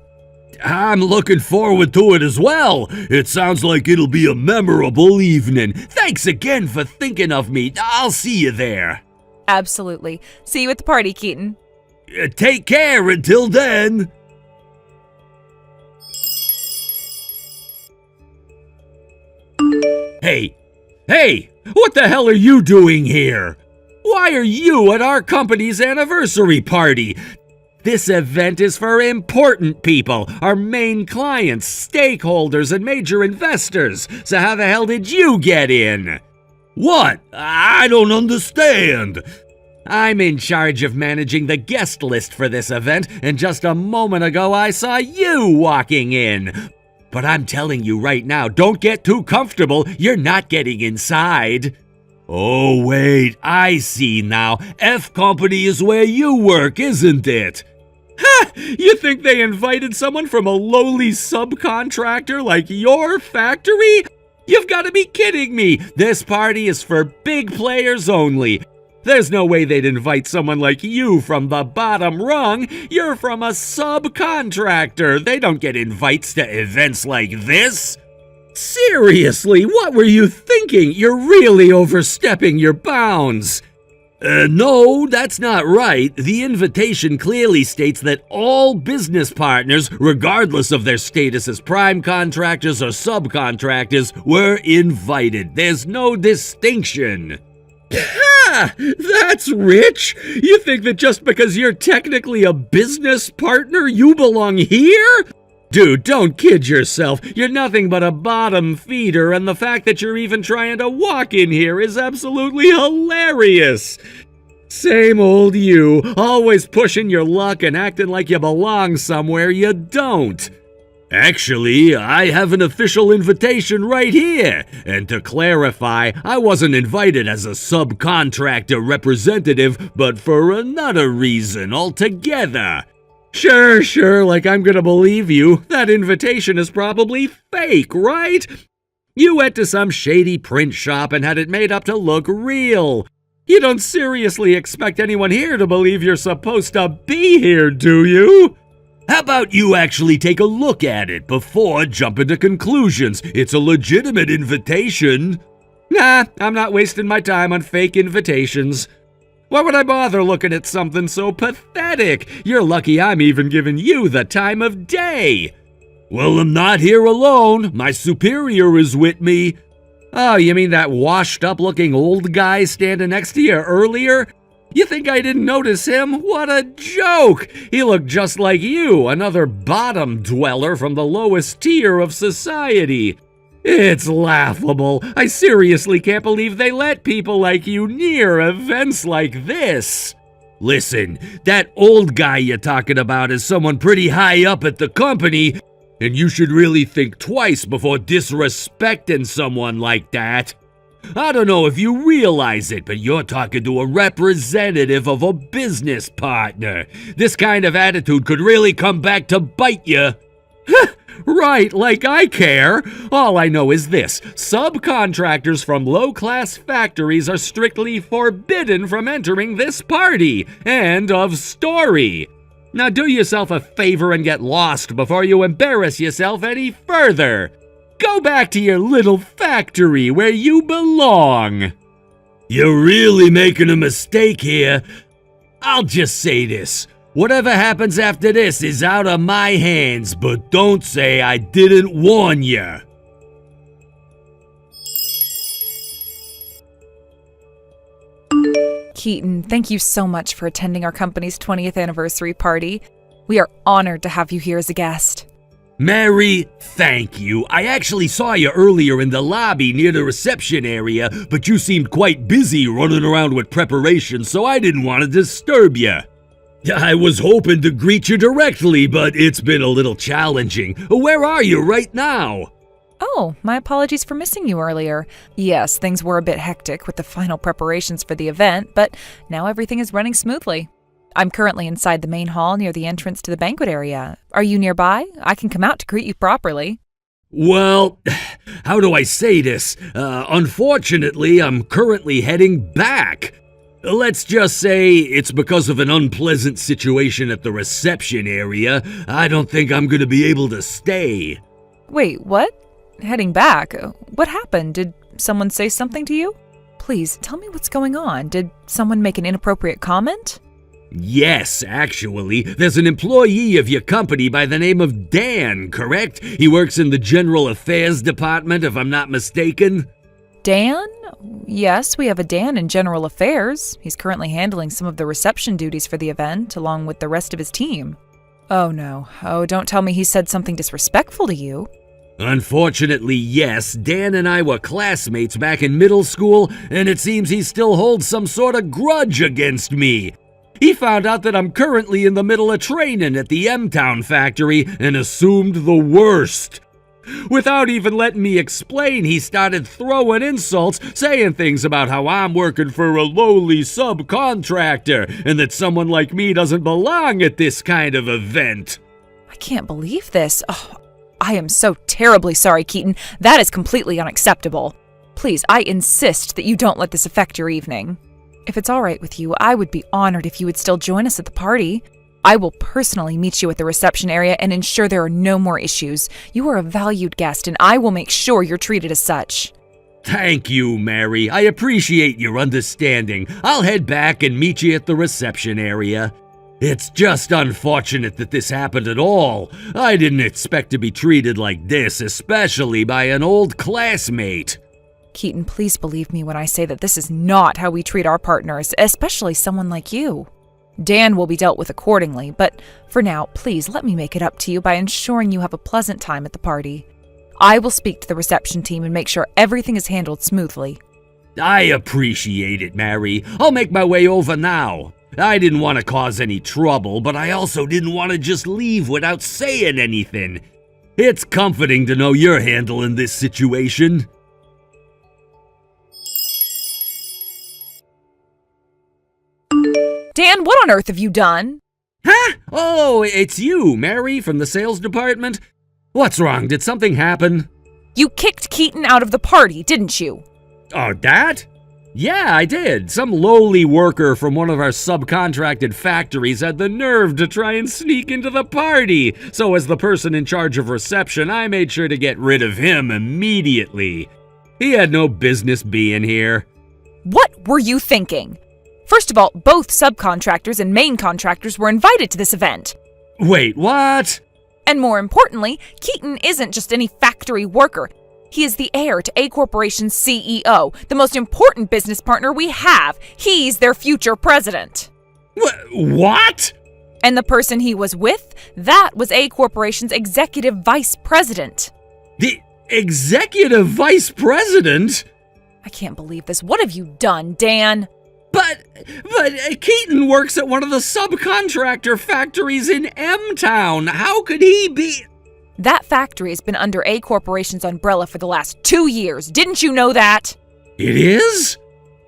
I'm looking forward to it as well. It sounds like it'll be a memorable evening. Thanks again for thinking of me. I'll see you there. Absolutely. See you at the party, Keaton. Take care until then. Hey, what the hell are you doing here? Why are you at our company's anniversary party? This event is for important people, our main clients, stakeholders, and major investors. So how the hell did you get in? What? I don't understand. I'm in charge of managing the guest list for this event, and just a moment ago I saw you walking in. But I'm telling you right now, don't get too comfortable. You're not getting inside. Oh, wait, I see now. F Company is where you work, isn't it? Ha! You think they invited someone from a lowly subcontractor like your factory? You've got to be kidding me. This party is for big players only. There's no way they'd invite someone like you from the bottom rung. You're from a subcontractor. They don't get invites to events like this. Seriously, what were you thinking? You're really overstepping your bounds. No, that's not right. The invitation clearly states that all business partners, regardless of their status as prime contractors or subcontractors, were invited. There's no distinction. Ha! That's rich! You think that just because you're technically a business partner, you belong here? Dude, don't kid yourself. You're nothing but a bottom feeder, and the fact that you're even trying to walk in here is absolutely hilarious. Same old you, always pushing your luck and acting like you belong somewhere you don't. Actually, I have an official invitation right here. And to clarify, I wasn't invited as a subcontractor representative, but for another reason altogether. Sure, like I'm gonna believe you. That invitation is probably fake, right? You went to some shady print shop and had it made up to look real. You don't seriously expect anyone here to believe you're supposed to be here, do you? How about you actually take a look at it before jumping to conclusions? It's a legitimate invitation. Nah, I'm not wasting my time on fake invitations. Why would I bother looking at something so pathetic? You're lucky I'm even giving you the time of day. Well, I'm not here alone. My superior is with me. Oh, you mean that washed-up-looking old guy standing next to you earlier? You think I didn't notice him? What a joke! He looked just like you, another bottom dweller from the lowest tier of society. It's laughable. I seriously can't believe they let people like you near events like this. Listen, that old guy you're talking about is someone pretty high up at the company, and you should really think twice before disrespecting someone like that. I don't know if you realize it, but you're talking to a representative of a business partner. This kind of attitude could really come back to bite you. Right, like I care. All I know is this. Subcontractors from low-class factories are strictly forbidden from entering this party. End of story. Now do yourself a favor and get lost before you embarrass yourself any further. Go back to your little factory where you belong. You're really making a mistake here. I'll just say this. Whatever happens after this is out of my hands, but don't say I didn't warn you. Keaton, thank you so much for attending our company's 20th anniversary party. We are honored to have you here as a guest. Mary, thank you. I actually saw you earlier in the lobby near the reception area, but you seemed quite busy running around with preparations, so I didn't want to disturb you. I was hoping to greet you directly, but it's been a little challenging. Where are you right now? Oh, my apologies for missing you earlier. Yes, things were a bit hectic with the final preparations for the event, but now everything is running smoothly. I'm currently inside the main hall near the entrance to the banquet area. Are you nearby? I can come out to greet you properly. Well, how do I say this? Unfortunately, I'm currently heading back. Let's just say it's because of an unpleasant situation at the reception area. I don't think I'm going to be able to stay. Wait, what? Heading back? What happened? Did someone say something to you? Please, tell me what's going on. Did someone make an inappropriate comment? Yes, actually. There's an employee of your company by the name of Dan, correct? He works in the General Affairs Department, if I'm not mistaken. Dan? Yes, we have a Dan in General Affairs. He's currently handling some of the reception duties for the event, along with the rest of his team. Oh no. Oh, don't tell me he said something disrespectful to you. Unfortunately, yes. Dan and I were classmates back in middle school, and it seems he still holds some sort of grudge against me. He found out that I'm currently in the middle of training at the M-Town factory and assumed the worst. Without even letting me explain, he started throwing insults, saying things about how I'm working for a lowly subcontractor and that someone like me doesn't belong at this kind of event. I can't believe this. Oh, I am so terribly sorry, Keaton. That is completely unacceptable. Please, I insist that you don't let this affect your evening. If it's all right with you, I would be honored if you would still join us at the party. I will personally meet you at the reception area and ensure there are no more issues. You are a valued guest, and I will make sure you're treated as such. Thank you, Mary. I appreciate your understanding. I'll head back and meet you at the reception area. It's just unfortunate that this happened at all. I didn't expect to be treated like this, especially by an old classmate. Keaton, please believe me when I say that this is not how we treat our partners, especially someone like you. Dan will be dealt with accordingly, but for now, please let me make it up to you by ensuring you have a pleasant time at the party. I will speak to the reception team and make sure everything is handled smoothly. I appreciate it, Mary. I'll make my way over now. I didn't want to cause any trouble, but I also didn't want to just leave without saying anything. It's comforting to know you're handling this situation. Dan, what on earth have you done? Huh? Oh, it's you, Mary, from the sales department? What's wrong? Did something happen? You kicked Keaton out of the party, didn't you? Oh, that? Yeah, I did. Some lowly worker from one of our subcontracted factories had the nerve to try and sneak into the party. So as the person in charge of reception, I made sure to get rid of him immediately. He had no business being here. What were you thinking? First of all, both subcontractors and main contractors were invited to this event. Wait, what? And more importantly, Keaton isn't just any factory worker. He is the heir to A Corporation's CEO, the most important business partner we have. He's their future president. What? And the person he was with, that was A Corporation's executive vice president. The executive vice president? I can't believe this. What have you done, Dan? But Keaton works at one of the subcontractor factories in M-Town. How could he be... That factory has been under A Corporation's umbrella for the last 2 years. Didn't you know that? It is?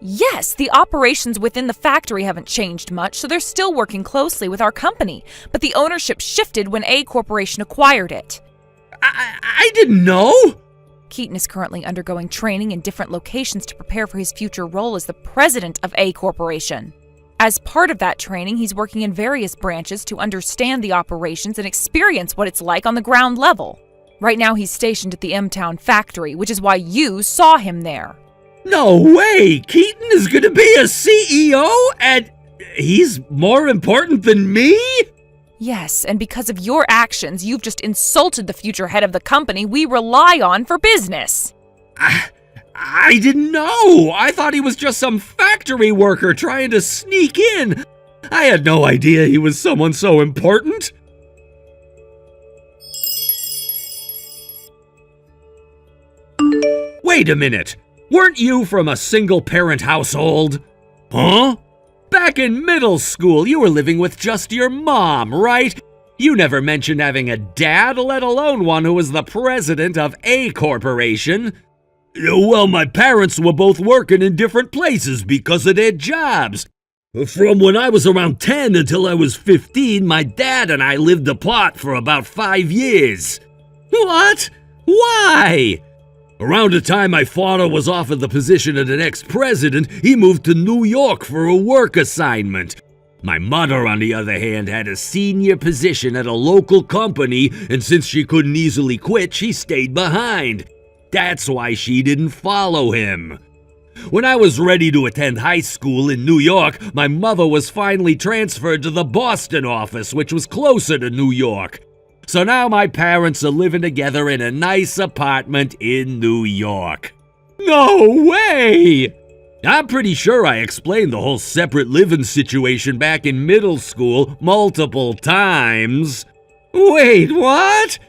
Yes, the operations within the factory haven't changed much, so they're still working closely with our company. But the ownership shifted when A Corporation acquired it. I didn't know. Keaton is currently undergoing training in different locations to prepare for his future role as the president of A Corporation. As part of that training, he's working in various branches to understand the operations and experience what it's like on the ground level. Right now, he's stationed at the M-Town factory, which is why you saw him there. No way! Keaton is gonna be a CEO and he's more important than me? Yes, and because of your actions, you've just insulted the future head of the company we rely on for business. I didn't know. I thought he was just some factory worker trying to sneak in. I had no idea he was someone so important. Wait a minute. Weren't you from a single-parent household? Huh? Back in middle school, you were living with just your mom, right? You never mentioned having a dad, let alone one who was the president of A Corporation. Well, my parents were both working in different places because of their jobs. From when I was around 10 until I was 15, my dad and I lived apart for about 5 years. What? Why? Around the time my father was offered the position of the next president, he moved to New York for a work assignment. My mother, on the other hand, had a senior position at a local company, and since she couldn't easily quit, she stayed behind. That's why she didn't follow him. When I was ready to attend high school in New York, my mother was finally transferred to the Boston office, which was closer to New York. So now my parents are living together in a nice apartment in New York. No way! I'm pretty sure I explained the whole separate living situation back in middle school multiple times. Wait, what?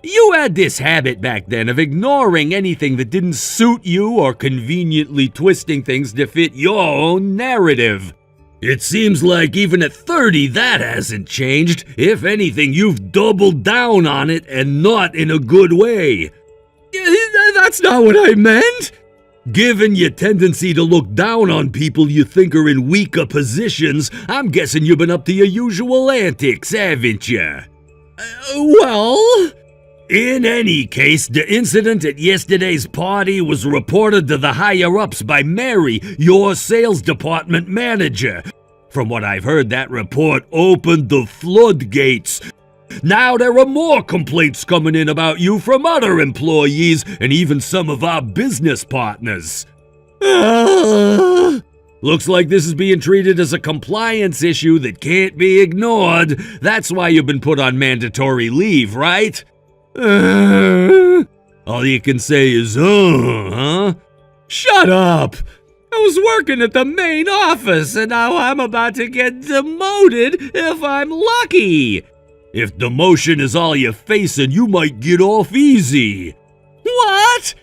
You had this habit back then of ignoring anything that didn't suit you or conveniently twisting things to fit your own narrative. It seems like even at 30 that hasn't changed. If anything, you've doubled down on it and not in a good way. That's not what I meant. Given your tendency to look down on people you think are in weaker positions, I'm guessing you've been up to your usual antics, haven't you? Well... In any case, the incident at yesterday's party was reported to the higher-ups by Mary, your sales department manager. From what I've heard, that report opened the floodgates. Now there are more complaints coming in about you from other employees and even some of our business partners. Looks like this is being treated as a compliance issue that can't be ignored. That's why you've been put on mandatory leave, right? All you can say is, huh? Shut up! I was working at the main office, and now I'm about to get demoted if I'm lucky. If demotion is all you're facing, you might get off easy. What?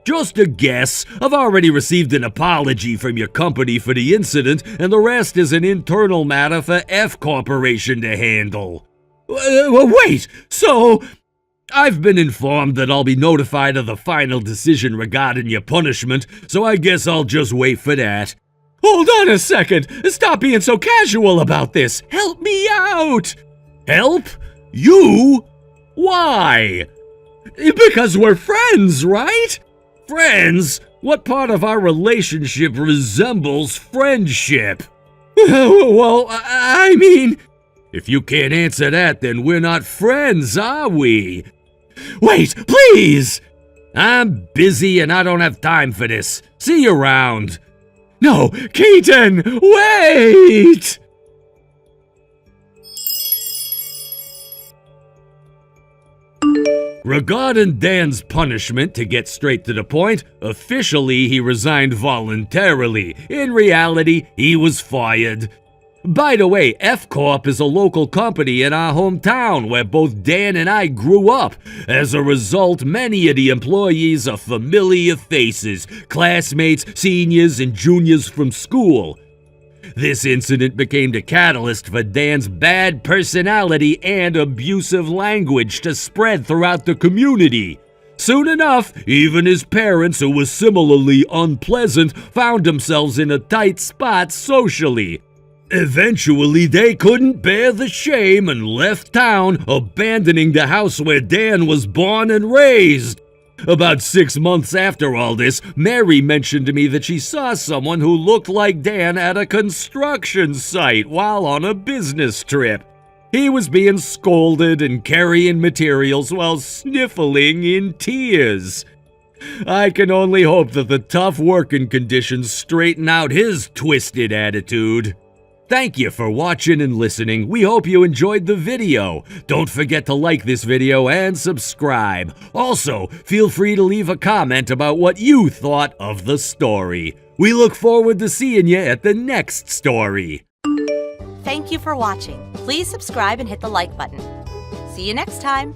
Just a guess. I've already received an apology from your company for the incident, and the rest is an internal matter for F Corporation to handle. Wait, so I've been informed that I'll be notified of the final decision regarding your punishment, so I guess I'll just wait for that. Hold on a second! Stop being so casual about this! Help me out! Help? You? Why? Because we're friends, right? Friends? What part of our relationship resembles friendship? Well, I mean... If you can't answer that, then we're not friends, are we? Wait, please! I'm busy and I don't have time for this. See you around. No, Keaton, wait! Regarding Dan's punishment, to get straight to the point, officially he resigned voluntarily. In reality, he was fired. By the way, F Corp is a local company in our hometown where both Dan and I grew up. As a result, many of the employees are familiar faces, classmates, seniors, and juniors from school. This incident became the catalyst for Dan's bad personality and abusive language to spread throughout the community. Soon enough, even his parents, who were similarly unpleasant, found themselves in a tight spot socially. Eventually, they couldn't bear the shame and left town, abandoning the house where Dan was born and raised. About 6 months after all this, Mary mentioned to me that she saw someone who looked like Dan at a construction site while on a business trip. He was being scolded and carrying materials while sniffling in tears. I can only hope that the tough working conditions straighten out his twisted attitude. Thank you for watching and listening. We hope you enjoyed the video. Don't forget to like this video and subscribe. Also, feel free to leave a comment about what you thought of the story. We look forward to seeing you at the next story. Thank you for watching. Please subscribe and hit the like button. See you next time.